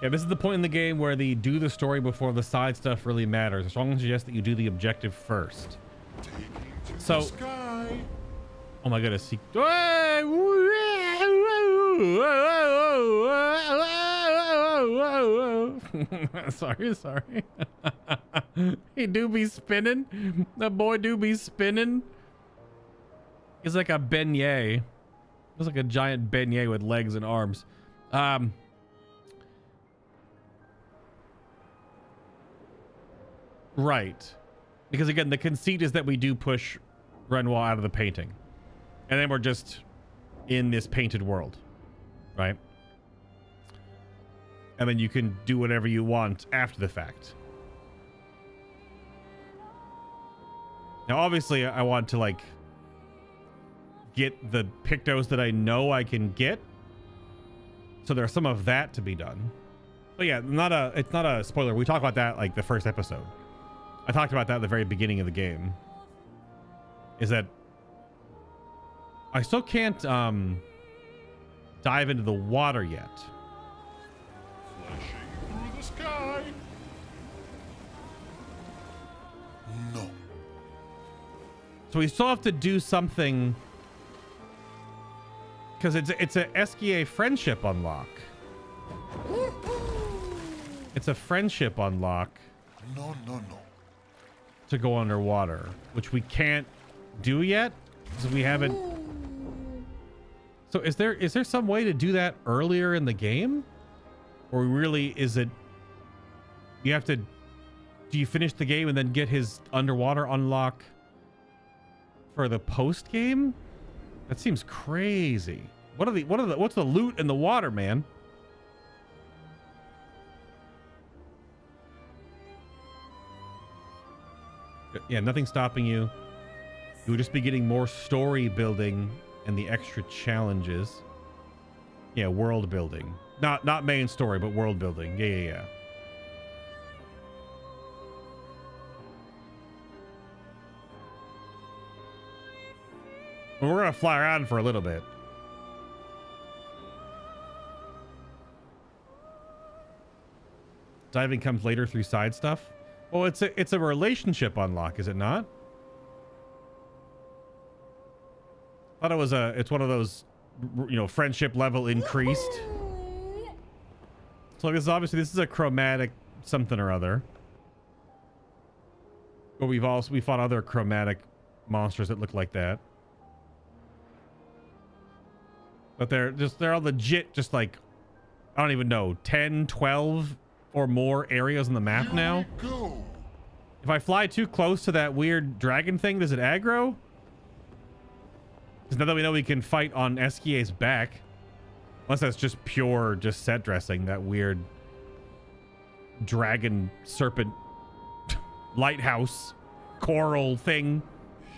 Yeah, this is the point in the game where the do the story before the side stuff really matters. I strongly suggest that you do the objective first. So, oh my goodness. Sorry. He do be spinning. That boy do be spinning. He's like a beignet. He's like a giant beignet with legs and arms. Right. Because again, the conceit is that we do push Renoir out of the painting. And then we're just in this painted world. Right? And then you can do whatever you want after the fact. Now, obviously, I want to, like, get the pictos that I know I can get. So there's some of that to be done. But yeah, it's not a spoiler. We talked about that, like, the first episode. I talked about that at the very beginning of the game. Is that I still can't dive into the water yet. Flashing through the sky. No. So we still have to do something, because it's a Esquie friendship unlock. It's a friendship unlock. No. To go underwater, which we can't do yet because we haven't. So is there some way to do that earlier in the game, or really is it you have to? Do you finish the game and then get his underwater unlock for the post game? That seems crazy. What's the loot in the water, man? Yeah, nothing stopping you. You would just be getting more story building and the extra challenges. Yeah, world building. Not main story, but world building. Yeah. Well, we're gonna fly around for a little bit. Diving comes later through side stuff. Well, it's a relationship unlock, is it not? I thought it's one of those, friendship level increased. So this is a chromatic something or other. But we fought other chromatic monsters that look like that. But they're all legit, just like, I don't even know, 10, 12 or more areas on the map now. If I fly too close to that weird dragon thing, does it aggro? Because now that we know we can fight on Esquie's back, unless that's just pure set dressing, that weird dragon serpent lighthouse coral thing.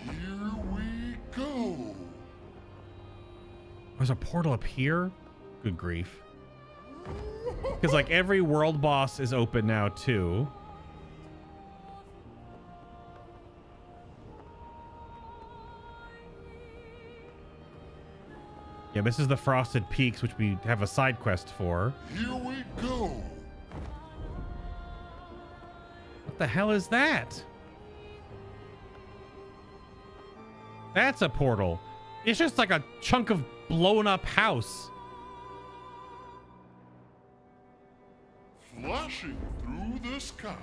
Here we go. There's a portal up here? Good grief. Because like every world boss is open now too. Yeah, this is the Frosted Peaks, which we have a side quest for. Here we go. What the hell is that? That's a portal. It's just like a chunk of blown up house. Flashing through the sky.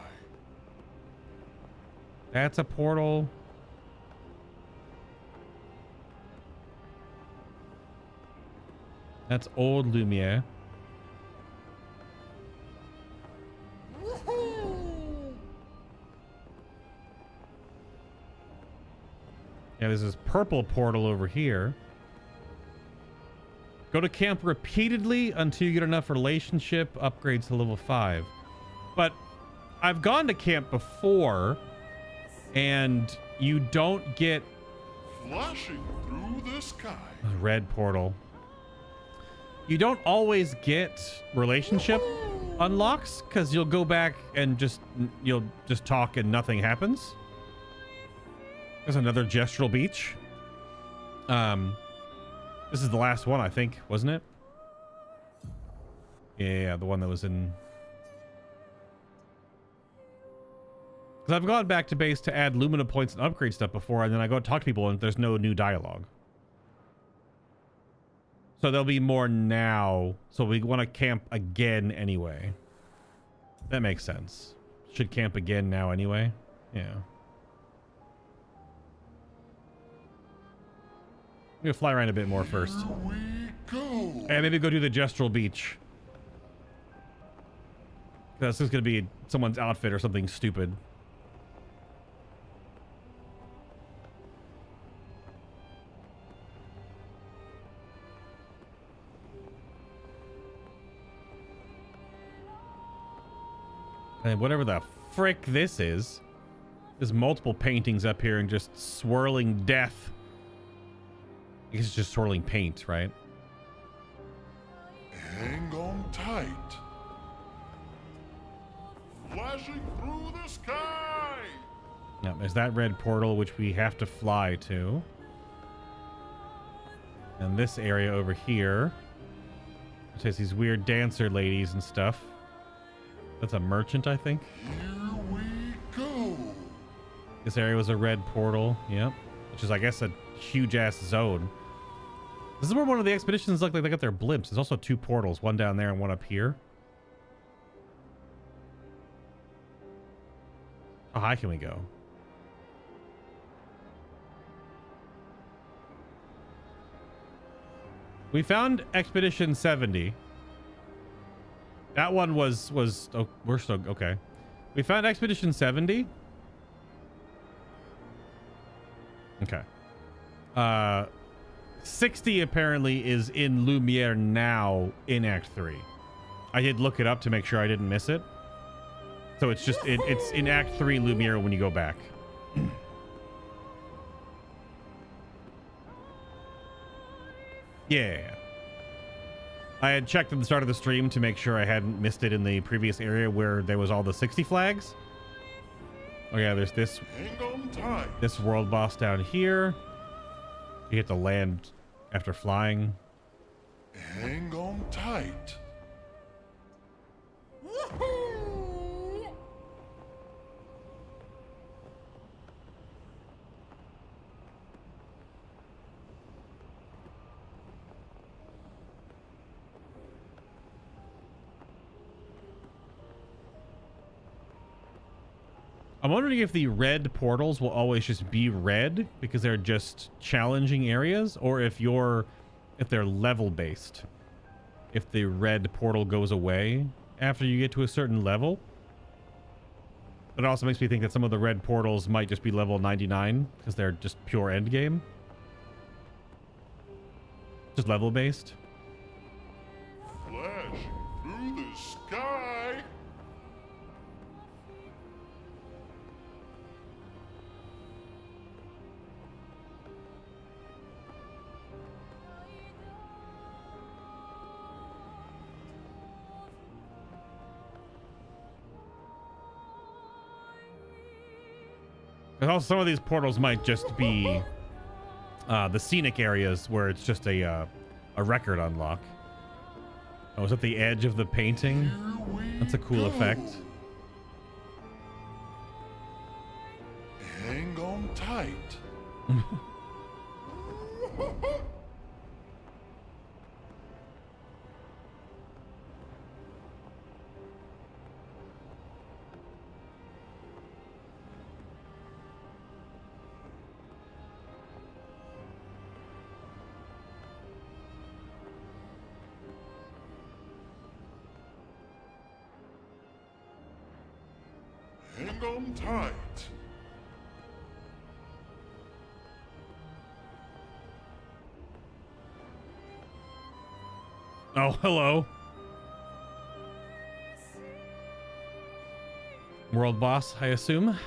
That's a portal. That's old Lumiere. Yeah, there's this purple portal over here. Go to camp repeatedly until you get enough relationship upgrades to level 5. But I've gone to camp before, and you don't get... Flashing through the sky. Red portal. You don't always get relationship unlocks, because you'll go back and you'll just talk and nothing happens. There's another Gestral beach. This is the last one, I think, wasn't it? Yeah, the one that was in... Because I've gone back to base to add Lumina points and upgrade stuff before, and then I go talk to people and there's no new dialogue. So there'll be more now. So we want to camp again anyway. That makes sense. Should camp again now anyway. Yeah. I'm gonna fly around a bit more first. Here we go. And maybe go do the Gestral beach. This is gonna be someone's outfit or something stupid. And whatever the frick this is, there's multiple paintings up here and just swirling death. I guess it's just swirling paint, right? Hang on tight. Flashing through the sky. Now, there's that red portal, which we have to fly to. And this area over here, which has these weird dancer ladies and stuff. That's a merchant, I think. Here we go. This area was a red portal, yep. Which is, I guess, a huge-ass zone. This is where one of the expeditions look like they got their blimps. There's also 2 portals, one down there and one up here. How high can we go? We found Expedition 70. That one was oh, we're still okay. We found Expedition 70. Okay. 60 apparently is in Lumiere now in Act 3. I did look it up to make sure I didn't miss it. So it's just it's in Act 3 Lumiere when you go back. Yeah. I had checked at the start of the stream to make sure I hadn't missed it in the previous area where there was all the 60 flags. Oh yeah, there's this world boss down here. You have to land after flying. Hang on tight. I'm wondering if the red portals will always just be red because they're just challenging areas, or if they're level based. If the red portal goes away after you get to a certain level. But it also makes me think that some of the red portals might just be level 99 because they're just pure end game. Just level based. Flash through the sky. And also, some of these portals might just be the scenic areas where it's just a record unlock. Oh, is that the edge of the painting? That's a cool effect. Hang on tight. Hang on tight. Oh, hello. World boss, I assume.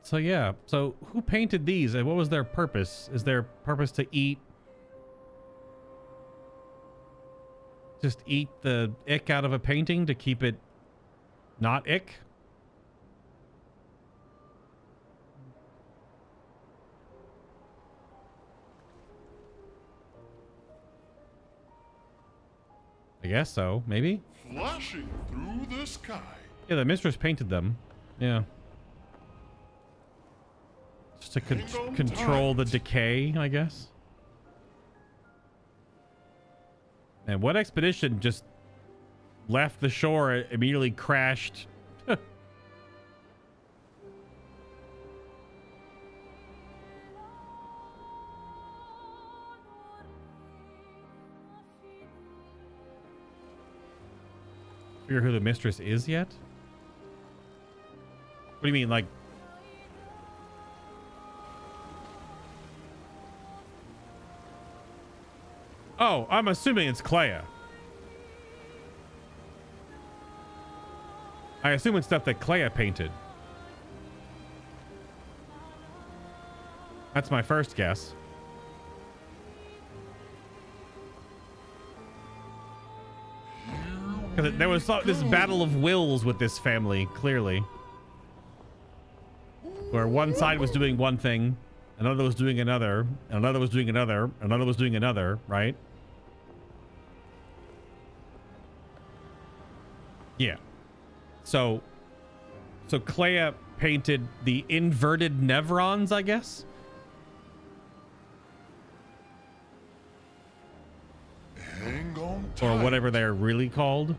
So yeah, so who painted these and what was their purpose? Is their purpose to eat? Just eat the ick out of a painting to keep it not ick? I guess so, maybe? Flashing through the sky. Yeah, the mistress painted them. Yeah. Just to control the decay, I guess. And what expedition just left the shore, immediately crashed? Figure who the mistress is yet? What do you mean, like? Oh, I'm assuming it's CLAIR. I assume it's stuff that CLAIR painted. That's my first guess. Because there was this battle of wills with this family, clearly. Where one side was doing one thing, another was doing another, another was doing another, another was doing another, right? Yeah. So CLAIR painted the inverted Nevrons, I guess? Hang on tight. Or whatever they're really called.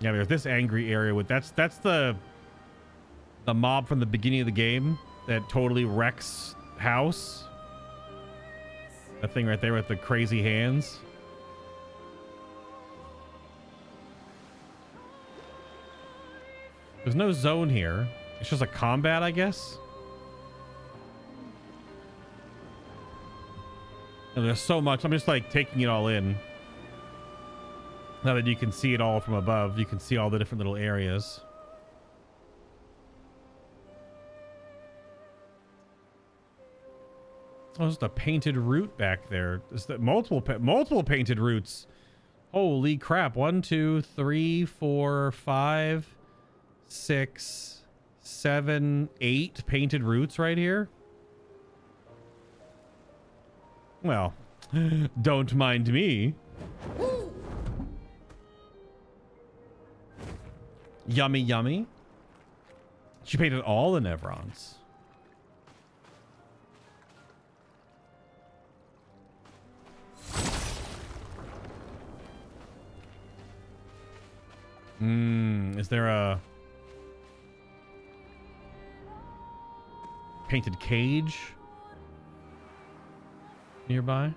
Yeah, there's this angry area with that's the mob from the beginning of the game that totally wrecks house. That thing right there with the crazy hands. There's no zone here. It's just a combat, I guess. And there's so much. I'm just like taking it all in. Now that you can see it all from above, you can see all the different little areas. Oh, there's a painted route back there. Is that multiple painted routes? Holy crap. 1, 2, 3, 4, 5, 6, 7, 8 painted routes right here. Well, don't mind me. Yummy, yummy. She painted all the Nevrons. Is there a painted cage nearby?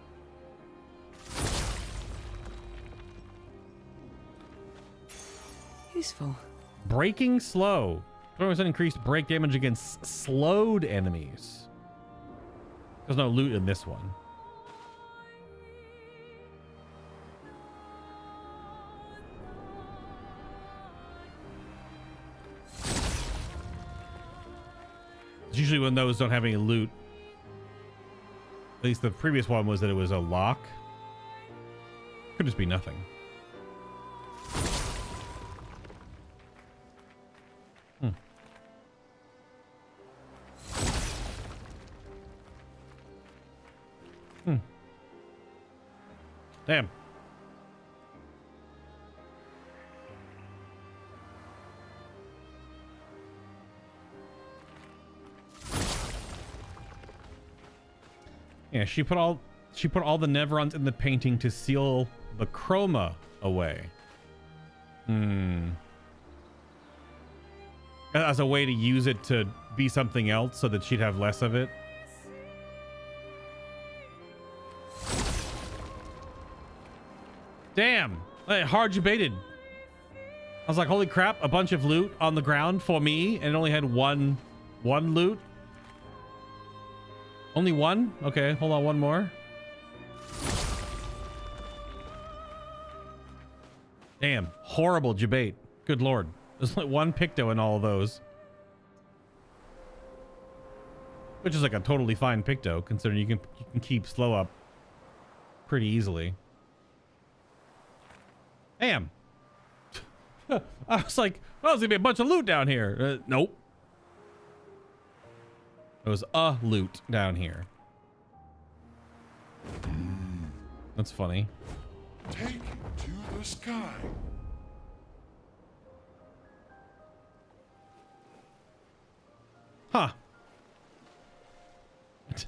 Useful. Breaking slow. 20% increased break damage against slowed enemies. There's no loot in this one. Usually when those don't have any loot. At least the previous one was that it was a lock. Could just be nothing. Damn. Yeah, she put all the Nevrons in the painting to seal the chroma away. As a way to use it to be something else so that she'd have less of it. Damn. Hard you baited. I was like, holy crap, a bunch of loot on the ground for me, and it only had one loot. Only one? Okay, hold on, one more. Damn, horrible debate. Good lord. There's like one picto in all of those. Which is like a totally fine picto, considering you can keep slow up pretty easily. Damn. I was like, oh, there's gonna be a bunch of loot down here. Nope. There was a loot down here. That's funny. Take it to the sky. Huh.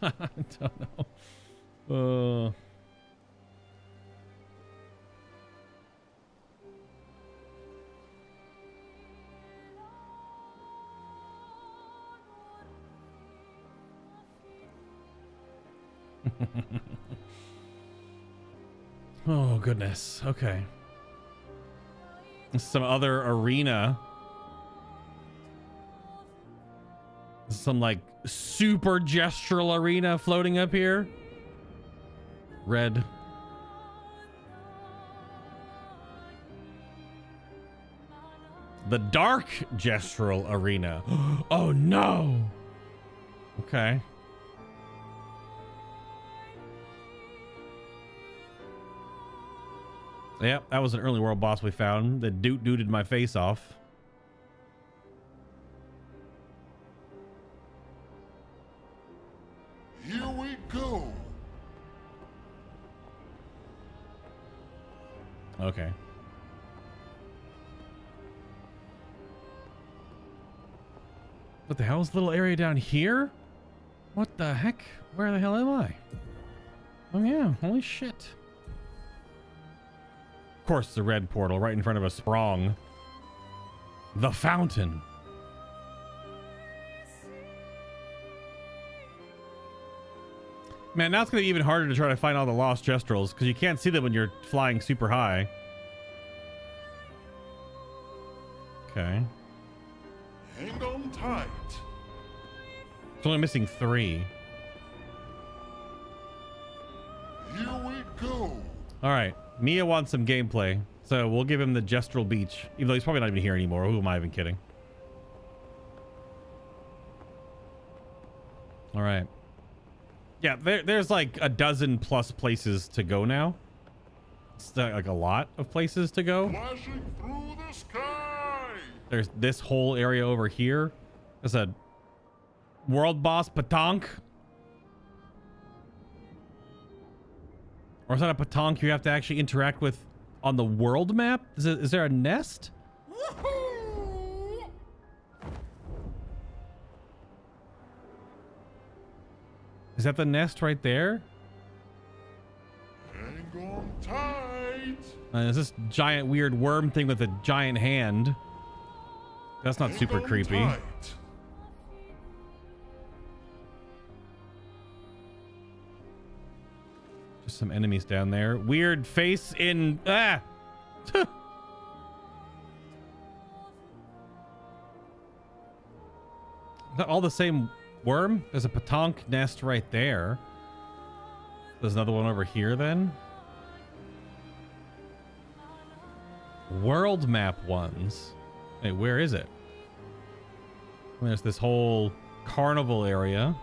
I don't know. Oh, goodness. Okay. Some other arena. Some like super Gestral arena floating up here. Red. The dark Gestral arena. Oh no. Okay. Yep, that was an early world boss we found that dooted my face off. Here we go. Okay. What the hell is the little area down here? What the heck? Where the hell am I? Oh yeah, holy shit. Of course, it's a red portal right in front of a sprong. The fountain. Man, now it's going to be even harder to try to find all the lost Gestrals because you can't see them when you're flying super high. Okay. Hang on tight. It's only missing 3. Here we go. All right. Mia wants some gameplay, so we'll give him the Gestral Beach, even though he's probably not even here anymore. Who am I even kidding? All right. Yeah, there's like a dozen plus places to go now. It's like a lot of places to go. Flashing through the sky. There's this whole area over here. There's a world boss Patonk. Or is that a Patonk you have to actually interact with on the world map? Is there a nest? Is that the nest right there? Hang on tight. There's this giant weird worm thing with a giant hand. That's not super creepy. Tight. Just some enemies down there. Weird face in... Ah! Is that all the same worm? There's a Patonk nest right there. There's another one over here then. World map ones. Hey, where is it? There's this whole carnival area.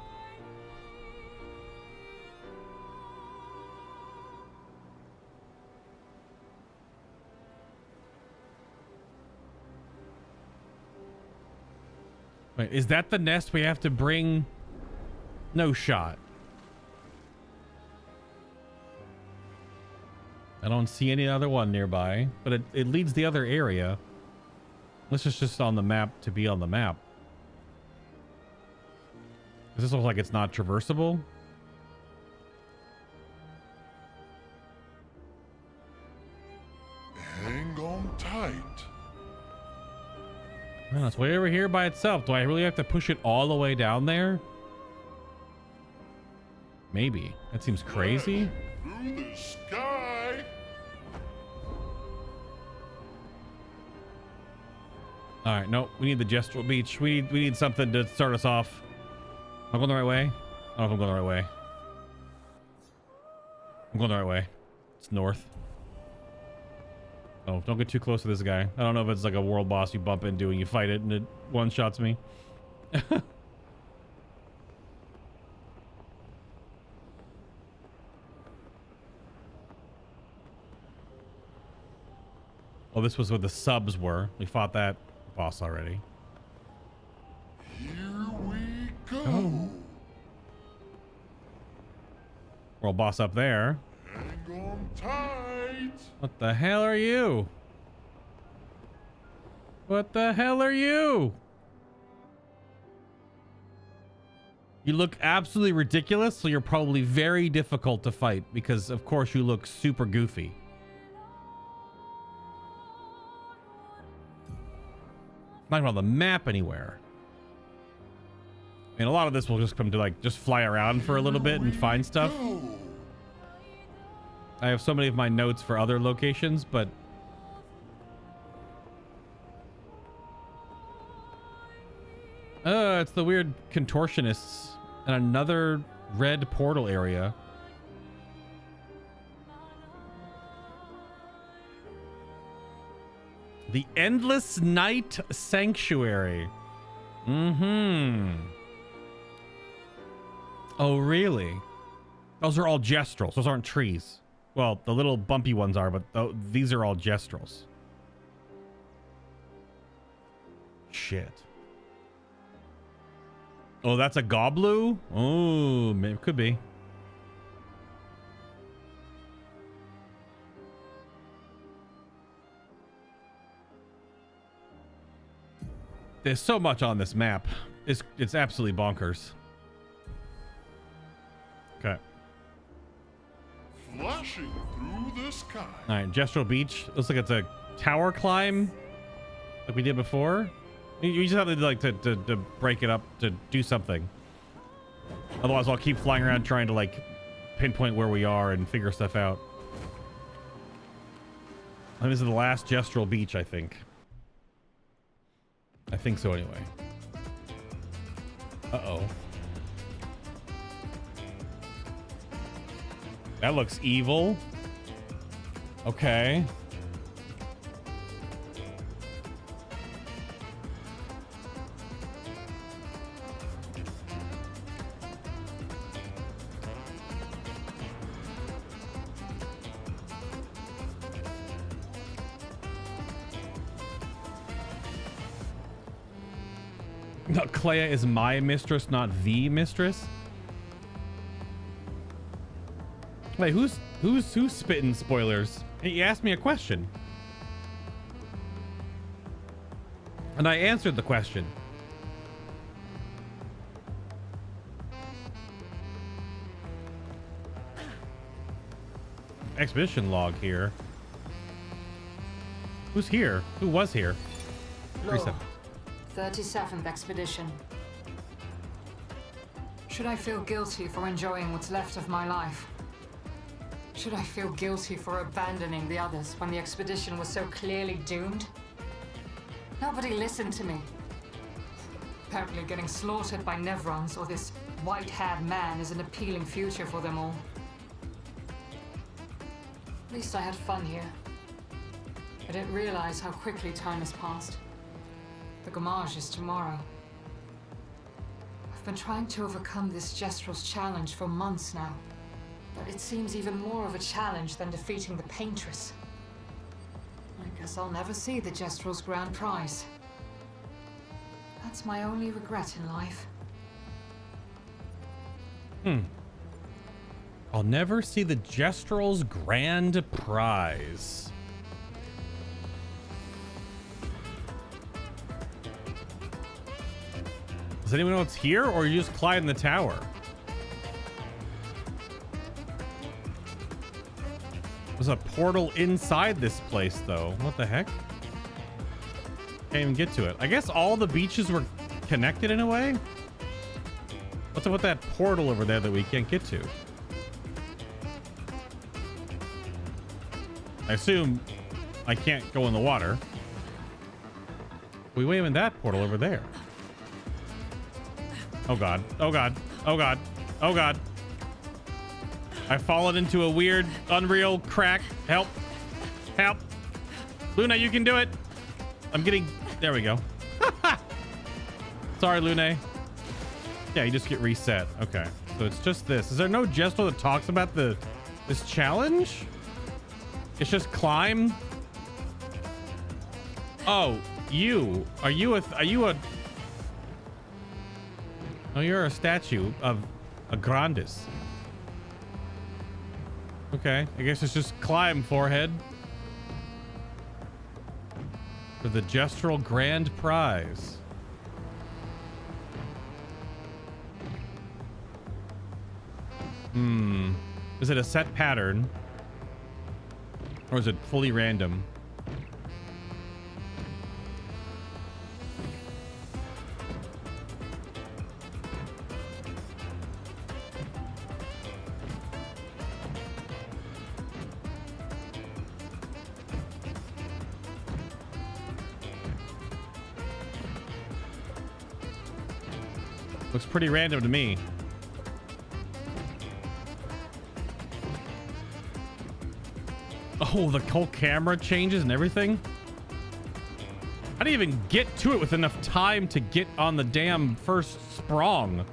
Wait, is that the nest we have to bring? No shot. I don't see any other one nearby, but it leads the other area. This is just on the map to be on the map. Does this look like it's not traversable? Hang on tight. it's way over here by itself. Do I really have to push it all the way down there? Maybe. That seems crazy. Through the sky. All right, no, we need the Gestral Beach. We need something to start us off. Am I going the right way? I don't know if I'm going the right way. I'm going the right way. It's north. Oh, don't get too close to this guy. I don't know if it's like a world boss you bump into and you fight it and it one-shots me. Oh, this was where the subs were. We fought that boss already. Here we go. Oh. World boss up there. Hang on tight. What the hell are you? What the hell are you? You look absolutely ridiculous, so you're probably very difficult to fight because, of course, you look super goofy. Not even on the map anywhere. I mean, a lot of this will just come to like just fly around for a little bit and find stuff. I have so many of my notes for other locations, but it's the weird contortionists and another red portal area. The Endless Night Sanctuary. Mm-hmm. Oh, really? Those are all Gestrals. Those aren't trees. Well, the little bumpy ones are, but these are all Gestrals. Shit. Oh, that's a Goblu? Oh, it could be. There's so much on this map. It's absolutely bonkers. Okay. Flashing through the sky. All right, Gestral Beach. Looks like it's a tower climb, like we did before. You just have to like to break it up to do something. Otherwise, I'll keep flying around trying to like pinpoint where we are and figure stuff out. And this is the last Gestral Beach, I think. I think so anyway. Uh-oh. That looks evil. Okay. No, Clea is my mistress, not the mistress. Wait, who's spitting spoilers? He asked me a question, and I answered the question. Expedition log here. Who's here? Who was here? 37th expedition. Should I feel guilty for enjoying what's left of my life? Should I feel guilty for abandoning the others when the expedition was so clearly doomed? Nobody listened to me. Apparently getting slaughtered by Nevrons or this white-haired man is an appealing future for them all. At least I had fun here. I didn't realize how quickly time has passed. The Gamage is tomorrow. I've been trying to overcome this Gestral's challenge for months now, but it seems even more of a challenge than defeating the Paintress. I guess I'll never see the Gestral's grand prize. That's my only regret in life. I'll never see the Gestral's grand prize. Does anyone know what's here, or you just climb the tower? There's a portal inside this place, though. What the heck? Can't even get to it. I guess all the beaches were connected in a way. What's up with that portal over there that we can't get to? I assume I can't go in the water. We wave in that portal over there. Oh god. Oh god. Oh god. Oh god. I've fallen into a weird, unreal crack. Help. Help. Luna, you can do it. I'm getting... There we go. Sorry, Lune. Yeah, you just get reset. Okay. So it's just this. Is there no Gestral that talks about this challenge? It's just climb? Oh, you. Are you a... Oh, you're a statue of a Grandis. Okay. I guess it's just climb, forehead. For the Gestral Grand Prize. Is it a set pattern? Or is it fully random? Looks pretty random to me. Oh, the whole camera changes and everything? I didn't even get to it with enough time to get on the damn first sprong.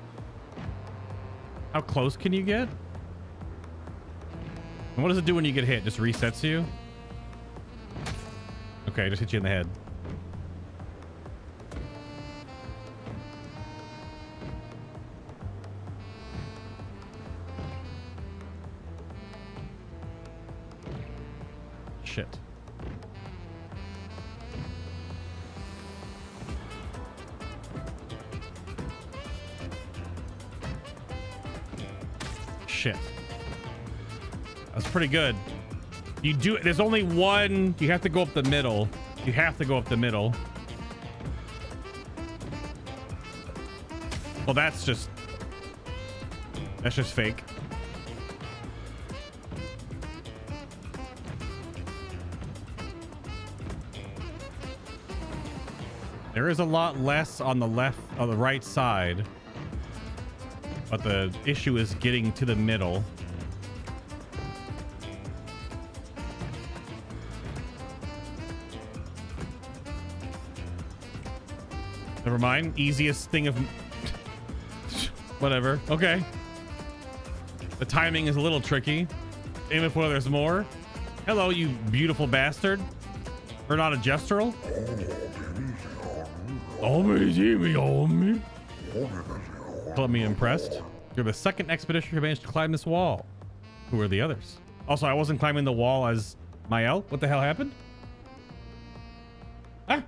How close can you get? And what does it do when you get hit? Just resets you? Okay, just hit you in the head. Shit. Shit. That's pretty good. You do, there's only one, you have to go up the middle. You have to go up the middle. Well, that's just fake. There is a lot less on the right side, but the issue is getting to the middle. Never mind. Easiest thing of... Whatever. Okay. The timing is a little tricky. Aim it before there's more. Hello, you beautiful bastard. Or not a Gestral? Let me impressed. You're the second expedition who managed to climb this wall. Who are the others? Also, I wasn't climbing the wall as Maelle. What the hell happened? Ah!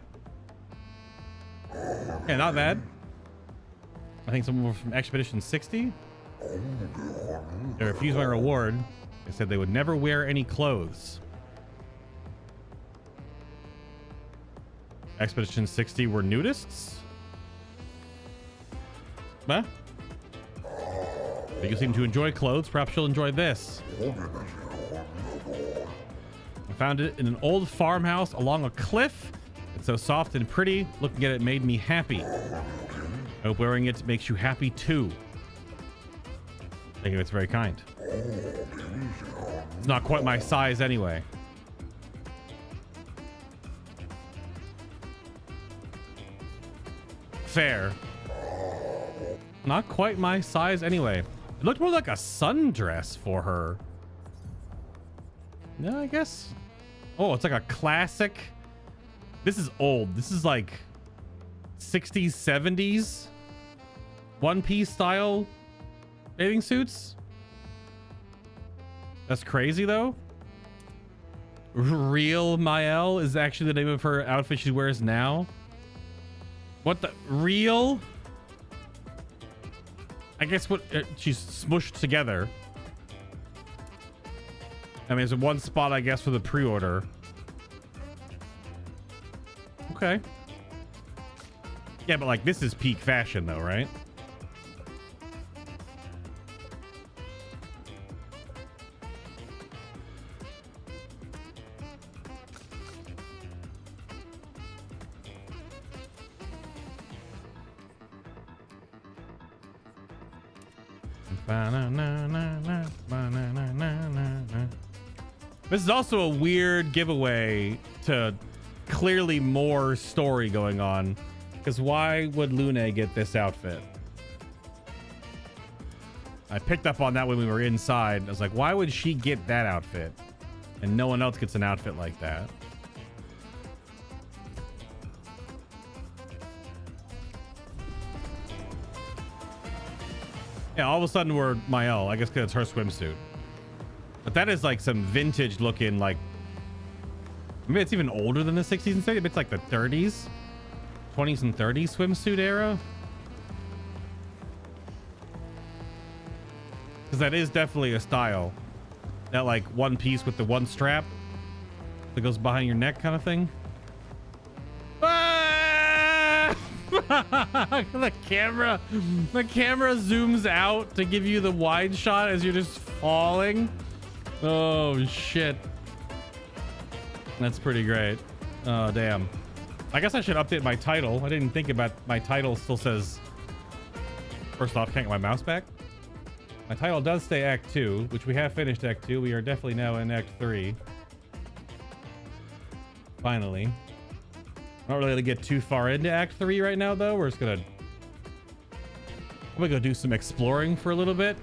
Yeah, not bad. I think someone from Expedition 60. They refused my reward. They said they would never wear any clothes. Expedition 60 were nudists? Huh? You seem to enjoy clothes. Perhaps you'll enjoy this. I found it in an old farmhouse along a cliff. It's so soft and pretty. Looking at it made me happy. I hope wearing it makes you happy too. Thank you. It's very kind. It's not quite my size anyway. Fair. Not quite my size anyway. It looked more like a sundress for her. No, I guess. Oh, it's like a classic. This is old. This is like 60s, 70s. One Piece style bathing suits. That's crazy though. Real Maelle is actually the name of her outfit she wears now. What the real? I guess what she's smushed together. I mean, there's one spot, I guess, for the pre-order. Okay. Yeah, but like this is peak fashion though, right? This is also a weird giveaway to clearly more story going on, because why would Lune get this outfit? I picked up on that when we were inside. I was like, why would she get that outfit and no one else gets an outfit like that? Yeah, all of a sudden we're Maelle. I guess because it's her swimsuit. But that is like some vintage looking, like, maybe it's even older than the 60s and 70s. It's like the 30s, 20s and 30s swimsuit era. Because that is definitely a style. That like one piece with the one strap that goes behind your neck kind of thing. Ah! the camera zooms out to give you the wide shot as you're just falling. Oh shit, that's pretty great. Oh damn, I guess I should update my title. I didn't think about my title. Still says, first off, can't get my mouse back. My title does say Act 2, which we have finished Act 2. We are definitely now in Act 3. Finally. I'm not really gonna get too far into Act 3 right now, though. We're just gonna... I'm gonna go do some exploring for a little bit.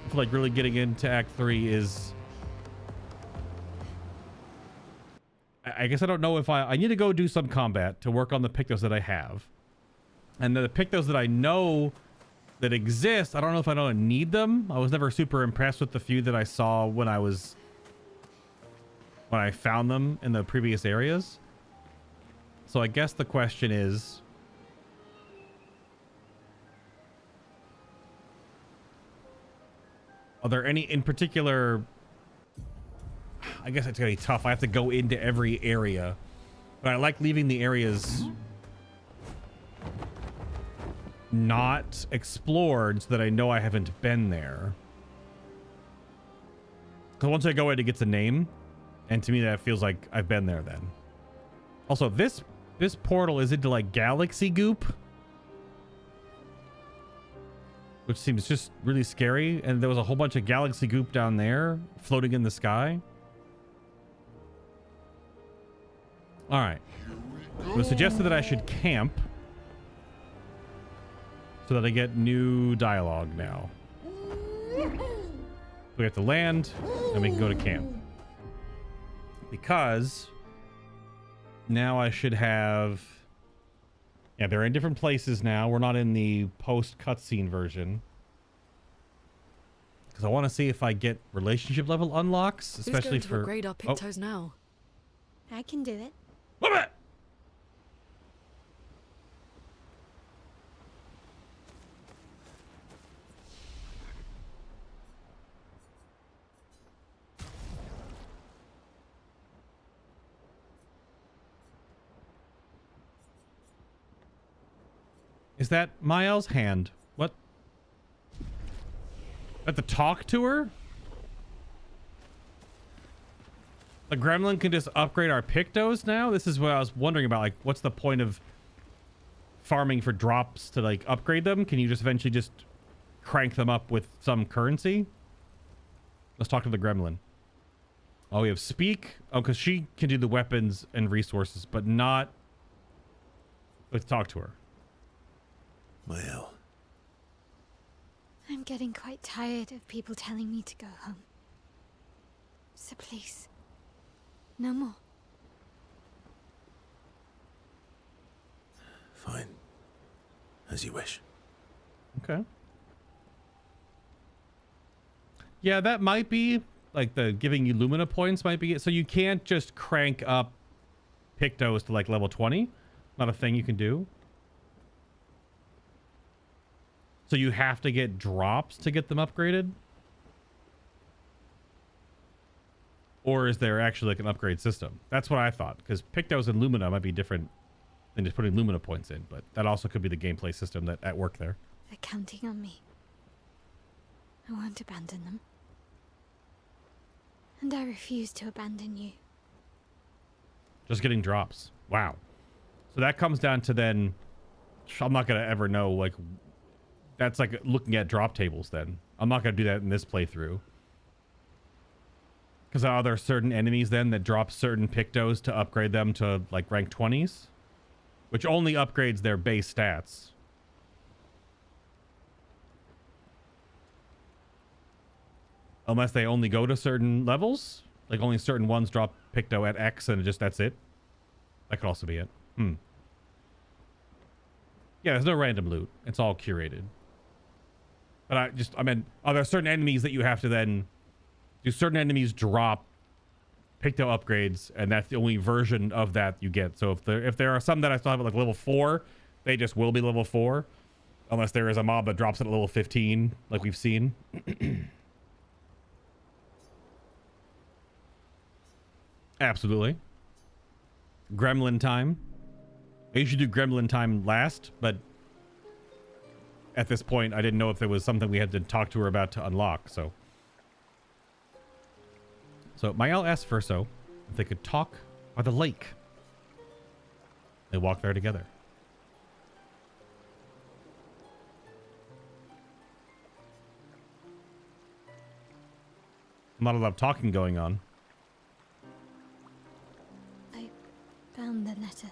I feel like really getting into Act 3 is... I guess I don't know if I need to go do some combat to work on the pictos that I have. And the pictos that I know that exist, I don't know if I don't need them. I was never super impressed with the few that I saw when I found them in the previous areas. So I guess the question is, are there any in particular? I guess it's gonna be tough. I have to go into every area, but I like leaving the areas not explored so that I know I haven't been there. Because once I go in, it gets a name, and to me that feels like I've been there then. Also, this portal is into like galaxy goop, which seems just really scary, and there was a whole bunch of galaxy goop down there floating in the sky. All right, it was suggested that I should camp so that I get new dialogue now. We have to land and we can go to camp, because now I should have, yeah, they're in different places now. We're not in the post cutscene version, because I want to see if I get relationship level unlocks, especially Who's going to upgrade our pictos now? I can do it. Move it! Is that Maelle's hand? What? At the talk to her? The gremlin can just upgrade our pictos now? This is what I was wondering about. Like, what's the point of farming for drops to, like, upgrade them? Can you just eventually just crank them up with some currency? Let's talk to the gremlin. Oh, we have speak. Oh, because she can do the weapons and resources, but not... Let's talk to her. Maelle. I'm getting quite tired of people telling me to go home. So please, no more. Fine. As you wish. Okay. Yeah, that might be, like, the giving you Lumina points might be it. So you can't just crank up pictos to, like, level 20. Not a thing you can do. So you have to get drops to get them upgraded? Or is there actually like an upgrade system? That's what I thought, because pictos and Lumina might be different than just putting Lumina points in, but that also could be the gameplay system that at work there. They're counting on me. I won't abandon them. And I refuse to abandon you. Just getting drops. Wow. So that comes down to then, I'm not going to ever know, like, that's like looking at drop tables then. I'm not going to do that in this playthrough. Because are there certain enemies then that drop certain pictos to upgrade them to like rank 20s? Which only upgrades their base stats. Unless they only go to certain levels? Like only certain ones drop picto at X and just that's it? That could also be it. Yeah, there's no random loot. It's all curated. But I mean, are there certain enemies that you have to then... Do certain enemies drop picto upgrades, and that's the only version of that you get? So if there are some that I still have at like level 4, they just will be level 4. Unless there is a mob that drops it at level 15, like we've seen. Absolutely. Gremlin time. I usually do Gremlin time last, but at this point, I didn't know if there was something we had to talk to her about to unlock, so. So Maelle asked Verso if they could talk by the lake. They walk there together. Not a lot of talking going on. I found the letter.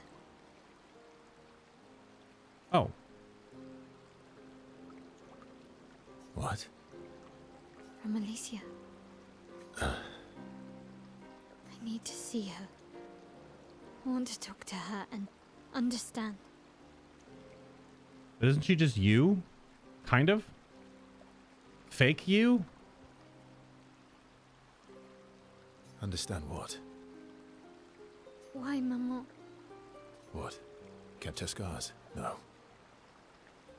Oh. What? From Alicia. I need to see her. I want to talk to her and understand. But isn't she just you? Kind of? Fake you? Understand what? Why, Maman? What? Kept her scars? No.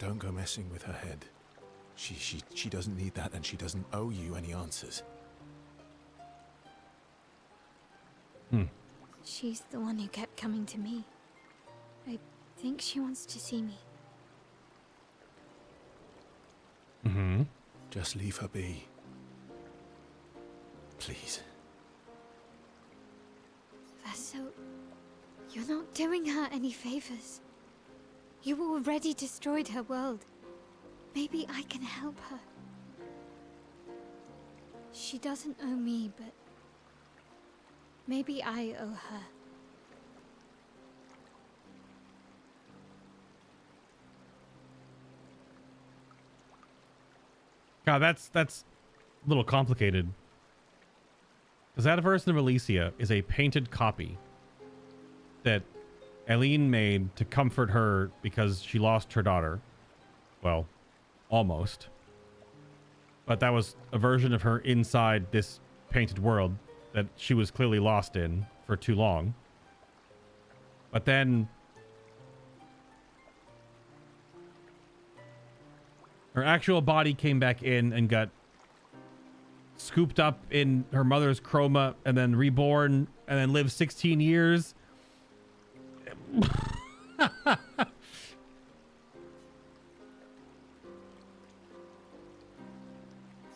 Don't go messing with her head. She doesn't need that, and she doesn't owe you any answers. She's the one who kept coming to me. I think she wants to see me. Just leave her be. Please. Verso, you're not doing her any favors. You already destroyed her world. Maybe I can help her. She doesn't owe me, but maybe I owe her. God, that's a little complicated. Because that version of Alicia is a painted copy that Eileen made to comfort her because she lost her daughter. Well, almost. But that was a version of her inside this painted world that she was clearly lost in for too long. But then her actual body came back in and got scooped up in her mother's chroma and then reborn and then lived 16 years.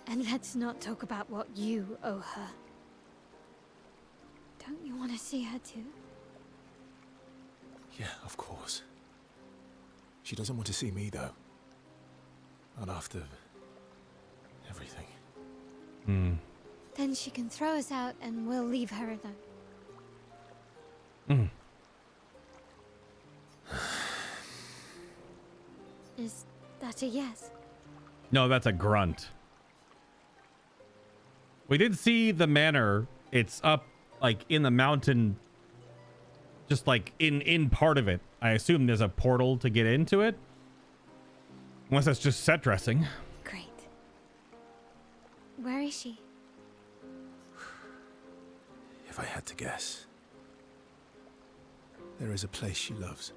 And let's not talk about what you owe her. Don't you want to see her too? Yeah, of course. She doesn't want to see me, though. Not after everything. Then she can throw us out and we'll leave her alone. Is that a yes? No, that's a grunt. We did see the manor. It's up like in the mountain, just like in part of it. I assume there's a portal to get into it. Unless that's just set dressing. Great. Where is she? If I had to guess, there is a place she loves.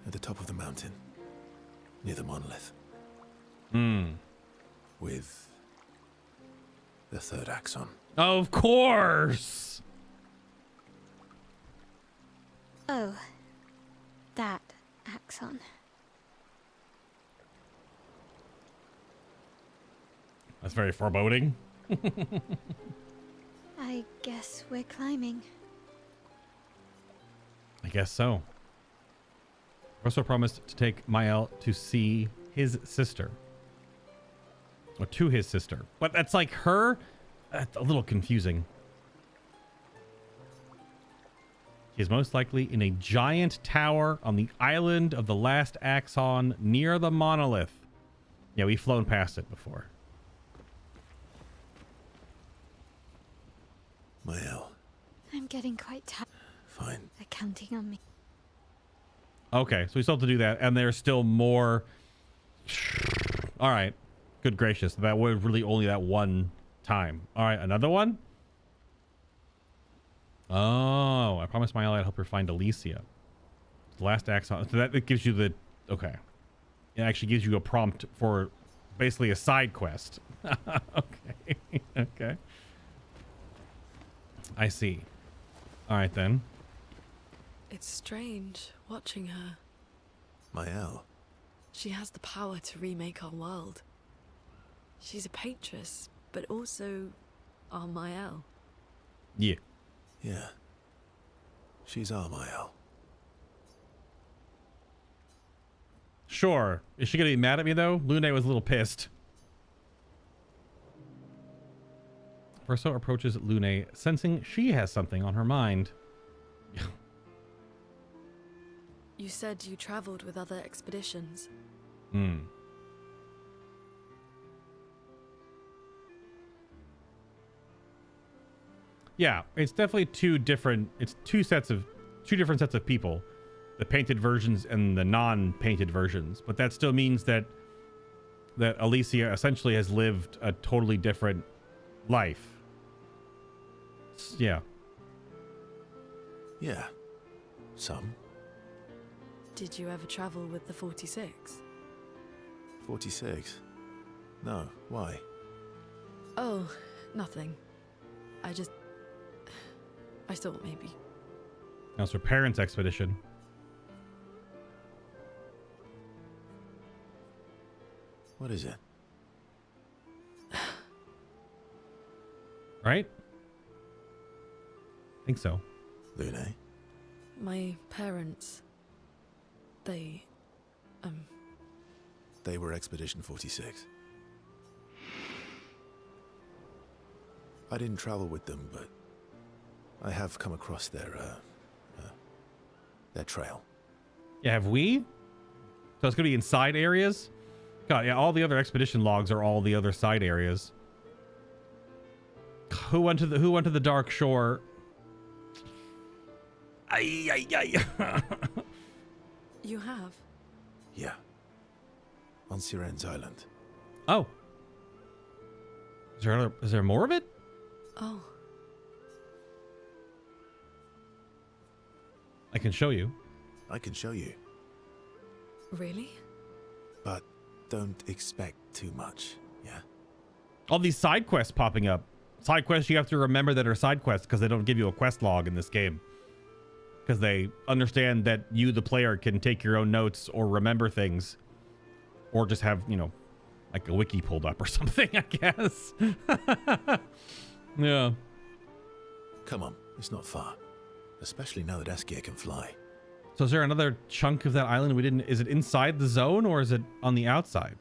At the top of the mountain. Near the Monolith. With the third axon. Of course. Oh. that axon. That's very foreboding. I guess we're climbing. I guess so. Also promised to take Maelle to see his sister. Or to his sister. But that's like her? That's a little confusing. He is most likely in a giant tower on the island of the last axon near the Monolith. Yeah, we've flown past it before. Maelle. I'm getting quite tired. Fine. They're counting on me. Okay, so we still have to do that, and there's still more. All right. Good gracious. That was really only that one time. All right, another one? Oh, I promised Maelle I'd help her find Alicia. The last axon. So that gives you the... Okay. It actually gives you a prompt for basically a side quest. Okay. Okay. I see. All right, then. It's strange watching her. Maelle. She has the power to remake our world. She's a Paintress, but also our Maelle. Yeah. Yeah. She's our Maelle. Sure. Is she going to be mad at me, though? Lune was a little pissed. Verso approaches Lune, sensing she has something on her mind. You said you traveled with other expeditions. Hmm. Yeah, it's definitely two different different sets of people. The painted versions and the non-painted versions. But that still means that Alicia essentially has lived a totally different life. Yeah. Yeah. Some. Did you ever travel with the 46? 46? No. Why? Oh, nothing. I thought maybe. That was her parents' expedition. What is it? Right? I think so. Lune? My parents... They were Expedition 46. I didn't travel with them, but I have come across their trail. Yeah, have we? So it's gonna be in side areas? God, yeah, all the other expedition logs are all the other side areas. Who went to the dark shore? Ay, ay, ay. You have? Yeah. On Sciel's island. Oh. Is there more of it? Oh. I can show you. I can show you. Really? But don't expect too much, yeah? All these side quests popping up. Side quests you have to remember that are side quests because they don't give you a quest log in this game. Because they understand that you, the player, can take your own notes or remember things. Or just have, you know, like a wiki pulled up or something, I guess. Yeah. Come on, it's not far. Especially now that Esquie can fly. So is there another chunk of that island we didn't... Is it inside the zone or is it on the outside?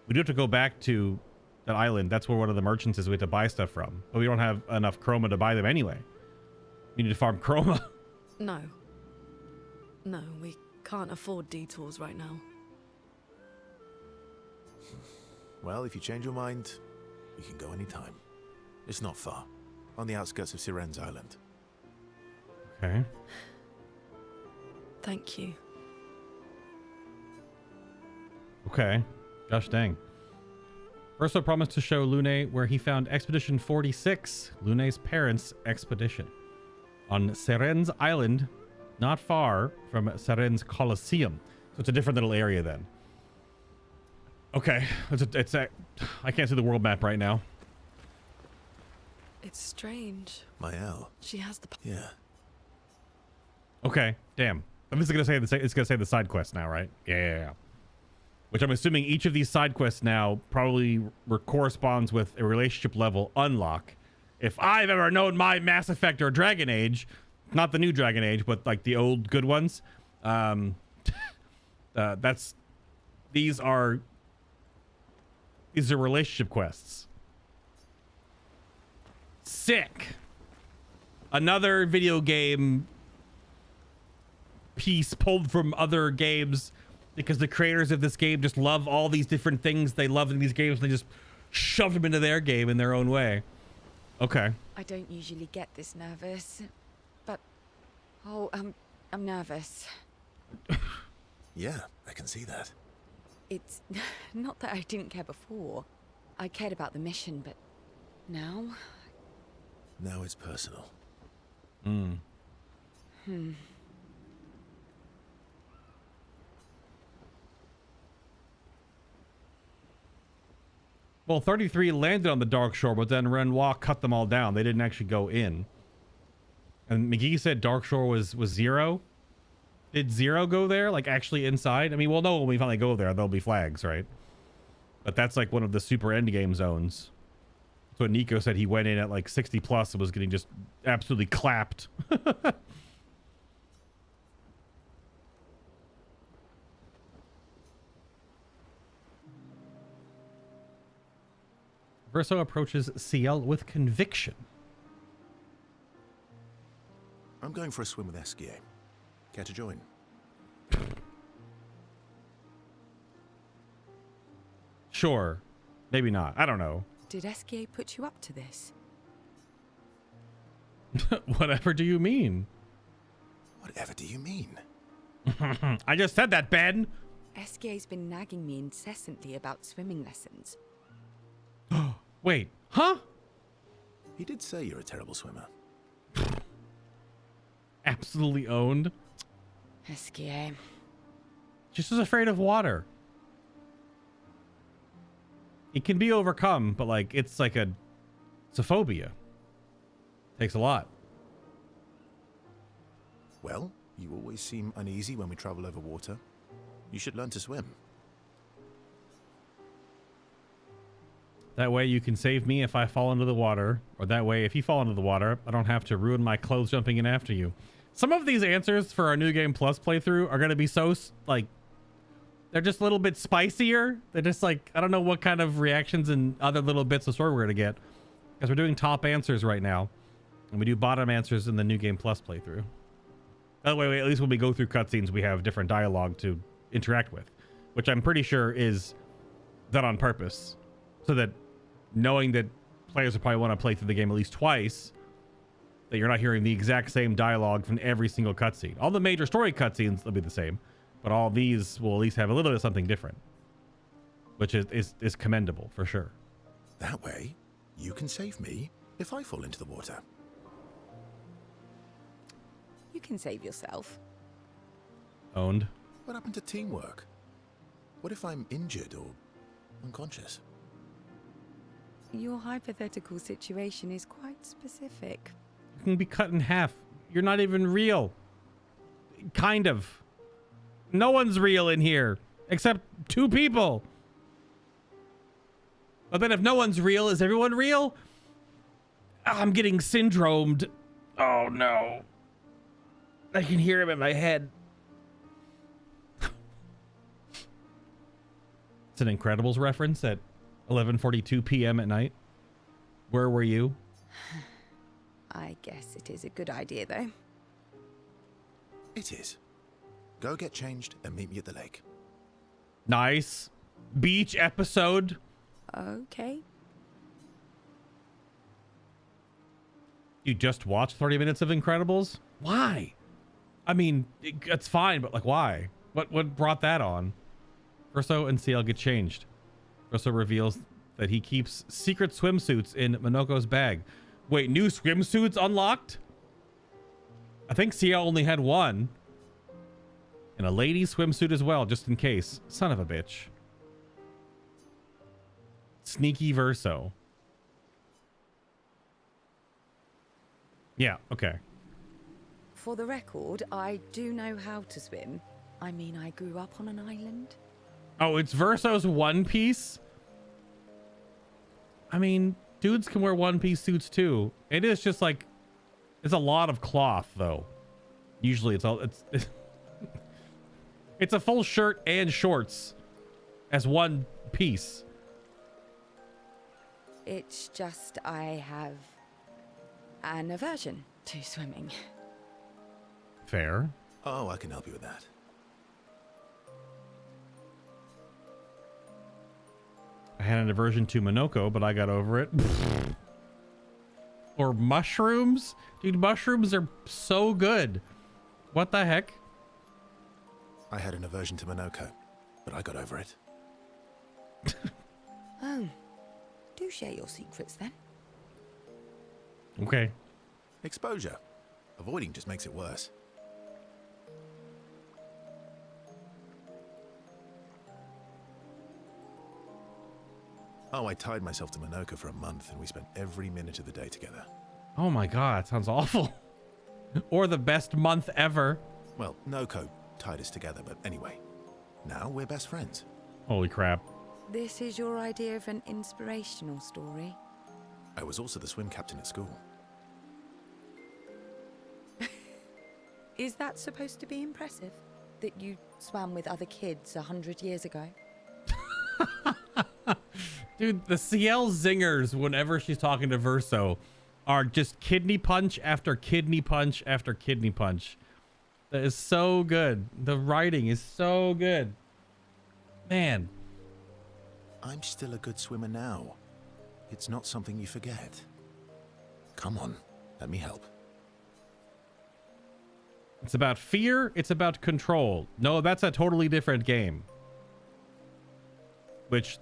We do have to go back to that island. That's where one of the merchants is we have to buy stuff from. But we don't have enough chroma to buy them anyway. We need to farm chroma. No. No, we can't afford detours right now. Well, if you change your mind, we can go anytime. It's not far. On the outskirts of Sciel's island. Okay. Thank you. Okay. Gosh dang. Urso promised to show Lune where he found Expedition 46, Lune's parents' expedition, on Sciel's island, not far from Sciel's Colosseum. So it's a different little area then. Okay. I can't see the world map right now. It's strange. Maelle. She has the... Yeah. Okay, damn. This is gonna say it's gonna say the side quest now, right? Yeah. Which I'm assuming each of these side quests now probably corresponds with a relationship level unlock. If I've ever known my Mass Effect or Dragon Age, not the new Dragon Age, but like the old good ones, these are relationship quests. Sick. Another video game piece pulled from other games because the creators of this game just love all these different things they love in these games. And they just shoved them into their game in their own way. Okay. I don't usually get this nervous, but I'm nervous. Yeah, I can see that. It's not that I didn't care before. I cared about the mission, but now? Now it's personal. Well, 33 landed on the Dark Shore, but then Renoir cut them all down. They didn't actually go in. And McGee said Dark Shore was 0. Did 0 go there? Like actually inside? I mean, we'll know when we finally go there. There'll be flags, right? But that's like one of the super endgame zones. That's what Nico said. He went in at like 60 plus and was getting just absolutely clapped. Verso approaches Sciel with conviction. I'm going for a swim with Esquie. Care to join? Sure. Maybe not. I don't know. Did Esquie put you up to this? Whatever do you mean? Whatever do you mean? I just said that, Ben. Esquie's been nagging me incessantly about swimming lessons. Wait, huh? He did say you're a terrible swimmer. Absolutely owned. Esquie. Just as afraid of water. It can be overcome, but like it's a phobia. Takes a lot. Well, you always seem uneasy when we travel over water. You should learn to swim. That way you can save me if I fall into the water, or that way if you fall into the water, I don't have to ruin my clothes jumping in after you. Some of these answers for our New Game Plus playthrough are going to be so, like, they're just a little bit spicier. They're just like, I don't know what kind of reactions and other little bits of story we're going to get. Because we're doing top answers right now. And we do bottom answers in the New Game Plus playthrough. That way, at least when we go through cutscenes, we have different dialogue to interact with. Which I'm pretty sure is done on purpose. So that knowing that players will probably want to play through the game at least twice, that you're not hearing the exact same dialogue from every single cutscene. All the major story cutscenes will be the same, but all these will at least have a little bit of something different, which is commendable for sure. That way, you can save me if I fall into the water. You can save yourself. Owned. What happened to teamwork? What if I'm injured or unconscious? Your hypothetical situation is quite specific. You can be cut in half. You're not even real. Kind of. No one's real in here, except 2 people. But then if no one's real, is everyone real? I'm getting syndromed. Oh no. I can hear him in my head. It's an Incredibles reference at 11:42 p.m. at night. Where were you? I guess it is a good idea, though. It is. Go get changed and meet me at the lake. Nice. Beach episode. Okay. You just watched 30 minutes of Incredibles? Why? I mean, it's fine, but like, why? What brought that on? Verso and Sciel get changed. Verso reveals that he keeps secret swimsuits in Monoko's bag. Wait, new swimsuits unlocked? I think Sciel only had one. And a ladies swimsuit as well, just in case. Son of a bitch. Sneaky Verso. Yeah, okay. For the record, I do know how to swim. I mean, I grew up on an island. Oh, it's Verso's One Piece? I mean, dudes can wear One Piece suits too. It is just like, it's a lot of cloth though. Usually it's it's a full shirt and shorts as one piece. It's just I have an aversion to swimming. Fair. Oh, I can help you with that. I had an aversion to Monoko, but I got over it. Or mushrooms? Dude, mushrooms are so good. What the heck? I had an aversion to Monoko, but I got over it. Oh, do share your secrets then. Okay. Exposure. Avoiding just makes it worse. Oh, I tied myself to Monoko for a month, and we spent every minute of the day together. Oh my god, sounds awful. Or the best month ever. Well, Noko tied us together, but anyway. Now we're best friends. Holy crap. This is your idea of an inspirational story? I was also the swim captain at school. Is that supposed to be impressive? That you swam with other kids 100 years ago? Dude, the Sciel zingers whenever she's talking to Verso are just kidney punch after kidney punch after kidney punch. That is so good. The writing is so good. Man. I'm still a good swimmer now. It's not something you forget. Come on, let me help. It's about fear. It's about control. No, that's a totally different game. Which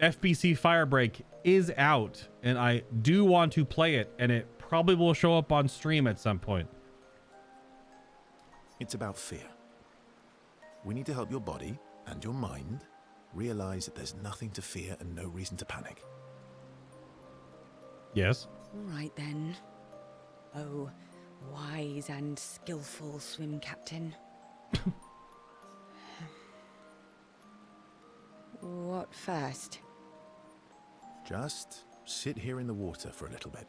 FBC Firebreak is out, and I do want to play it, and it probably will show up on stream at some point. It's about fear. We need to help your body and your mind realize that there's nothing to fear and no reason to panic. Yes. All right then. Oh, wise and skillful swim captain. What first? Just sit here in the water for a little bit.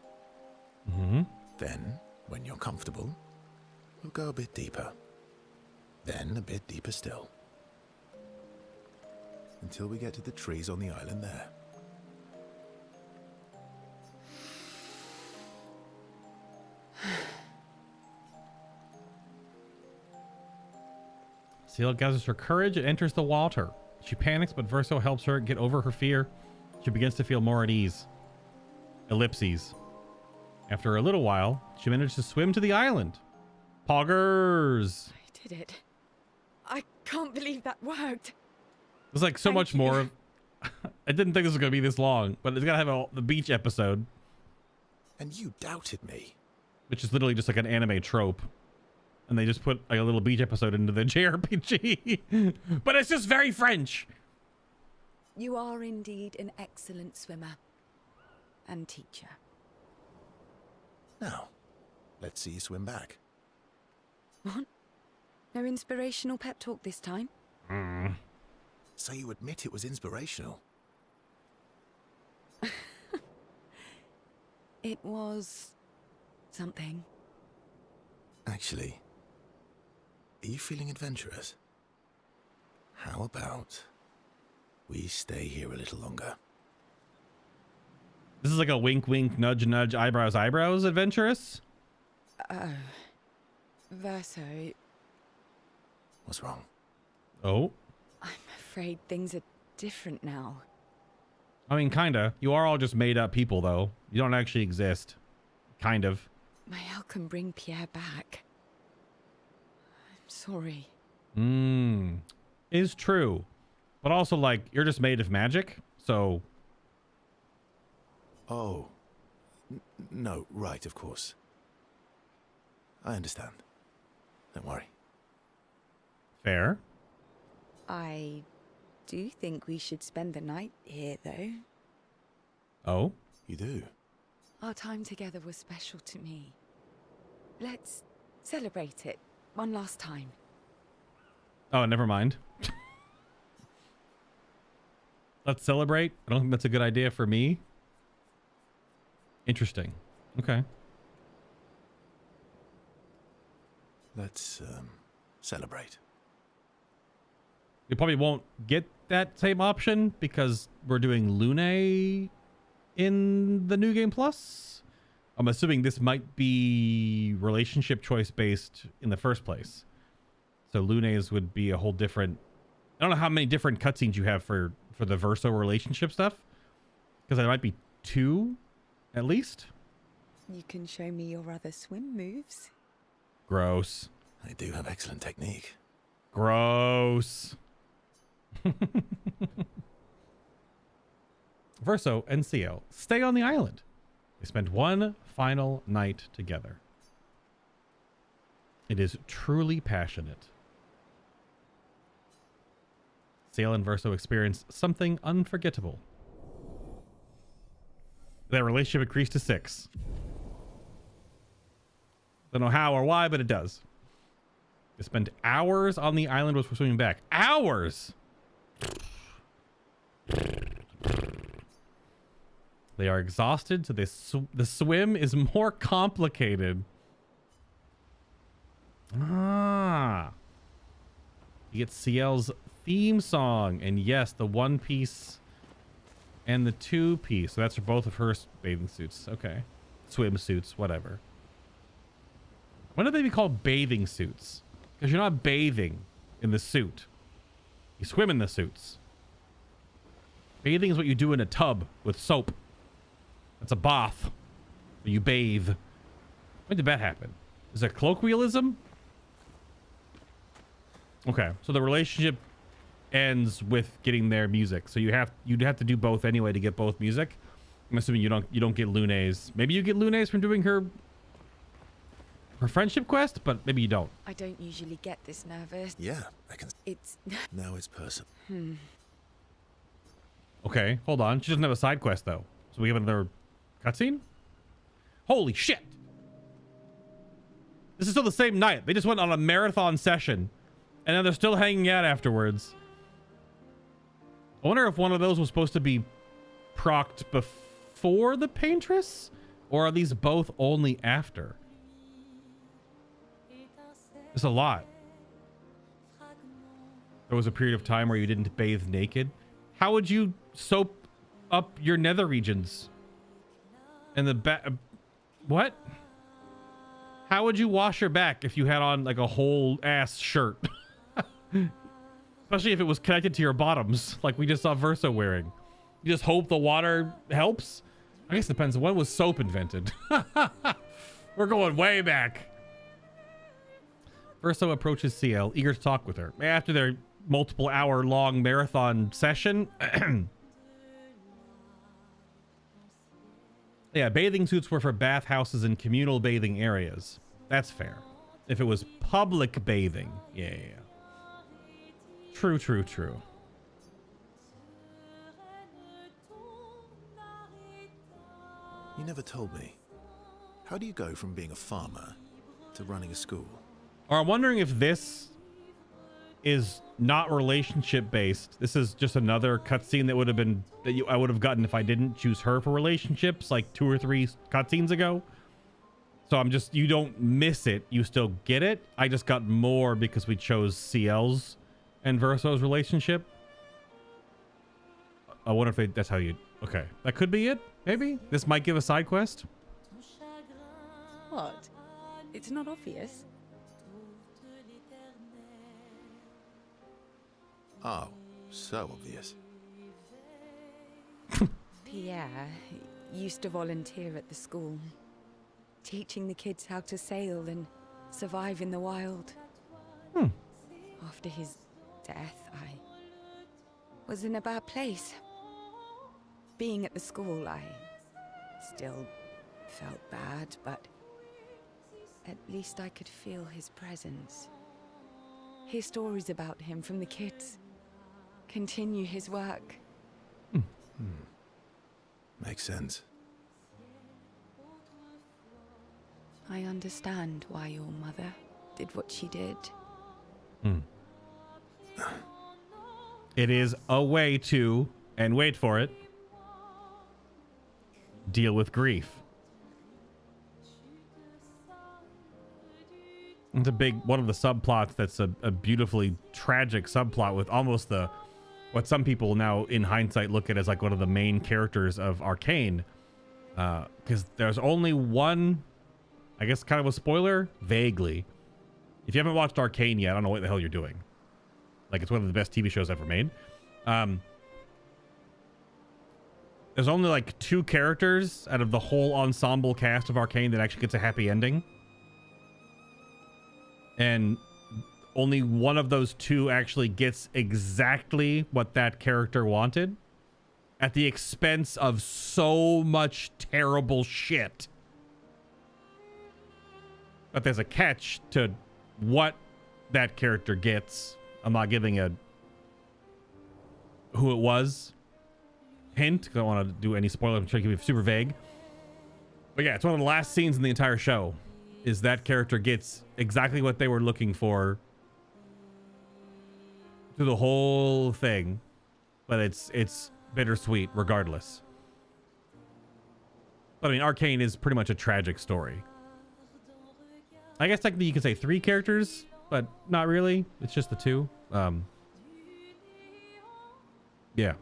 Mm-hmm. Then, when you're comfortable, we'll go a bit deeper. Then a bit deeper still. Until we get to the trees on the island there. Sciel gathers her courage and enters the water. She panics, but Verso helps her get over her fear. She begins to feel more at ease. Ellipses. After a little while, she managed to swim to the island. Poggers! I did it. I can't believe that worked. It was like so much more of... I didn't think this was going to be this long, but it's got to have the beach episode. And you doubted me. Which is literally just like an anime trope. And they just put like a little beach episode into the JRPG. But it's just very French. You are indeed an excellent swimmer. And teacher. Now, let's see you swim back. What? No inspirational pep talk this time? So you admit it was inspirational? It was... something. Actually, are you feeling adventurous? How about we stay here a little longer? This is like a wink, wink, nudge, nudge, eyebrows, eyebrows adventurous? Oh. Verso. What's wrong? Oh? I'm afraid things are different now. I mean, kinda. You are all just made up people, though. You don't actually exist. Kind of. Maelle can bring Pierre back. I'm sorry. Is true. But also, like, you're just made of magic, so... Oh. No, right, of course. I understand. Don't worry. Fair. I do think we should spend the night here, though. Oh? You do? Our time together was special to me. Let's Celebrate it one last time. Oh, never mind. Let's celebrate. I don't think that's a good idea for me. Interesting. Okay. Let's celebrate. You probably won't get that same option because we're doing Lune in the New Game Plus. I'm assuming this might be relationship choice based in the first place. So Lune's would be a whole different... I don't know how many different cutscenes you have for the Verso relationship stuff. Because there might be 2 at least. You can show me your other swim moves. Gross. They do have excellent technique. Gross. Verso and Sciel stay on the island. They spend one final night together. It is truly passionate. Sciel and Verso experience something unforgettable. Their relationship increased to 6. Don't know how or why, but it does. They spend hours on the island before swimming back. Hours! They are exhausted, so the swim is more complicated. Ah. You get Ciel's theme song, and yes, the 1-piece and the 2-piece. So that's for both of her bathing suits. Okay. Swimsuits, whatever. When do they be called bathing suits? Because you're not bathing in the suit. You swim in the suits. Bathing is what you do in a tub with soap. That's a bath. You bathe. When did that happen? Is that colloquialism? Okay, so the relationship ends with getting their music. So you'd have to do both anyway to get both music. I'm assuming you don't get Lune's. Maybe you get Lune's from doing her friendship quest, but maybe you don't. I don't usually get this nervous. Yeah, I can. It's... Now it's personal. Okay, hold on. She doesn't have a side quest, though. So we have another cutscene? Holy shit! This is still the same night. They just went on a marathon session. And now they're still hanging out afterwards. I wonder if one of those was supposed to be procced before the Paintress? Or are these both only after? It's a lot. There was a period of time where you didn't bathe naked. How would you soap up your nether regions? And the back... What? How would you wash your back if you had on like a whole ass shirt? Especially if it was connected to your bottoms, like we just saw Verso wearing. You just hope the water helps? I guess it depends. When was soap invented? We're going way back. Verso approaches Sciel, eager to talk with her. After their multiple hour-long marathon session... Yeah, bathing suits were for bathhouses and communal bathing areas. That's fair. If it was public bathing, yeah. True. You never told me. How do you go from being a farmer to running a school? Or I'm wondering if this is not relationship based. This is just another cutscene that would have been I would have gotten if I didn't choose her for relationships like 2 or 3 cutscenes ago. So I'm just, you don't miss it, you still get it. I just got more because we chose Ciel's and Verso's relationship. I wonder if that's how you... Okay, that could be it. Maybe this might give a side quest. What? It's not obvious. Oh, so obvious. Pierre used to volunteer at the school, teaching the kids how to sail and survive in the wild. After his death, I was in a bad place. Being at the school, I still felt bad, but at least I could feel his presence. Hear stories about him from the kids. Continue his work. Makes sense. I understand why your mother did what she did. It is a way to, and wait for it, deal with grief. It's a big one of the subplots that's a beautifully tragic subplot with almost what some people now in hindsight look at as like one of the main characters of Arcane. Because there's only one, I guess kind of a spoiler, vaguely. If you haven't watched Arcane yet, I don't know what the hell you're doing. Like, it's one of the best TV shows ever made. There's only like 2 characters out of the whole ensemble cast of Arcane that actually gets a happy ending. And only one of those 2 actually gets exactly what that character wanted at the expense of so much terrible shit. But there's a catch to what that character gets. I'm not giving who it was hint, because I don't want to do any spoiler. I'm trying to keep it super vague. But yeah, it's one of the last scenes in the entire show. Is that character gets exactly what they were looking for through the whole thing, but it's bittersweet regardless. But I mean, Arcane is pretty much a tragic story. I guess technically you could say 3 characters, but not really. It's just the 2. Yeah.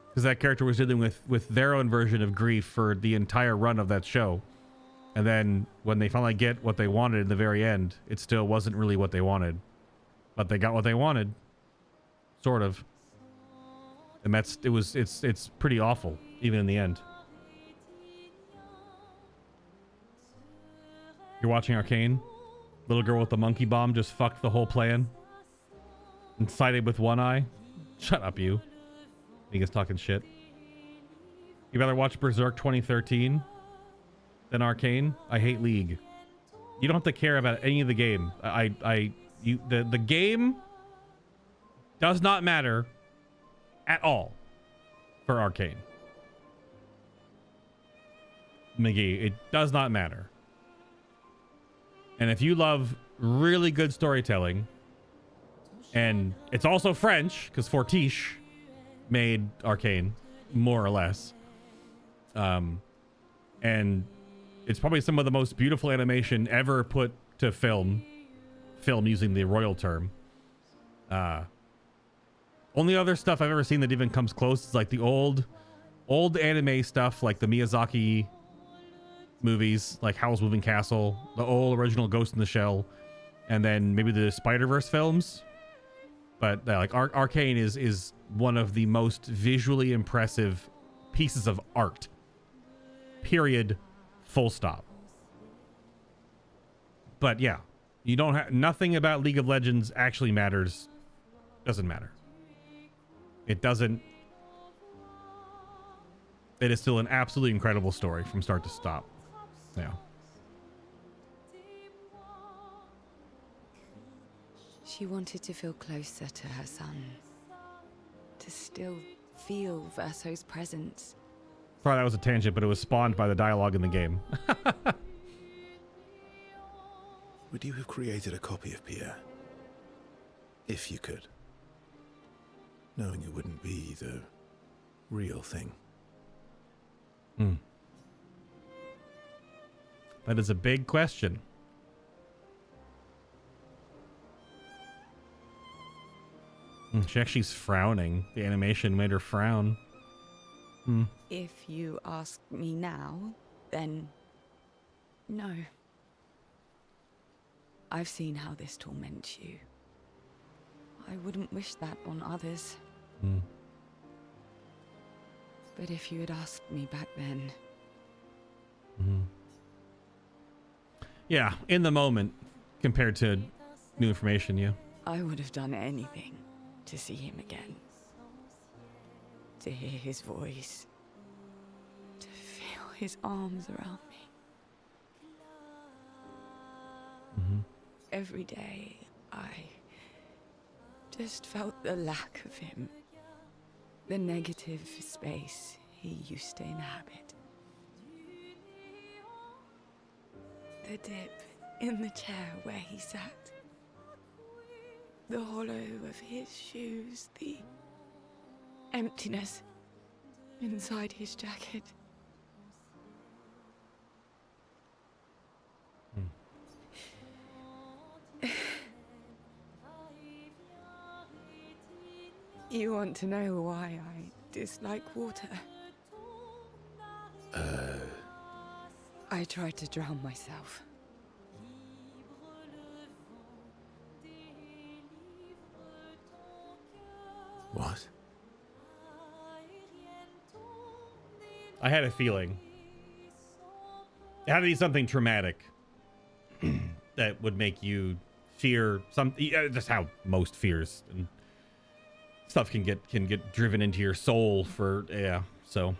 Because that character was dealing with their own version of grief for the entire run of that show. And then when they finally get what they wanted in the very end, it still wasn't really what they wanted. But they got what they wanted. Sort of. And it's pretty awful, even in the end. You're watching Arcane? Little girl with the monkey bomb just fucked the whole plan. And sighted with one eye? Shut up, you. I think it's talking shit. You better watch Berserk 2013 than Arcane. I hate League. You don't have to care about any of the game. The game does not matter at all for Arcane. McGee, it does not matter. And if you love really good storytelling, and it's also French, because Fortiche made Arcane, more or less. And it's probably some of the most beautiful animation ever put to film using the royal term. Only other stuff I've ever seen that even comes close is like the old anime stuff, like the Miyazaki movies, like Howl's Moving Castle, the old original Ghost in the Shell, and then maybe the Spider-Verse films. But like Arcane is one of the most visually impressive pieces of art. Period. Full stop. But yeah, you don't have nothing about League of Legends actually matters. Doesn't matter. It doesn't. It is still an absolutely incredible story from start to stop. Yeah. She wanted to feel closer to her son. To still feel Verso's presence. Probably that was a tangent, but it was spawned by the dialogue in the game. Would you have created a copy of Pierre? If you could. Knowing it wouldn't be the real thing. That is a big question. She actually's frowning. The animation made her frown. If you ask me now, then no. I've seen how this torments you. I wouldn't wish that on others. But if you had asked me back then... Yeah, in the moment, compared to new information, yeah. I would have done anything to see him again. To hear his voice. To feel his arms around me. Every day, I just felt the lack of him. The negative space he used to inhabit. The dip in the chair where he sat. The hollow of his shoes, the emptiness inside his jacket. You want to know why I dislike water? I tried to drown myself. What? I had a feeling. It had to be something traumatic that would make you fear something. That's how most fears and stuff can get driven into your soul for, yeah, so.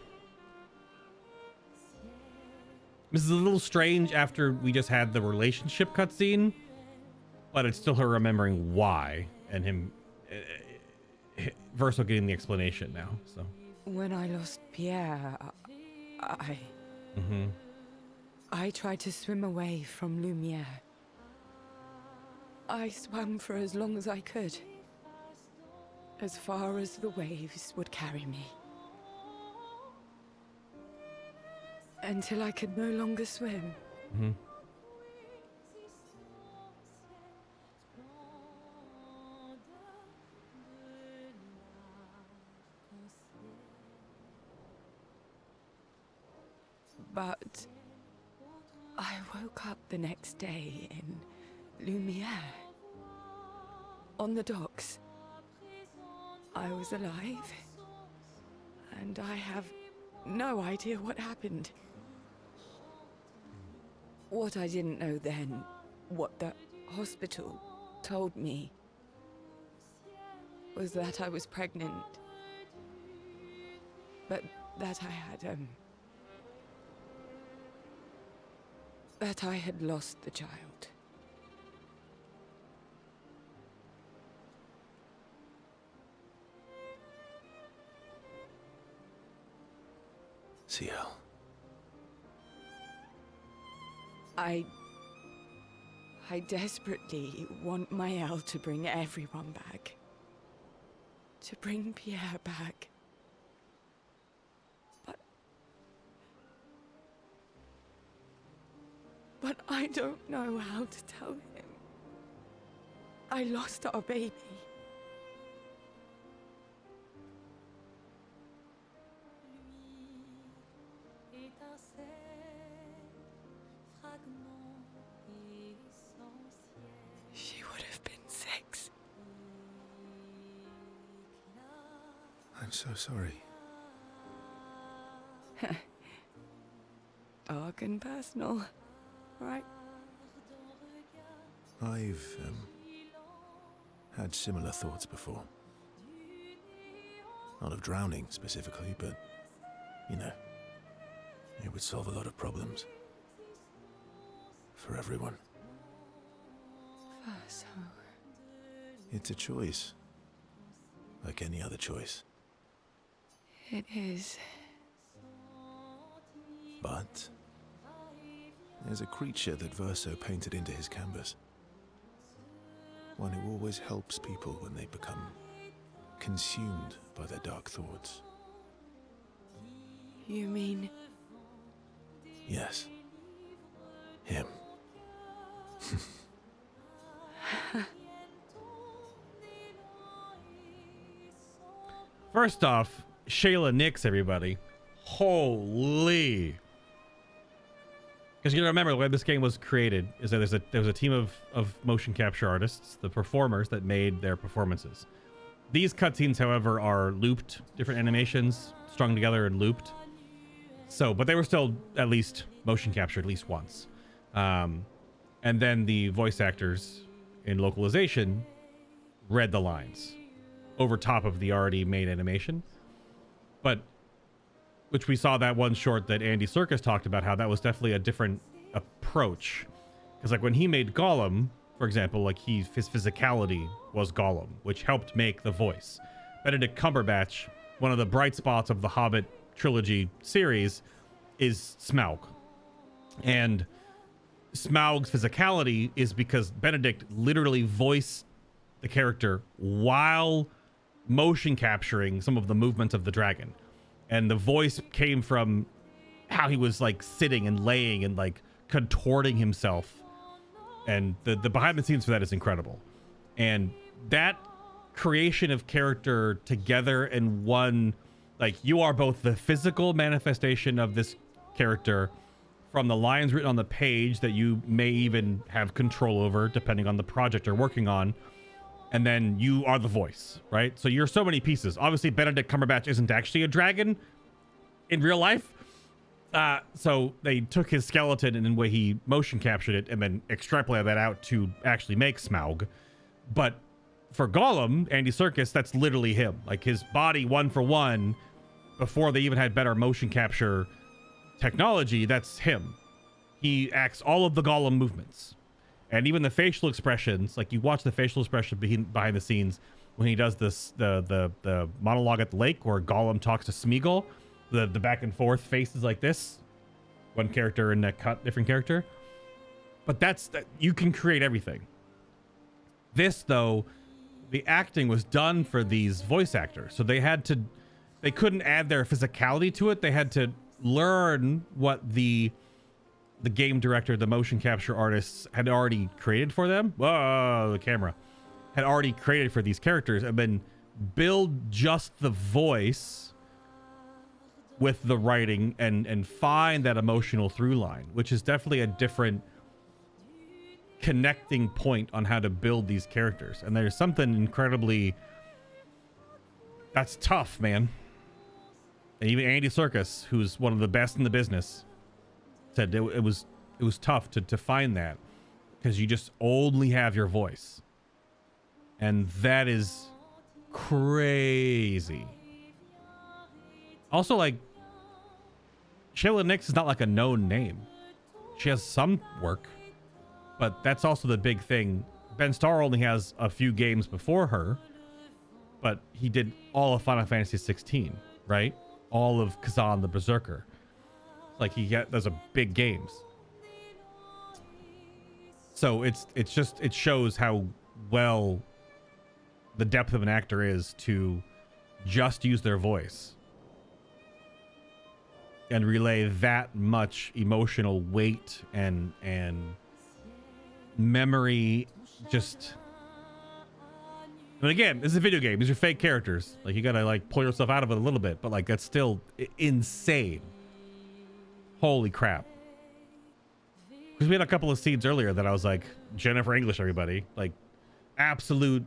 This is a little strange after we just had the relationship cutscene, but it's still her remembering why and him, Verso getting the explanation now, so. When I lost Pierre, I tried to swim away from Lumiere. I swam for as long as I could. As far as the waves would carry me. Until I could no longer swim. But I woke up the next day in Lumiere. On the docks. I was alive. And I have no idea what happened. What I didn't know then, what the hospital told me, was that I was pregnant. But that I had lost the child. Sciel. I desperately want Maelle to bring everyone back. To bring Pierre back. But I don't know how to tell him. I lost our baby. She would have been 6. I'm so sorry. Dark and personal, right? I've had similar thoughts before. Not of drowning specifically, but, you know, it would solve a lot of problems. For everyone. So... It's a choice. Like any other choice. It is. But there's a creature that Verso painted into his canvas. One who always helps people when they become consumed by their dark thoughts. You mean... Yes. Him. First off, Shayla Nix, everybody. Holy. Because you gotta remember, the way this game was created is that there was a team of motion capture artists, the performers, that made their performances. These cutscenes, however, are looped, different animations strung together and looped. So, but they were still at least motion captured at least once. And then the voice actors in localization read the lines over top of the already made animation. But, which we saw that one short that Andy Serkis talked about, how that was definitely a different approach. Because like when he made Gollum, for example, like his physicality was Gollum, which helped make the voice. Benedict Cumberbatch, one of the bright spots of the Hobbit trilogy series, is Smaug. And Smaug's physicality is because Benedict literally voiced the character while motion capturing some of the movements of the dragon. And the voice came from how he was like sitting and laying and like contorting himself. And the behind the scenes for that is incredible. And that creation of character together in one, like you are both the physical manifestation of this character from the lines written on the page that you may even have control over depending on the project you're working on. And then you are the voice, right? So you're so many pieces. Obviously, Benedict Cumberbatch isn't actually a dragon in real life. So they took his skeleton and the way he motion captured it and then extrapolated that out to actually make Smaug. But for Gollum, Andy Serkis, that's literally him. Like his body, one for one, before they even had better motion capture technology, that's him. He acts all of the Gollum movements. And even the facial expressions, like you watch the facial expression behind the scenes when he does this, the monologue at the lake where Gollum talks to Smeagol, the back and forth faces like this, one character and a cut different character. But that's that you can create everything. This though, the acting was done for these voice actors, so they couldn't add their physicality to it. They had to learn what the game director, the motion capture artists had already created for them. Whoa, the camera had already created for these characters, and then build just the voice with the writing and find that emotional through line, which is definitely a different connecting point on how to build these characters. And there's something incredibly that's tough, man. And even Andy Serkis, who's one of the best in the business, said it was tough to find that because you just only have your voice, and that is crazy. Also, like Shayla Nix is not like a known name. She has some work, but that's also the big thing. Ben Starr only has a few games before her, but he did all of Final Fantasy 16, right? All of Kazan the Berserker. Like those are big games. So it shows how well the depth of an actor is to just use their voice and relay that much emotional weight and memory. But again, this is a video game. These are fake characters. Like you gotta like pull yourself out of it a little bit, but like that's still insane. Holy crap. Because we had a couple of scenes earlier that I was like, Jennifer English, everybody. Like, absolute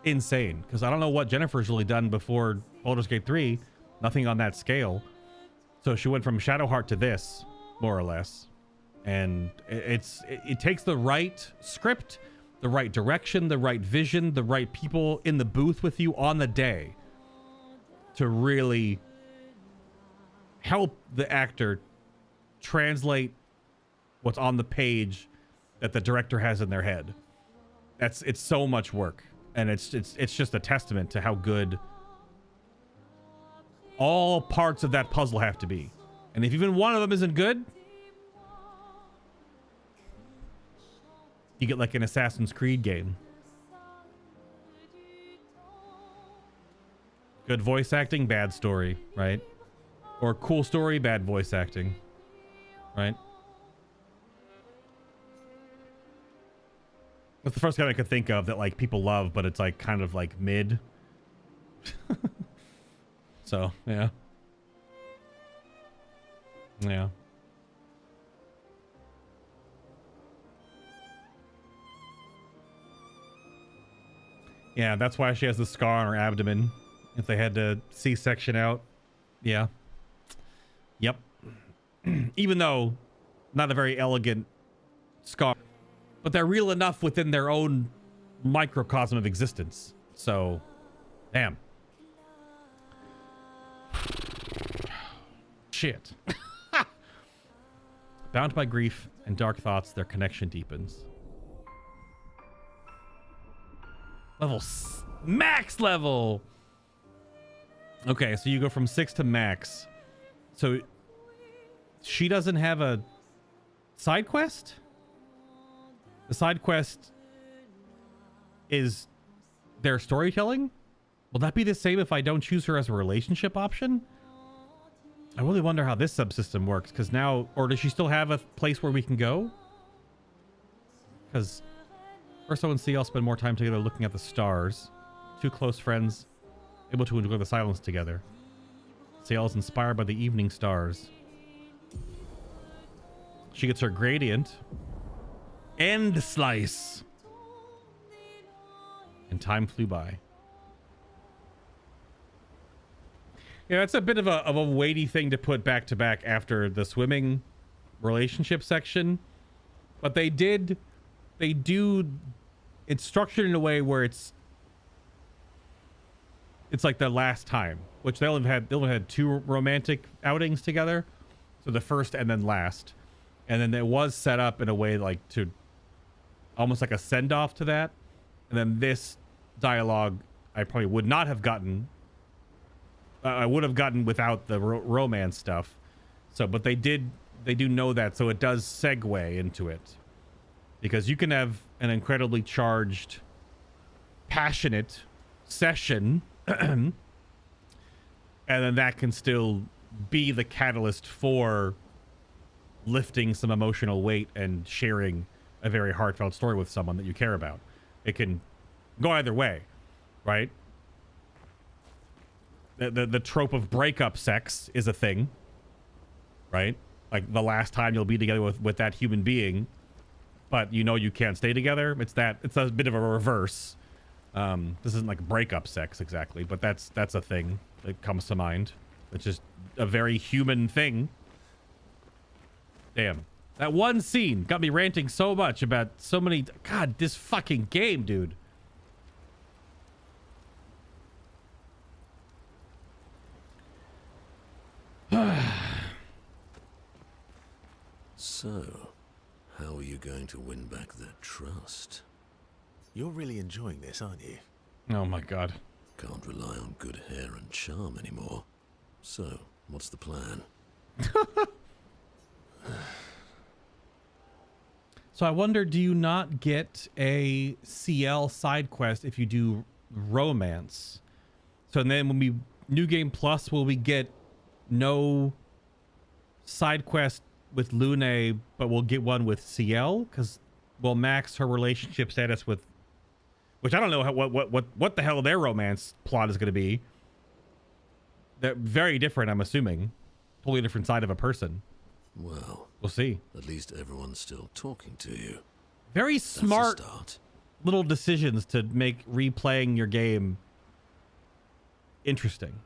insane. Because I don't know what Jennifer's really done before Baldur's Gate 3. Nothing on that scale. So she went from Shadowheart to this, more or less. And it takes the right script, the right direction, the right vision, the right people in the booth with you on the day to really help the actor translate what's on the page that the director has in their head. It's so much work, and it's just a testament to how good all parts of that puzzle have to be. And if even one of them isn't good, you get like an Assassin's Creed game. Good voice acting, bad story, right? Or cool story, bad voice acting, right? That's the first game I could think of that like people love, but it's like kind of like mid. So yeah. Yeah. Yeah, that's why she has the scar on her abdomen. If they had to C-section out. Yeah. Yep. Even though not a very elegant scar, but they're real enough within their own microcosm of existence. So, damn. Shit. Bound by grief and dark thoughts, their connection deepens. Max level. Okay, so you go from 6 to max. So she doesn't have a side quest? The side quest is their storytelling? Will that be the same if I don't choose her as a relationship option? I really wonder how this subsystem works, because now, or does she still have a place where we can go? Because Urso and Sciel spend more time together looking at the stars. Two close friends, able to enjoy the silence together. Sciel is inspired by the evening stars. She gets her gradient. End slice. And time flew by. Yeah, that's a bit of a weighty thing to put back to back after the swimming relationship section. But they do, it's structured in a way where it's like the last time, which they only had two romantic outings together. So the first and then last. And then it was set up in a way like to almost like a send off to that. And then this dialogue, I probably would not have gotten. I would have gotten without the romance stuff. So, but they do know that. So it does segue into it, because you can have an incredibly charged, passionate session and then that can still be the catalyst for lifting some emotional weight and sharing a very heartfelt story with someone that you care about. It can go either way, right? The trope of breakup sex is a thing, right? Like the last time you'll be together with that human being, but you know you can't stay together. It's a bit of a reverse. This isn't like breakup sex exactly, but that's a thing that comes to mind. It's just a very human thing. Damn. That one scene got me ranting so much about so many... God, this fucking game, dude. So, how are you going to win back their trust? You're really enjoying this, aren't you? Oh my god. Can't rely on good hair and charm anymore. So, what's the plan? So I wonder, do you not get a CL side quest if you do romance? So then when we New Game Plus, will we get no side quest with Lune, but we'll get one with CL? Because we'll max her relationship status with, which I don't know how, what the hell their romance plot is going to be. They're very different, I'm assuming. Totally different side of a person. Well, we'll see. At least everyone's still talking to you. Very smart little decisions to make replaying your game interesting.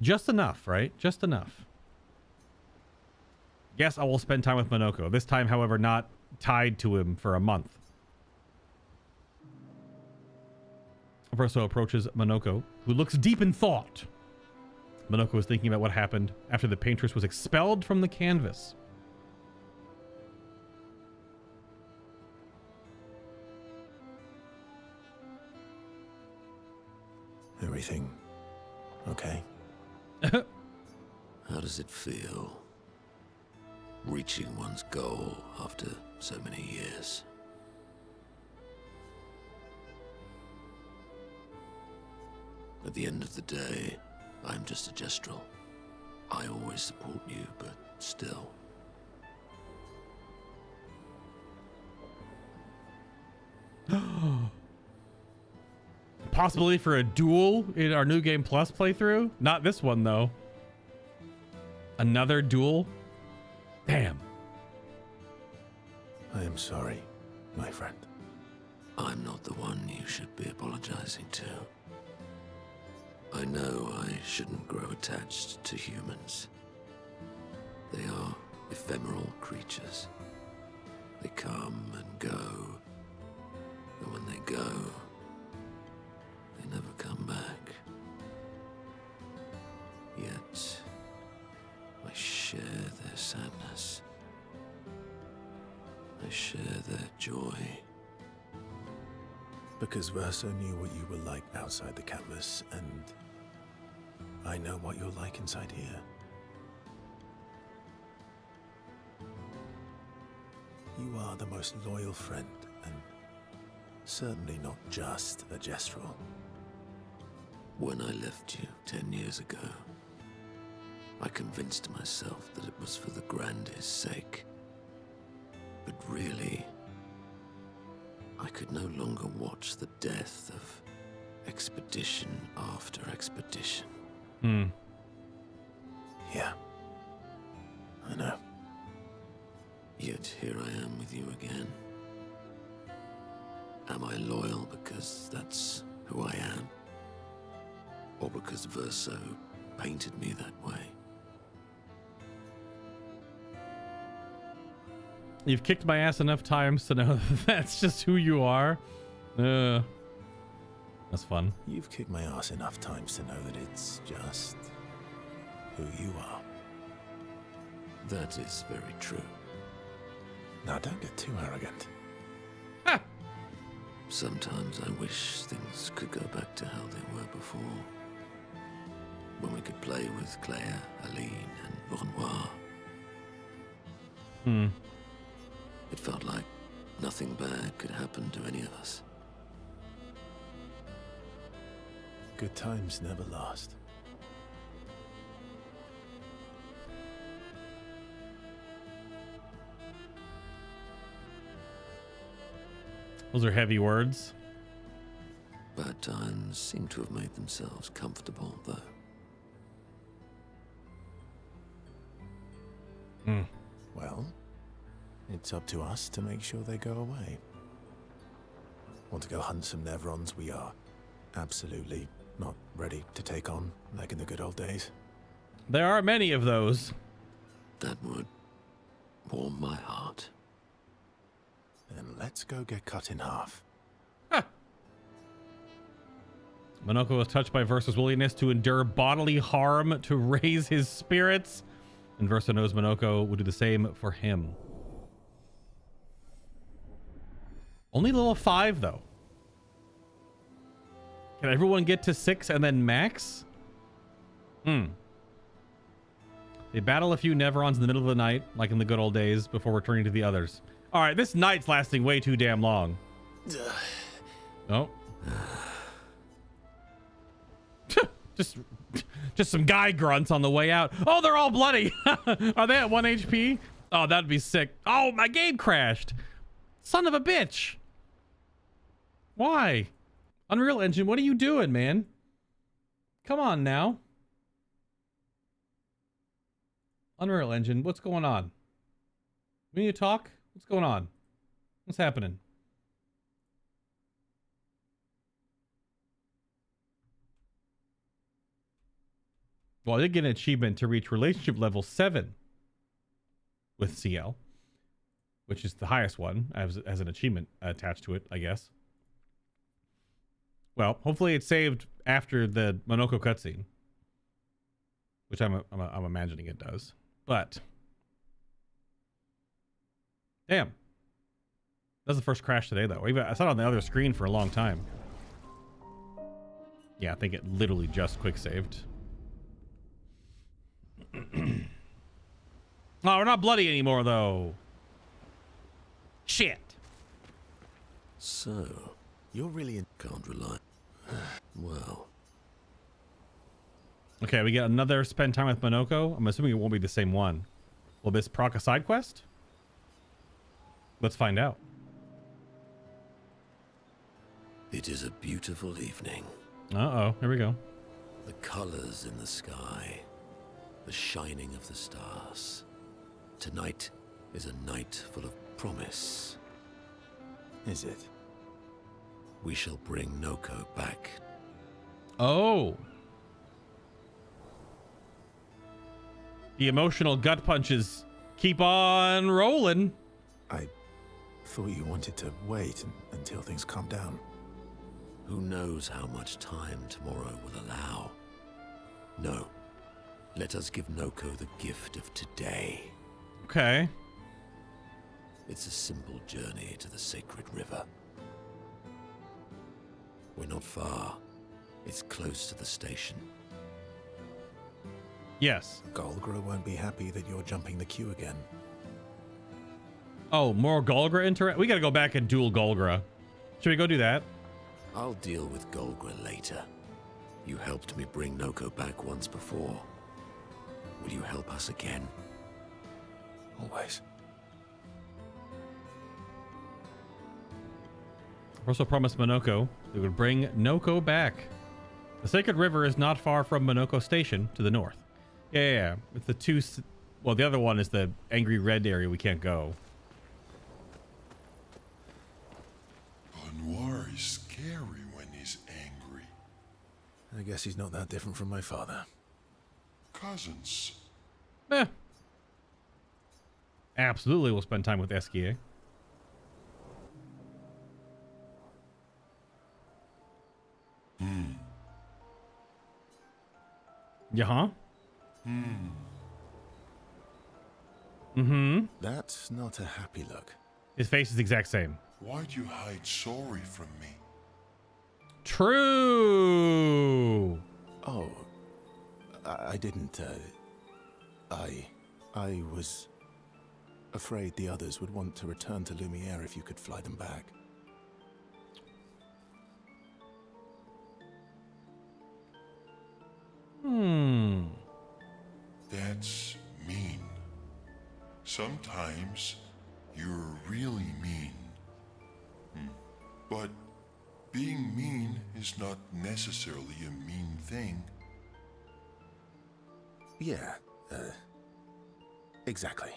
Just enough, right? Just enough. Yes, I will spend time with Monoko. This time, however, not tied to him for a month. Verso approaches Monoko, who looks deep in thought. Monoko is thinking about what happened after the Paintress was expelled from the canvas. Everything okay? How does it feel? Reaching one's goal after so many years. At the end of the day, I'm just a Gestral. I always support you, but still. Possibility for a duel in our New Game Plus playthrough? Not this one, though. Another duel? Damn. I am sorry, my friend. I'm not the one you should be apologizing to. I know I shouldn't grow attached to humans. They are ephemeral creatures. They come and go. And when they go, they never come back. Yet, I share their sadness. I share their joy. Because Verso knew what you were like outside the canvas, and I know what you're like inside here. You are the most loyal friend, and certainly not just a Gestral. When I left you 10 years ago, I convinced myself that it was for the grandest sake. But really, I could no longer watch the death of expedition after expedition. Yeah. I know. Yet here I am with you again. Am I loyal because that's who I am? Or because Verso painted me that way? You've kicked my ass enough times to know that that's just who you are. That's fun. You've kicked my ass enough times to know that it's just who you are. That is very true. Now, don't get too arrogant. Sometimes I wish things could go back to how they were before. When we could play with Claire, Aline, and Renoir. It felt like nothing bad could happen to any of us. Good times never last. Those are heavy words. Bad times seem to have made themselves comfortable, though. Well, it's up to us to make sure they go away. Want to go hunt some Nevrons? We are absolutely not ready to take on like in the good old days. There are many of those. That would warm my heart. Then let's go get cut in half. Monoko was touched by Verso's willingness to endure bodily harm to raise his spirits, and Verso knows Monoko would do the same for him. Only level 5, though. Can everyone get to 6 and then max? They battle a few Nevrons in the middle of the night, like in the good old days, before returning to the others. All right, this night's lasting way too damn long. Oh. Just some guy grunts on the way out. Oh, they're all bloody. Are they at 1 HP? Oh, that'd be sick. Oh, my game crashed. Son of a bitch. Why? Unreal Engine, what are you doing, man? Come on now. Unreal Engine, what's going on? We need to talk? What's going on? What's happening? Well, I did get an achievement to reach relationship level 7 with Sciel, which is the highest one, as an achievement attached to it, I guess. Well, hopefully it's saved after the Monoko cutscene, which I'm imagining it does. But damn, that's the first crash today, though. I saw it on the other screen for a long time. Yeah, I think it literally just quick saved. Oh, we're not bloody anymore, though. Shit. So, you're really can't rely. Well. Okay, we get another spend time with Monoko. I'm assuming it won't be the same one. Will this proc a side quest? Let's find out. It is a beautiful evening. Uh-oh, here we go. The colors in the sky. The shining of the stars. Tonight is a night full of promise. Is it? We shall bring Noko back. Oh. The emotional gut punches keep on rolling. I thought you wanted to wait until things calm down. Who knows how much time tomorrow will allow? No. Let us give Noko the gift of today. Okay. It's a simple journey to the sacred river. We're not far. It's close to the station. Yes. Golgra won't be happy that you're jumping the queue again. Oh, more Golgra we gotta go back and duel Golgra. Should we go do that? I'll deal with Golgra later. You helped me bring Noko back once before. Will you help us again? Always. Also promised Monoko we would bring Noko back. The Sacred River is not far from Monoko Station to the north. Yeah. It's the two... Well, the other one is the Angry Red area we can't go. Renoir is scary when he's angry. I guess he's not that different from my father. Cousins. Absolutely, we'll spend time with Esquie. Yeah. That's not a happy look. His face is the exact same. Why'd you hide sorry from me? True. Oh, I didn't. I was afraid the others would want to return to Lumiere if you could fly them back. That's mean. Sometimes you're really mean. But being mean is not necessarily a mean thing. Yeah, exactly.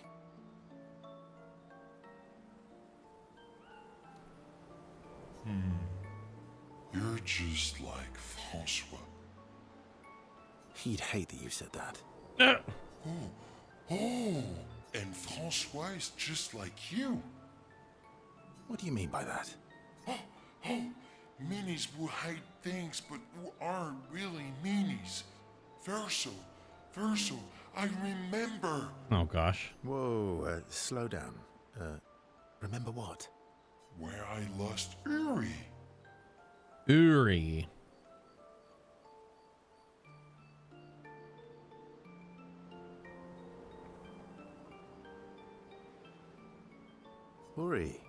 You're just like Francois. He'd hate that you said that. Oh, and Francois is just like you. What do you mean by that? Minis who hide things but who aren't really meanies. Verso, I remember. Oh gosh. Whoa, slow down. Remember what? Where I lost Uri. Uri. Uri.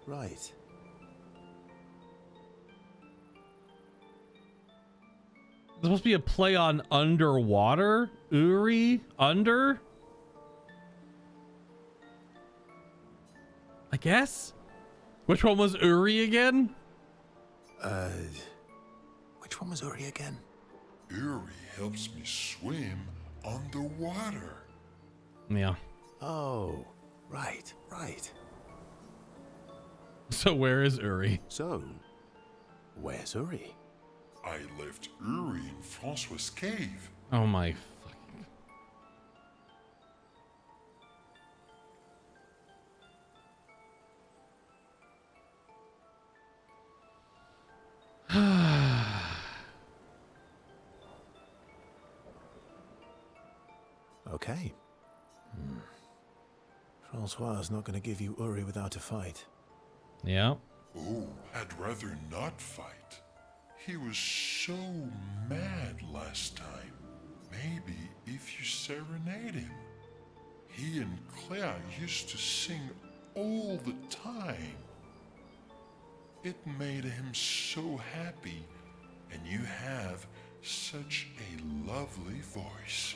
Right. There's supposed to be a play on underwater? Uri? Under? I guess? Which one was Uri again? Which one was Uri again? Uri helps me swim underwater. Yeah. Oh, right. So where is Uri? So, where's Uri? I left Uri in Francois' cave. Oh my Okay. Francois is not going to give you Uri without a fight. Yeah. Oh, I'd rather not fight. He was so mad last time. Maybe if you serenade him. He and Claire used to sing all the time. It made him so happy, and you have such a lovely voice.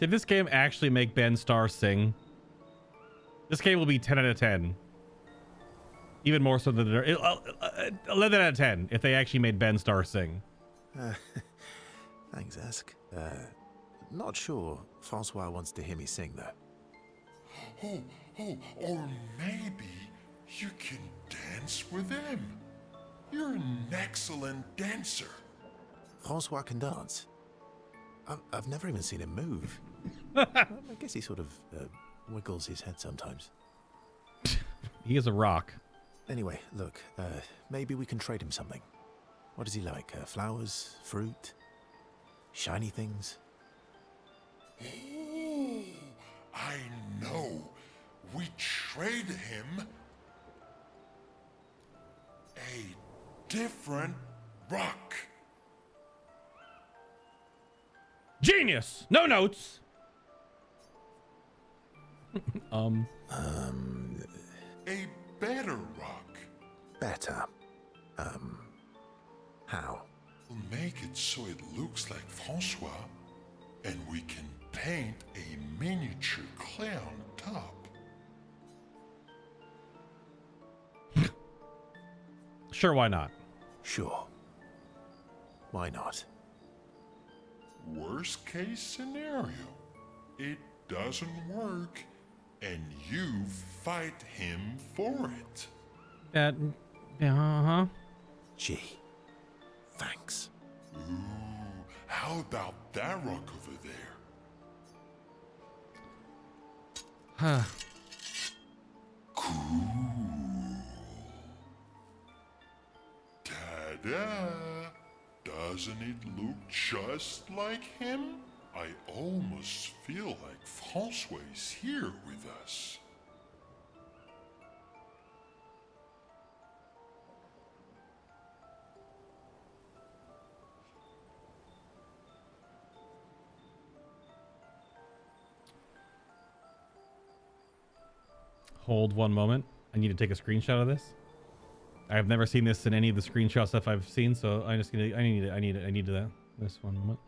Did this game actually make Ben Starr sing? This game will be 10 out of 10. Even more so than 11 out of 10 if they actually made Ben Starr sing. Thanks, Esk. Not sure Francois wants to hear me sing, though. Or maybe you can dance with him. You're an excellent dancer. Francois can dance. I've never even seen him move. I guess he sort of wiggles his head sometimes. He is a rock. Anyway, look, maybe we can trade him something. What does he like? Flowers? Fruit? Shiny things? Oh, I know. We trade him a different rock. Genius! No notes! A better rock. Better. How? We'll make it so it looks like Francois, and we can paint a miniature Claire on top. Sure, why not? Sure. Why not? Worst case scenario, it doesn't work, and you fight him for it. Uh-huh. Gee, thanks. Ooh, how about that rock over there? Huh. Cool. Ta-da! Doesn't it look just like him? I almost feel like Francois is here with us. Hold one moment. I need to take a screenshot of this. I have never seen this in any of the screenshot stuff I've seen, so I need that. This one moment.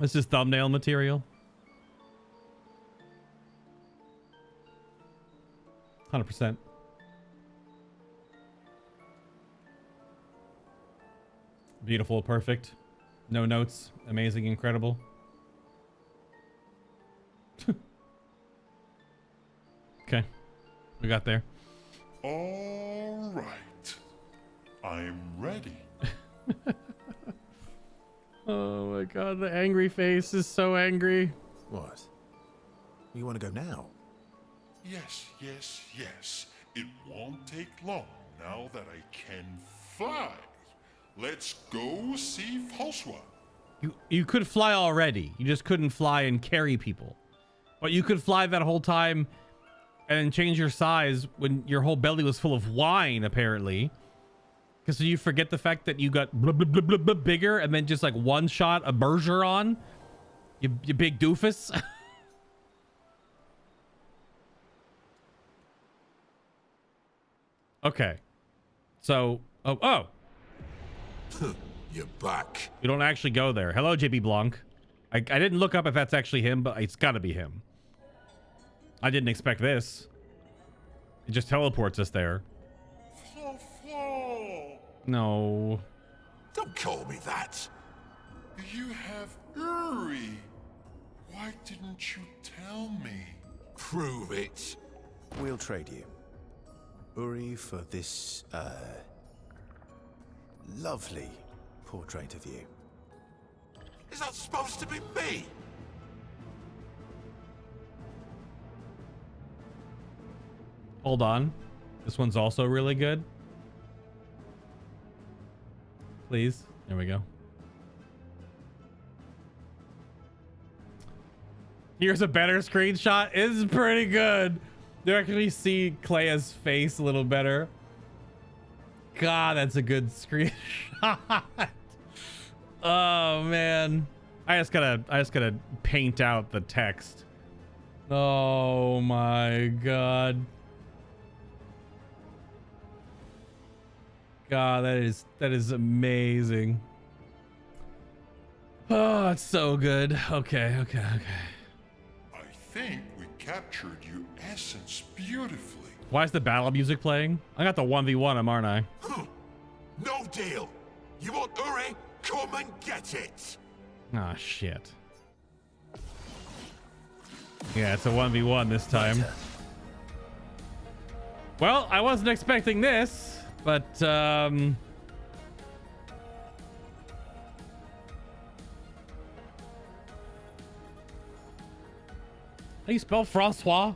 This is thumbnail material. 100%. Beautiful, perfect. No notes. Amazing, incredible. Okay, we got there. All right, I'm ready. Oh my god, the angry face is so angry. What? You want to go now? Yes, yes, yes. It won't take long now that I can fly. Let's go see Francois. You could fly already. You just couldn't fly and carry people. But you could fly that whole time and change your size when your whole belly was full of wine, apparently. Because you forget the fact that you got bigger and then just like one shot a Bergeron? You big doofus. Okay. So, oh. You're back. You don't actually go there. Hello, JB Blanc. I didn't look up if that's actually him, but it's got to be him. I didn't expect this. It just teleports us there. No. Don't call me that. You have Uri. Why didn't you tell me? Prove it. We'll trade you. Uri for this, lovely portrait of you. Is that supposed to be me? Hold on. This one's also really good. Please. There we go. Here's a better screenshot. It's pretty good. You actually see Clea's face a little better. God, that's a good screenshot. Oh man. I just gotta paint out the text. Oh my god. God, that is amazing. Oh, it's so good. Okay. I think we captured your essence beautifully. Why is the battle music playing? I got the 1v1, aren't I? No deal. You want Uri? Come and get it. Ah, shit. Yeah, it's a 1v1 this time. Well, I wasn't expecting this, but how do you spell Francois?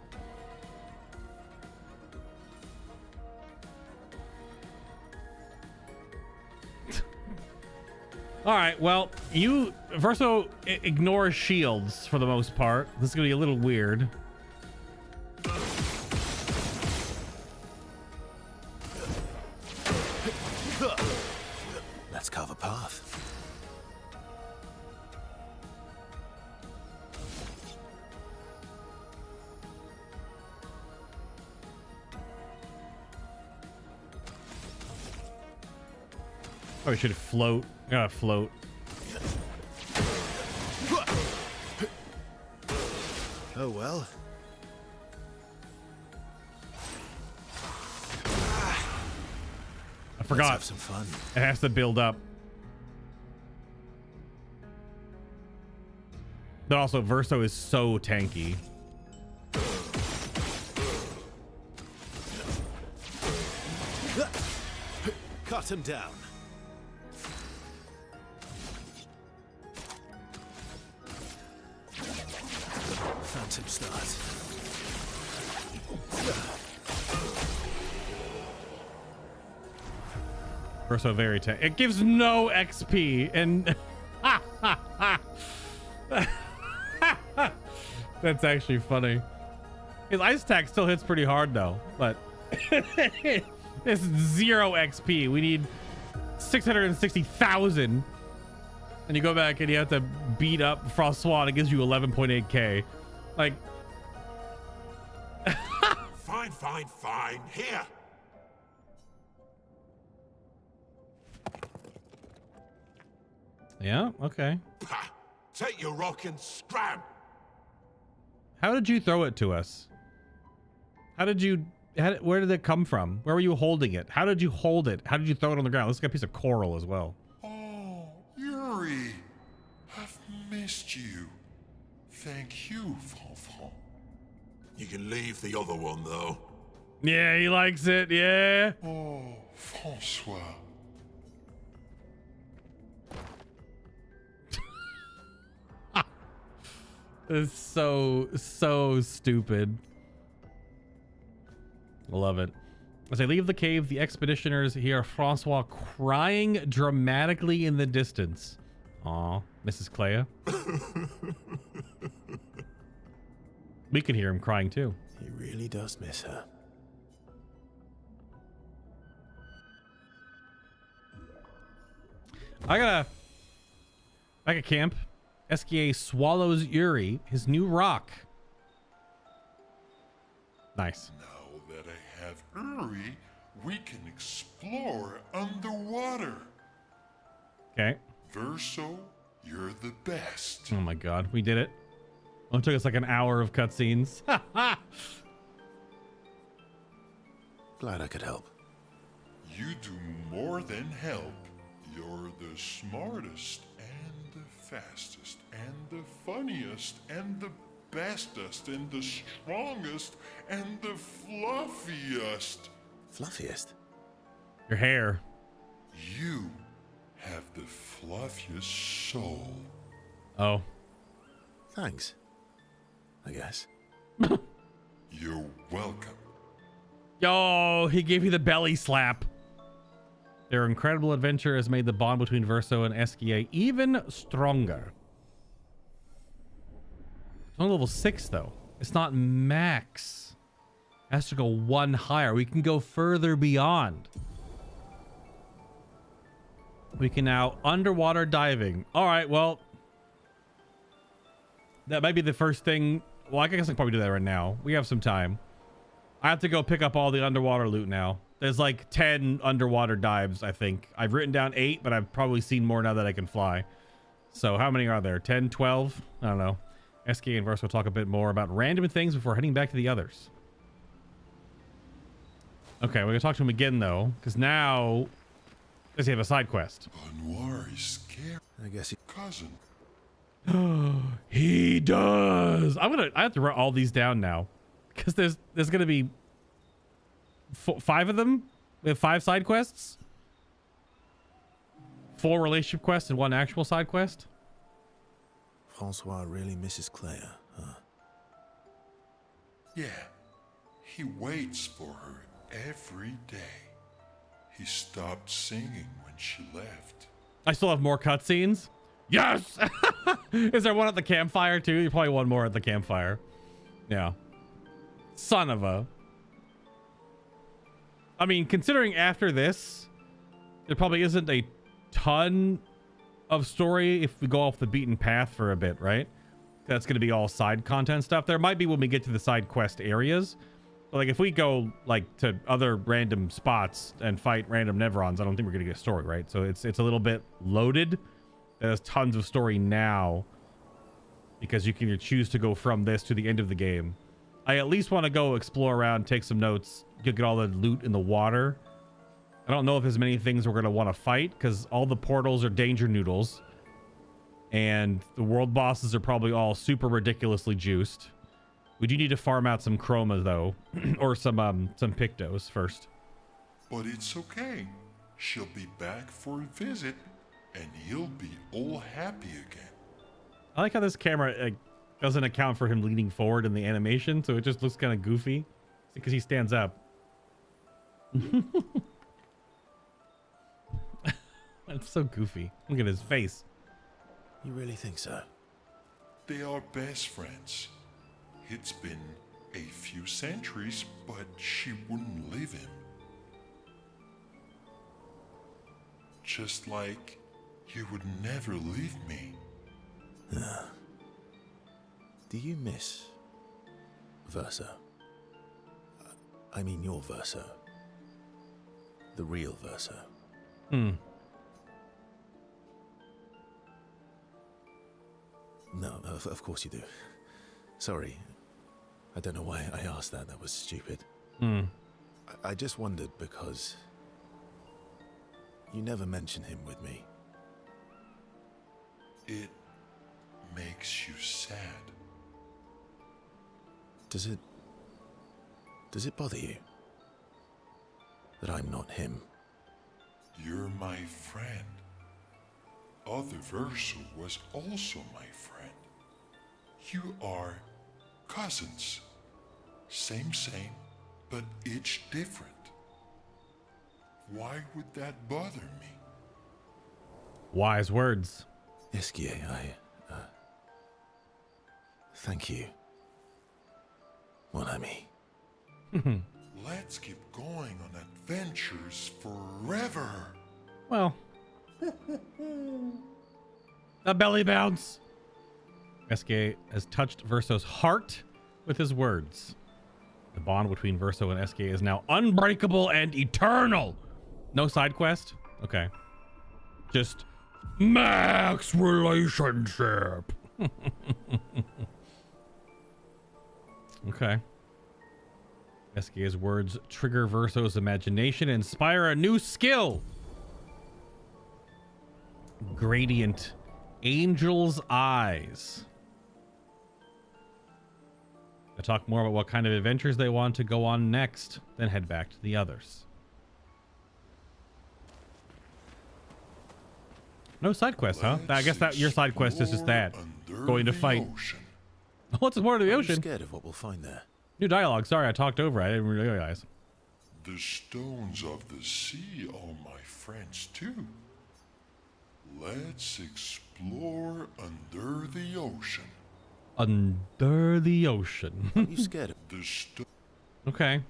All right, well, you Verso ignore shields for the most part. This is gonna be a little weird. Let's carve a path. Probably should float. I gotta float. Oh well. I forgot. Let's have some fun. It has to build up. But also, Verso is so tanky. Cut him down. Phantom start. Verso very tanky. It gives no XP and that's actually funny. His ice attack still hits pretty hard though, but it's 0 XP. We need 660,000. And you go back and you have to beat up Francois and it gives you 11.8k. Like Fine. Here. yeah, okay. Ha! Take your rock and scram. How did you throw it to us? Where did it come from? Where were you holding it? How did you hold it? How did you throw it on the ground? Looks like a piece of coral as well. Oh, Yuri, I've missed you. Thank you, Francois. You can leave the other one though. Yeah, he likes it. Yeah. Oh, Francois. It's so stupid. I love it. As I leave the cave, the expeditioners hear Francois crying dramatically in the distance. Aw, Mrs. Clea. We can hear him crying too. He really does miss her. Back at camp, Esquie swallows Yuri, his new rock. Nice. Now that I have Yuri, we can explore underwater. Okay. Verso, you're the best. Oh my god, we did it. It took us like an hour of cutscenes. Glad I could help. You do more than help. You're the smartest and the fastest and the funniest and the bestest and the strongest and the fluffiest. Fluffiest? Your hair. You have the fluffiest soul. Oh. Thanks. I guess. You're welcome. Yo, he gave you the belly slap. Their incredible adventure has made the bond between Verso and Esquie even stronger. It's only level 6 though. It's not max. It has to go 1 higher. We can go further beyond. We can now underwater diving. All right, well, that might be the first thing. Well, I guess I can probably do that right now. We have some time. I have to go pick up all the underwater loot now. There's like 10 underwater dives, I think. I've written down 8, but I've probably seen more now that I can fly. So how many are there? 10, 12? I don't know. Esquie and Verso will talk a bit more about random things before heading back to the others. Okay, we're going to talk to him again, though, because now does he have a side quest? Renoir is scared. I guess he... Cousin. He does. I have to write all these down now, because there's going to be 5 of them. We have 5 side quests, 4 relationship quests, and 1 actual side quest. Francois really misses Claire, huh? Yeah. He waits for her every day. He stopped singing when she left. I still have more cutscenes. Yes. Is there one at the campfire too? You probably one more at the campfire. Yeah. Son of a. I mean, considering after this, there probably isn't a ton of story if we go off the beaten path for a bit, right? That's going to be all side content stuff. There might be when we get to the side quest areas, Like if we go like to other random spots and fight random Neverons, I don't think we're gonna get a story, right? So it's a little bit loaded. There's tons of story now because you can either choose to go from this to the end of the game. I at least want to go explore around, take some notes, get all the loot in the water. I don't know if there's many things we're gonna want to fight because all the portals are danger noodles, and the world bosses are probably all super ridiculously juiced. We do need to farm out some chromas though, or some pictos first. But it's okay. She'll be back for a visit, and he'll be all happy again. I like how this camera doesn't account for him leaning forward in the animation, so it just looks kind of goofy because he stands up. That's so goofy. Look at his face. You really think so? They are best friends. It's been a few centuries, but she wouldn't leave him. Just like you would never leave me. Do you miss Verso? I mean your Verso. The real Verso. No, of course you do. Sorry. I don't know why I asked that. That was stupid. I just wondered because you never mention him with me. It makes you sad. Does it bother you that I'm not him? You're my friend. Other Verso was also my friend. You are cousins. Same, but each different. Why would that bother me? Wise words. Esquie, thank you, mon ami. Let's keep going on adventures forever. Well, a belly bounce. Esquie has touched Verso's heart with his words. The bond between Verso and Esquie is now unbreakable and eternal. No side quest? Okay. Just max relationship. Okay. Esquie's words trigger Verso's imagination and inspire a new skill. Gradient. Angel's Eyes. I'll talk more about what kind of adventures they want to go on next, then head back to the others. No side quest, huh? I guess that your side quest is just that. Going to fight. What's more to the ocean? I'm scared of what we'll find there. New dialogue. Sorry, I talked over. I didn't realize. The stones of the sea are my friends too. Let's explore under the ocean. Under the ocean. Are you scared of Okay.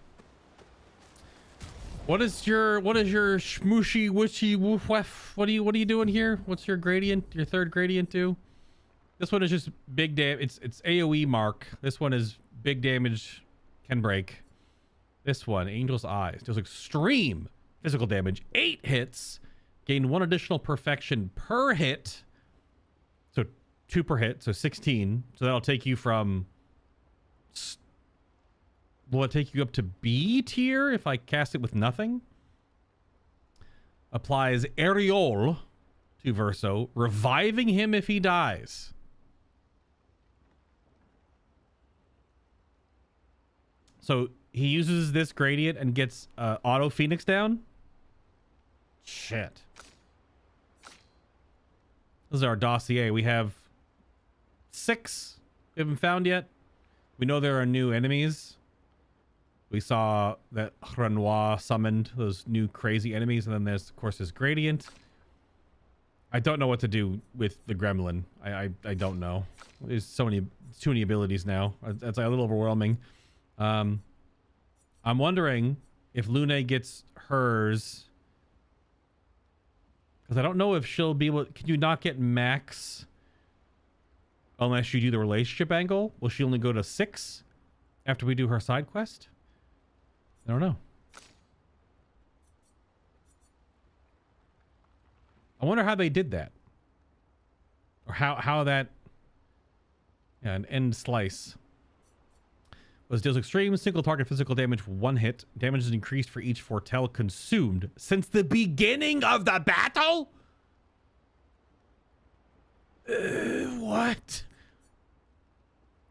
What is your shmooshy wishy woof waff? What are you doing here? What's your gradient? Your third gradient do? This one is just big damage. It's AoE mark. This one is big damage, can break. This one, Angel's Eyes, deals extreme physical damage. 8 hits, gain 1 additional perfection per hit. So 2 per hit, so 16. So that'll take you from... Will it take you up to B tier if I cast it with nothing? Applies Aerial to Verso, reviving him if he dies. So he uses this gradient and gets auto Phoenix down. Shit. This is our dossier. We have 6 we haven't found yet. We know there are new enemies. We saw that Renoir summoned those new crazy enemies, and then there's, of course, his gradient. I don't know what to do with the gremlin. I don't know. There's too many abilities now. It's a little overwhelming. I'm wondering if Lune gets hers, because I don't know if she'll be able. Can you not get max unless you do the relationship angle? Will she only go to 6 after we do her side quest? I don't know. I wonder how they did that. Or how that... Yeah, an end slice. Was deals extreme single target physical damage 1 hit. Damage is increased for each foretell consumed since the beginning of the battle? What?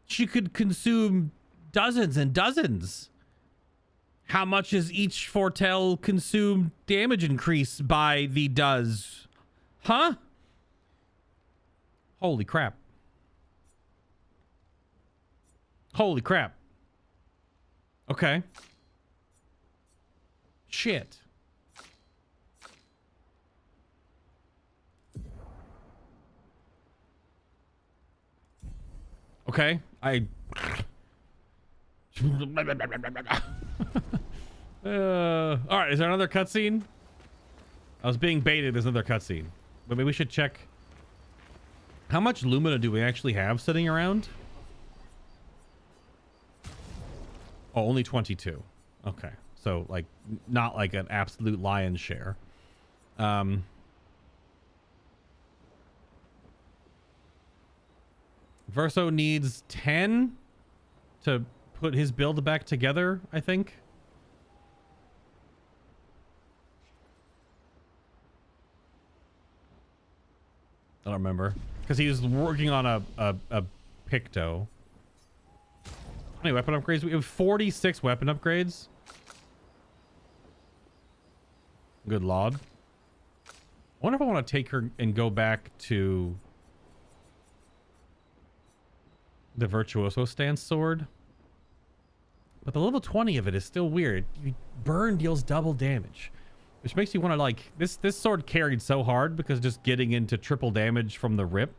She could consume dozens and dozens. How much is each foretell consumed damage increase by the does? Huh? Holy crap. Holy crap. Okay. Shit. Okay. All right. Is there another cutscene? I was being baited. There's another cutscene. But maybe we should check. How much Lumina do we actually have sitting around? Oh, only 22. Okay. So, like, not like an absolute lion's share. Verso needs 10 to put his build back together, I think. I don't remember. Because he was working on a Picto. How many weapon upgrades? We have 46 weapon upgrades. Good lord. I wonder if I want to take her and go back to the Virtuoso Stance sword. But the level 20 of it is still weird. Burn deals double damage. Which makes you want to like... This sword carried so hard because just getting into triple damage from the rip.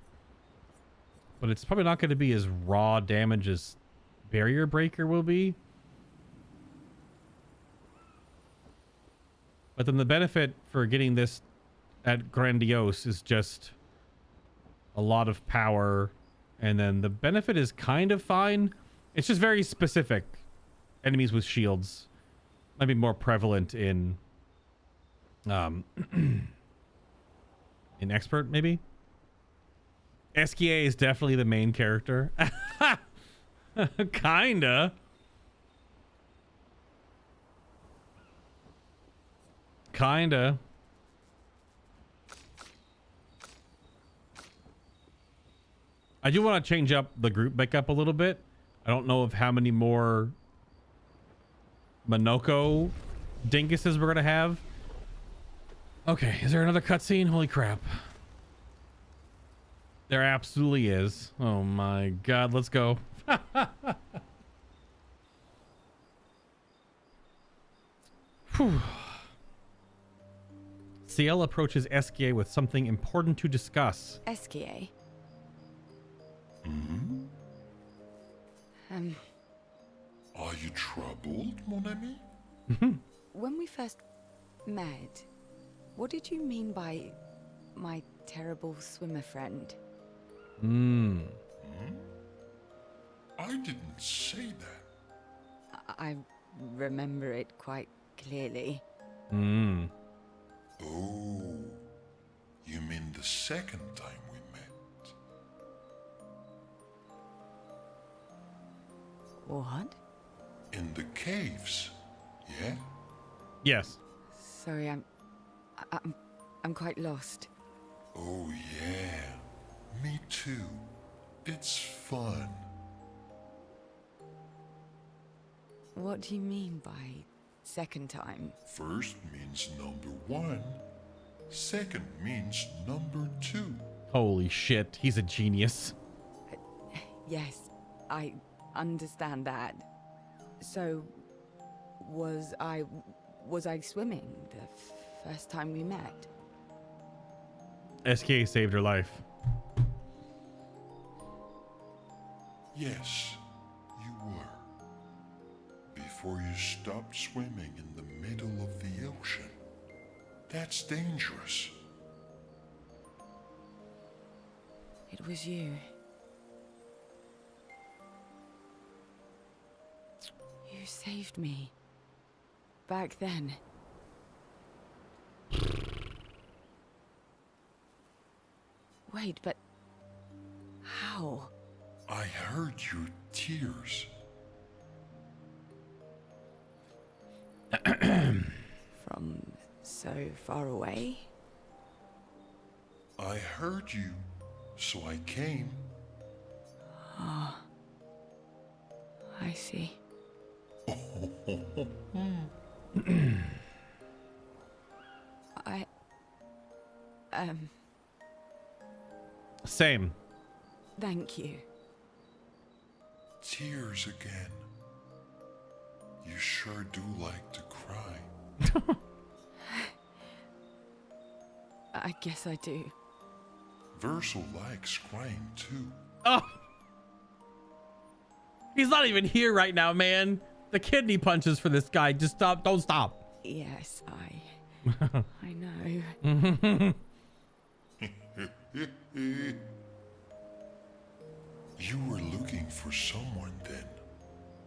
But it's probably not going to be as raw damage as Barrier Breaker will be. But then the benefit for getting this at Grandiose is just a lot of power. And then the benefit is kind of fine. It's just very specific. Enemies with shields might be more prevalent in Expert, maybe? Esquie is definitely the main character. Kinda. Kinda. I do want to change up the group makeup a little bit. I don't know of how many more Monoko dinguses we're gonna have. Okay, is there another cutscene? Holy crap. There absolutely is. Oh my god, let's go. Sciel approaches Esquie with something important to discuss. Esquie? Hmm? Are you troubled, mon ami? When we first met, what did you mean by my terrible swimmer friend? I didn't say that. I remember it quite clearly. Oh, you mean the second time we met? What? In the caves, yeah? Yes. Sorry, I'm quite lost. Oh yeah, me too. It's fun. What do you mean by second time? First means number 1. Second means number 2. Holy shit, he's a genius. Yes, I understand that. So, was I swimming the first time we met? Esquie saved her life. Yes, you were. Before you stopped swimming in the middle of the ocean. That's dangerous. It was you. You saved me. back then. Wait, but how? I heard your tears. From so far away? I heard you, so I came. Ah, I see. Same. Thank you. Tears again. You sure do like to cry. I guess I do. Verso likes crying too. Oh! He's not even here right now, man. The kidney punches for this guy. Just stop. Don't stop. Yes, I know. You were looking for someone then.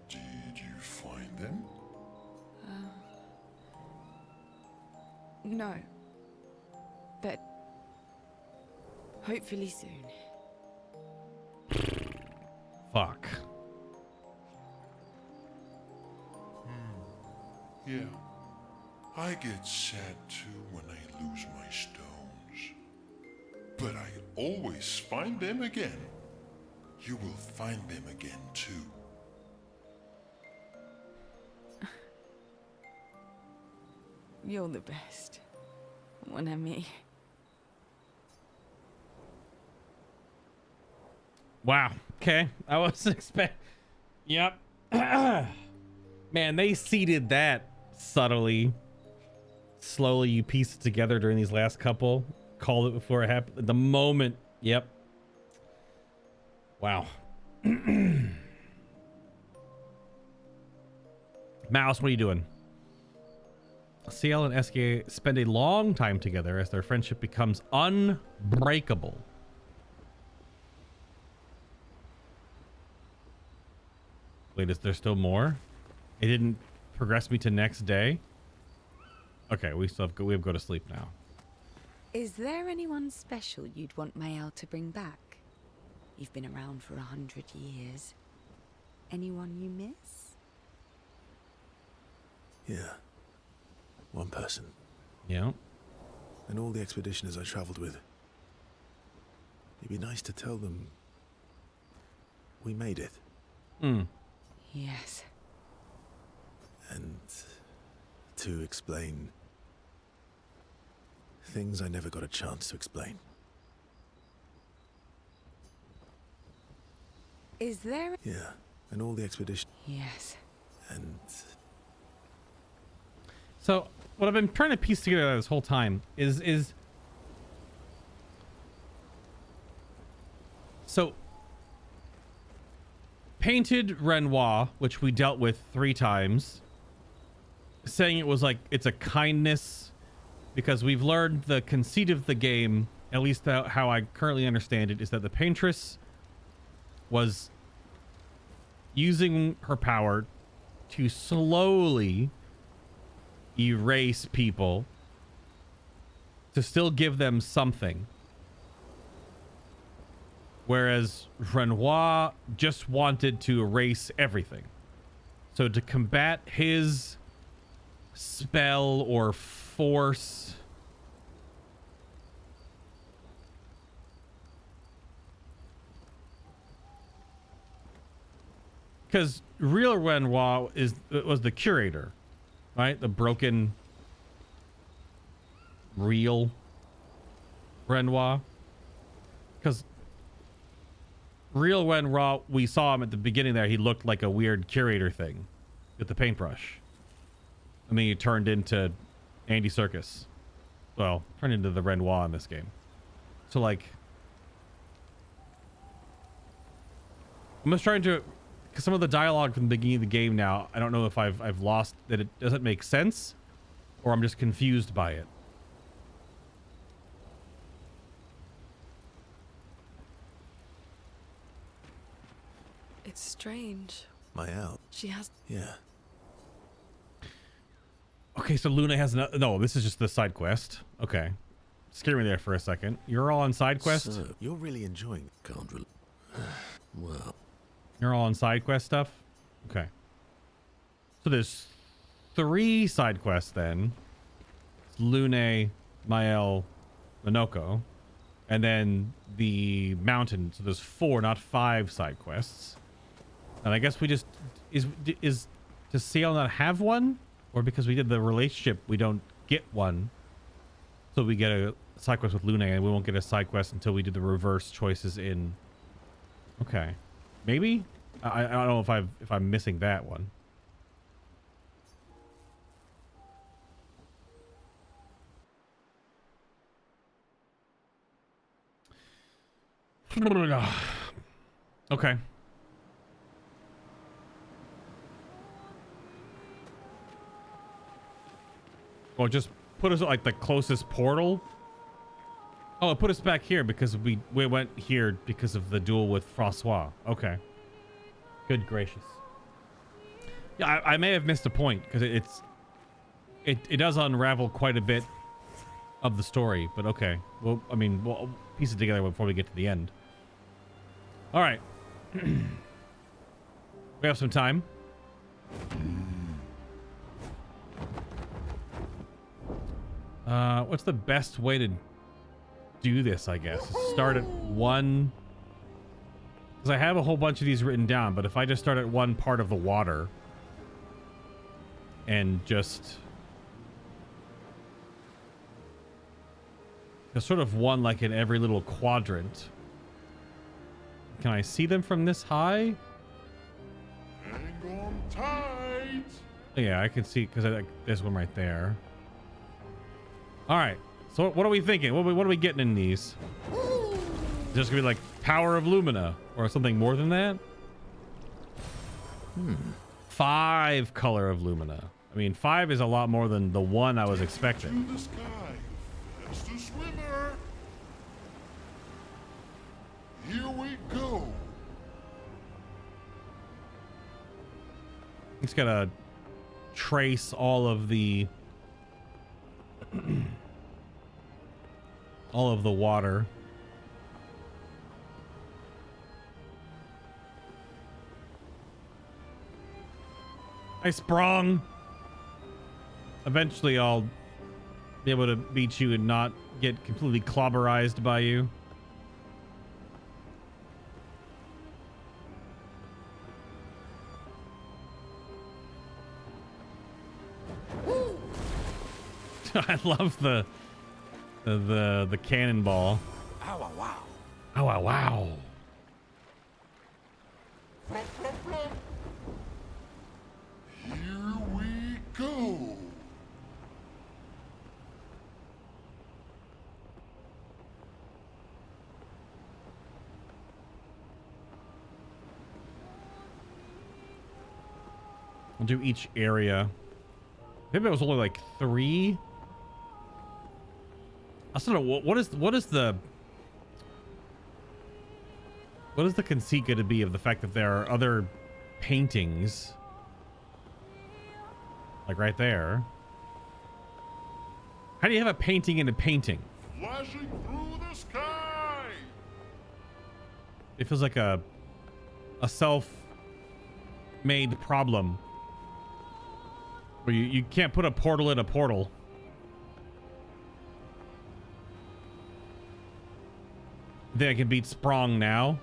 Did you find them? No. But hopefully soon. Fuck. Yeah. I get sad too when I lose my stones. But I always find them again. You will find them again too. You're the best, mon ami. Wow. Okay. I wasn't expect. Yep. Man, they seeded that subtly. Slowly, you piece it together during these last couple. Called it before it happened. The moment. Yep. Wow. Mouse, what are you doing? Sciel and Esquie spend a long time together as their friendship becomes unbreakable. Wait, is there still more? It didn't progress me to next day. Okay, we have go to sleep now. Is there anyone special you'd want Maelle to bring back? You've been around for 100 years. Anyone you miss? Yeah. One person. Yeah. And all the expeditioners I traveled with. It'd be nice to tell them we made it. Hmm. Yes. And to explain things I never got a chance to explain. Is there? Yeah. And all the expedition. Yes. And so what I've been trying to piece together this whole time is so painted Renoir, which we dealt with 3 times, saying it was like it's a kindness because we've learned the conceit of the game, at least how I currently understand it, is that the Paintress was using her power to slowly erase people to still give them something, whereas Renoir just wanted to erase everything. So to combat his spell or force, because real Renoir was the curator, right? The broken real Renoir. Because real Renoir, we saw him at the beginning there, he looked like a weird curator thing with the paintbrush. And then he turned into Andy Serkis. Well, turned into the Renoir in this game. So like, I'm just trying to, because some of the dialogue from the beginning of the game now, I don't know if I've lost that, it doesn't make sense, or I'm just confused by it. It's strange. Maelle. She has... Yeah. Okay, so Luna has no. This is just the side quest. Okay, scare me there for a second. You're all on side quest. So, You're really enjoying it. can't re- Well, You're all on side quest stuff. Okay. So there's 3 side quests then. It's Lune, Maelle, Minoko, and then the mountain. So there's 4, not 5 side quests. And I guess we just does Sciel not have one, or because we did the relationship we don't get one? So we get a side quest with Lune, and we won't get a side quest until we do the reverse choices in. Okay, maybe I don't know if I'm missing that one. Okay. Well, just put us at like the closest portal. Oh, it put us back here because we went here because of the duel with Francois. Okay. Good gracious. Yeah, I may have missed a point because it does unravel quite a bit of the story, but okay. Well, I mean, we'll piece it together before we get to the end. All right. We have some time. What's the best way to do this, I guess? Start at 1. Because I have a whole bunch of these written down, but if I just start at one part of the water and just there's sort of one like in every little quadrant. Can I see them from this high? Hang on tight. Yeah, I can see because there's one right there. All right. So what are we thinking? What are we getting in these? Is this gonna be like Power of Lumina or something more than that? 5 Color of Lumina. I mean, 5 is a lot more than the 1 I was expecting. To the sky. That's the swimmer. Here we go. Just gotta trace all of the all of the water. I sprung. Eventually I'll be able to beat you and not get completely clobberized by you. I love the cannonball. Ow, wow, wow. Oh, wow, wow. Here we go. I'll do each area. Maybe it was only like 3. I don't know what is the conceit going to be of the fact that there are other paintings like right there. How do you have a painting in a painting? Flashing through the sky. It feels like a self-made problem where you can't put a portal in a portal. Think I can beat Sprong now?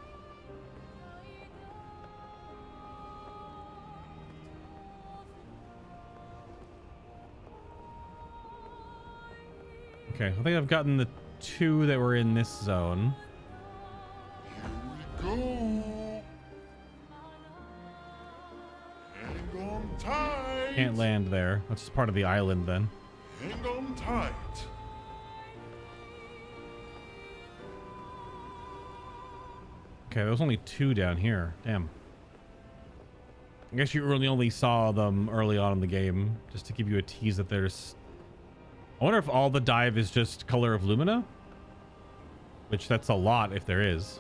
Okay, I think I've gotten the 2 that were in this zone. Here we go. Hang on tight. Can't land there. That's just part of the island then. Hang on tight. Okay, there was only 2 down here. Damn. I guess you really only saw them early on in the game, just to give you a tease that there's... I wonder if all the dive is just Color of Lumina? Which, that's a lot if there is.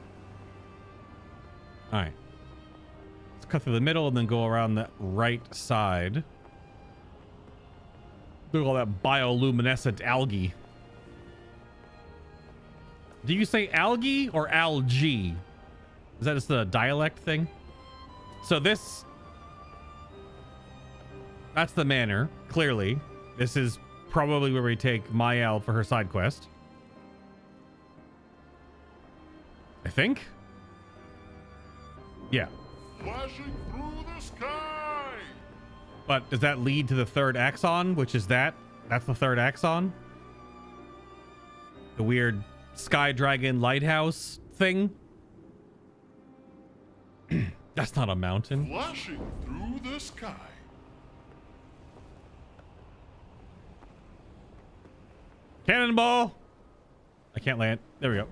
Alright. Let's cut through the middle and then go around the right side. Look at all that bioluminescent algae. Do you say algae or algae? Is that just the dialect thing? So this... That's the manor, clearly. This is probably where we take Maelle for her side quest. I think? Yeah. Flashing through the sky! But does that lead to the third axon, which is that? That's the third axon? The weird Sky Dragon lighthouse thing? That's not a mountain. Flashing through the sky. Cannonball! I can't land. There we go.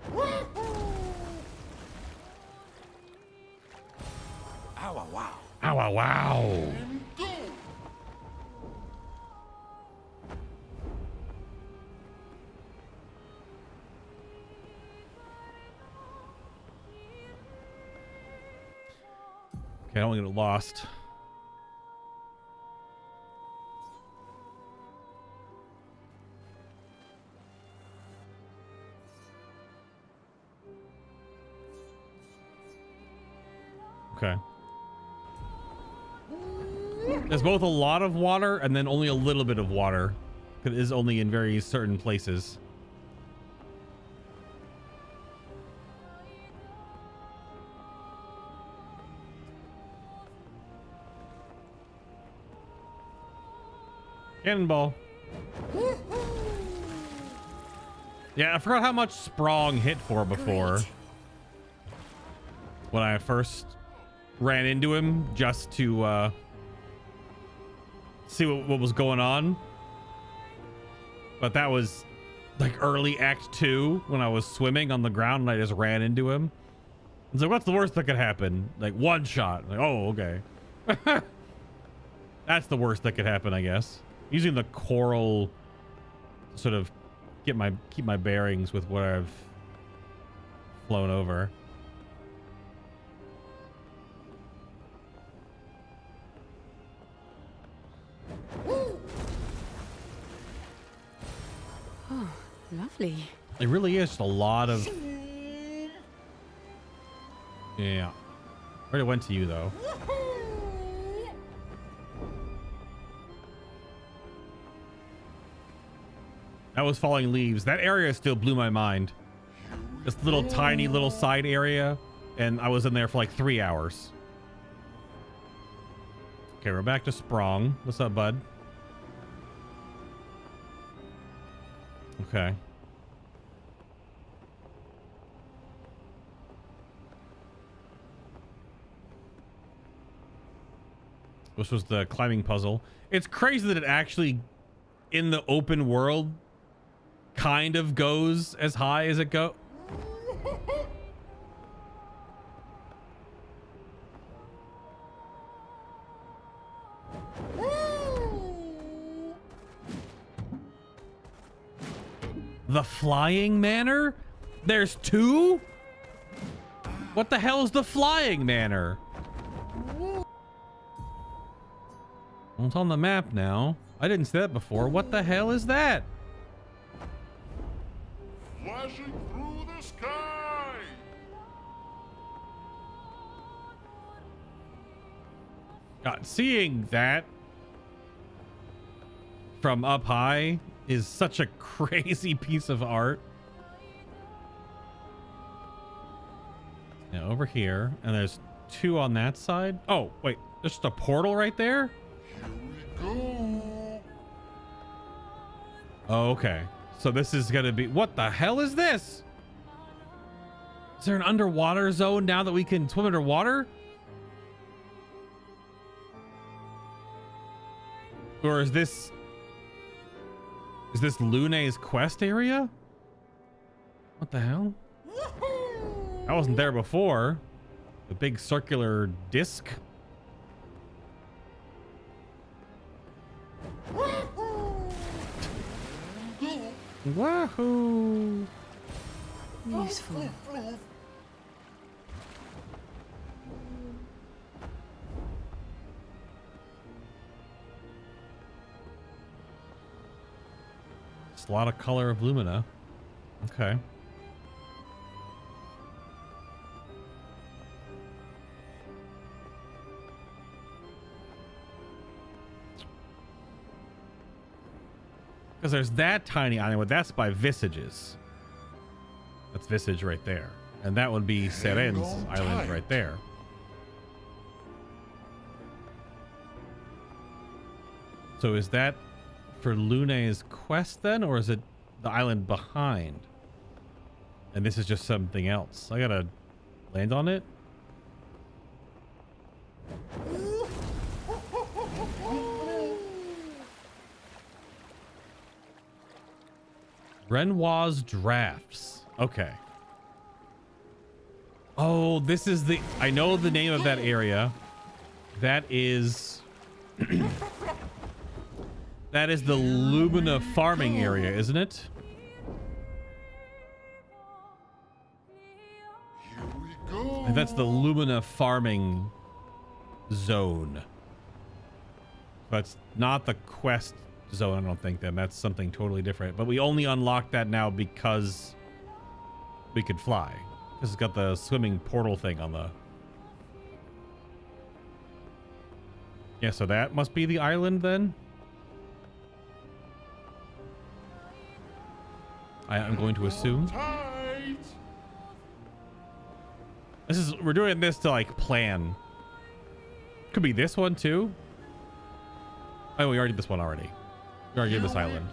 Ow, wow. Ow, wow. And go! Okay, I don't want to get lost. Okay. There's both a lot of water and then only a little bit of water. It is only in very certain places. Cannonball. Yeah, I forgot how much Sprong hit for before. Great. When I first ran into him just to see what was going on. But that was like early Act 2 when I was swimming on the ground and I just ran into him. It's like, what's the worst that could happen? Like one shot. Like, oh, okay. That's the worst that could happen, I guess. Using the coral to sort of keep my bearings with what I've flown over. Oh, lovely. It really is just a lot of... Yeah. I already went to you, though. That was Falling Leaves. That area still blew my mind. This little tiny little side area, and I was in there for like 3 hours. Okay, we're back to Sprong. What's up, bud? Okay. This was the climbing puzzle. It's crazy that it actually, in the open world, kind of goes as high as it go. The Flying Manor? There's two? What the hell is the Flying Manor? Well, it's on the map now. I didn't see that before. What the hell is that? Flashing through the sky! God, seeing that from up high is such a crazy piece of art. Yeah, over here, and there's two on that side. Oh, wait, there's just a portal right there? Here we go! Oh, okay. So this is gonna be... What the hell is this? Is there an underwater zone now that we can swim underwater? Or is this... Is this Lune's quest area? What the hell? I wasn't there before. The big circular disc. Wahoo! Useful. Just a lot of color of Lumina. Okay. Because there's that tiny island, but that's by Visages. That's Visage right there. And that would be Seren's island right there. So is that for Lune's quest then, or is it the island behind? And this is just something else. I gotta land on it. Renoir's drafts. Okay. Oh, this is the... I know the name of that area. That is... that is the Lumina farming area, isn't it? And that's the Lumina farming zone. That's not the quest zone, I don't think, then. That's something totally different. But we only unlocked that now because we could fly. Because it's got the swimming portal thing on the... Yeah, so that must be the island then? I'm going to assume. This is... We're doing this to, like, plan. Could be this one, too. Oh, we already did this one already. We already did this island.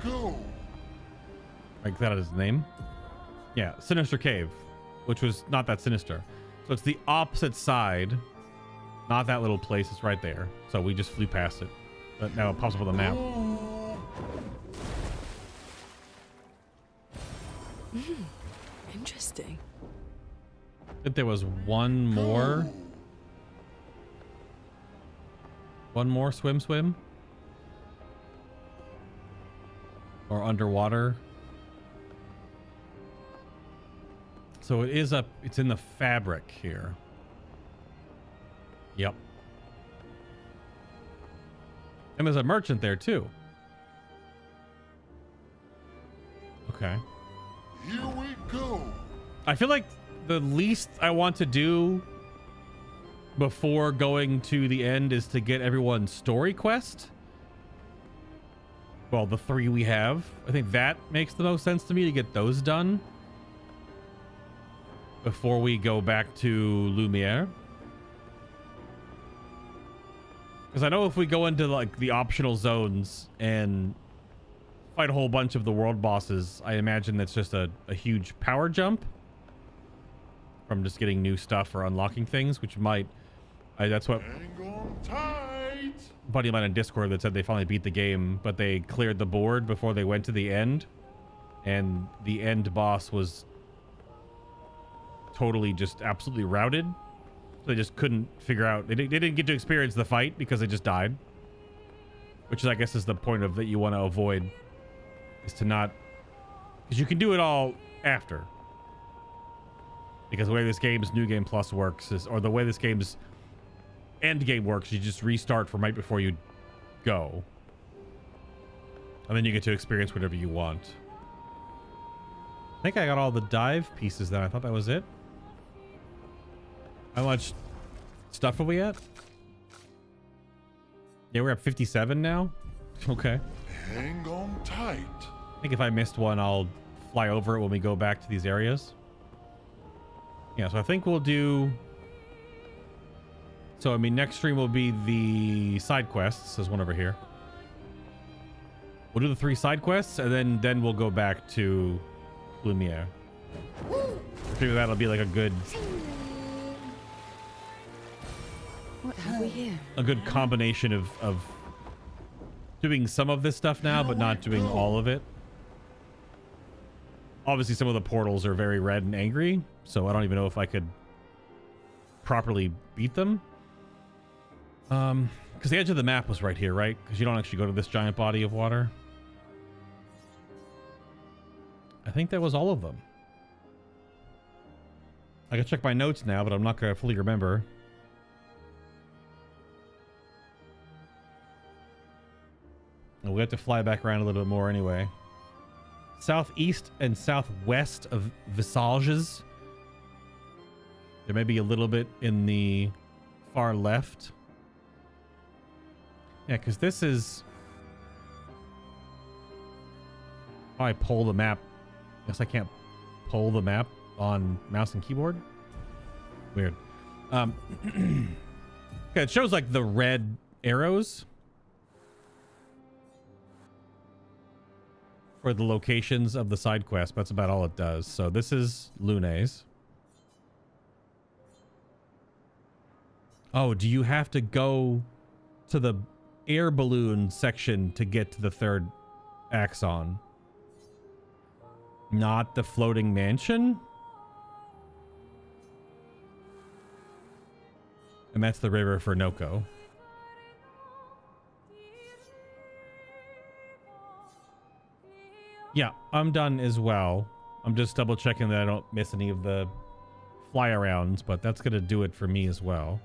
Like, that is his name? Yeah, Sinister Cave. Which was not that sinister. So it's the opposite side. Not that little place. It's right there. So we just flew past it. But now it pops up on the map. Interesting. I think there was one more. One more swim. Or underwater. So it is up, it's in the fabric here. Yep. And there's a merchant there too. Okay. Here we go. I feel like the least I want to do before going to the end is to get everyone's story quest. Well, the 3 we have. I think that makes the most sense to me to get those done before we go back to Lumiere. Because I know if we go into like the optional zones and fight a whole bunch of the world bosses, I imagine that's just a huge power jump from just getting new stuff or unlocking things, which might... that's what... buddy of mine on Discord that said they finally beat the game, but they cleared the board before they went to the end. And the end boss was totally just absolutely routed. So they just couldn't figure out... They didn't get to experience the fight because they just died. Which is, I guess, is the point of that you want to avoid. Is to not... Because you can do it all after. Because the way this game's New Game Plus works is... Or the way this game's end game works, you just restart from right before you go. And then you get to experience whatever you want. I think I got all the dive pieces then. I thought that was it. How much stuff are we at? Yeah, we're at 57 now. Okay. Hang on tight. I think if I missed one, I'll fly over it when we go back to these areas. Yeah, so I think we'll do... So, I mean, next stream will be the side quests. There's one over here. We'll do the 3 side quests, and then we'll go back to Lumiere. I figure that'll be like a good... What have we here? A good combination of doing some of this stuff now, but not doing all of it. Obviously, some of the portals are very red and angry, so I don't even know if I could properly beat them. Because the edge of the map was right here, right? Because you don't actually go to this giant body of water. I think that was all of them. I can check my notes now, but I'm not going to fully remember. And we have to fly back around a little bit more anyway. southeast and southwest of Visages. There may be a little bit in the far left. Yeah, because this is... Oh, I pull the map. I guess I can't pull the map on mouse and keyboard. Weird. Okay, it shows like the red arrows for the locations of the side quest. That's about all it does. So this is Lunes. Oh, do you have to go to the air balloon section to get to the third axon? Not the floating mansion? And that's the river for Noko. Yeah, I'm done as well. I'm just double checking that I don't miss any of the fly arounds, but that's gonna do it for me as well.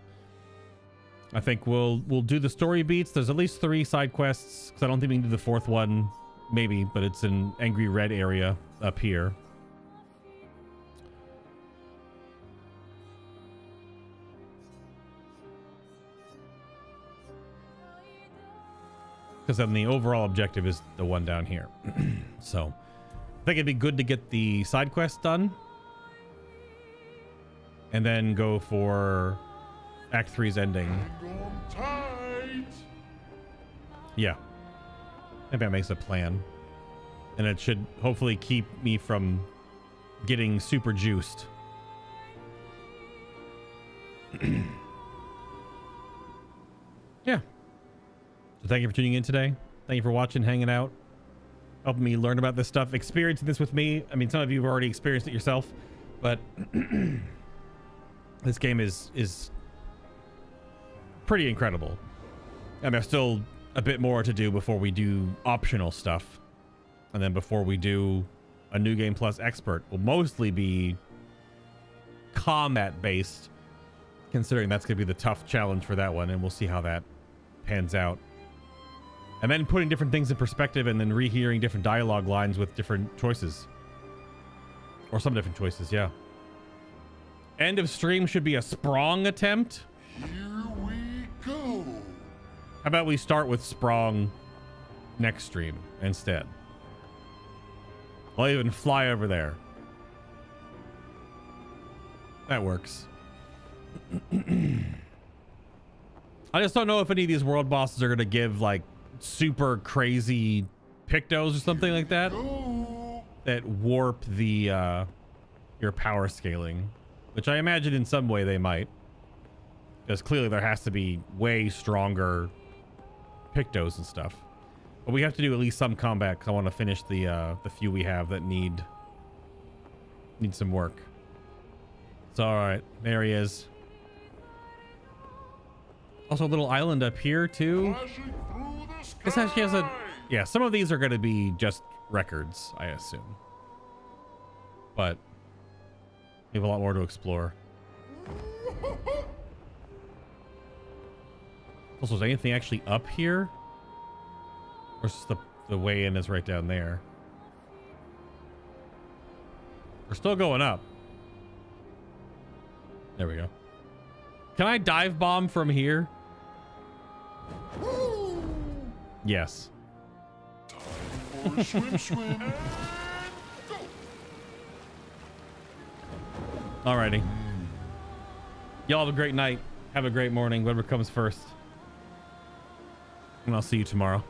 I think we'll do the story beats. There's at least 3 side quests, because I don't think we can do the 4th one. Maybe, but it's an angry red area up here. Because then the overall objective is the one down here. So I think it'd be good to get the side quest done and then go for Act 3's ending. Yeah. Maybe that makes a plan. And it should hopefully keep me from getting super juiced. Yeah. So thank you for tuning in today. Thank you for watching, hanging out, helping me learn about this stuff, experiencing this with me. I mean, some of you have already experienced it yourself, but this game is pretty incredible. And there's still a bit more to do before we do optional stuff. And then before we do a New Game Plus Expert, will mostly be combat based, considering that's going to be the tough challenge for that one. And we'll see how that pans out. And then putting different things in perspective and then rehearing different dialogue lines with different choices. Or some different choices, yeah. End of stream should be a Sprong attempt. Here we go. How about we start with Sprong next stream instead? I'll even fly over there. That works. I just don't know if any of these world bosses are going to give like super crazy pictos or something like that that warp the your power scaling, which I imagine in some way they might, because clearly there has to be way stronger pictos and stuff. But we have to do at least some combat because I want to finish the few we have that need some work. So all right, there he is. Also a little island up here too. This actually has a... Yeah, some of these are going to be just records, I assume. But we have a lot more to explore. Also, is anything actually up here? Or is just the way in is right down there? We're still going up. There we go. Can I dive bomb from here? Yes. Time for swim, swim. Alrighty. Y'all have a great night. Have a great morning, whatever comes first. And I'll see you tomorrow.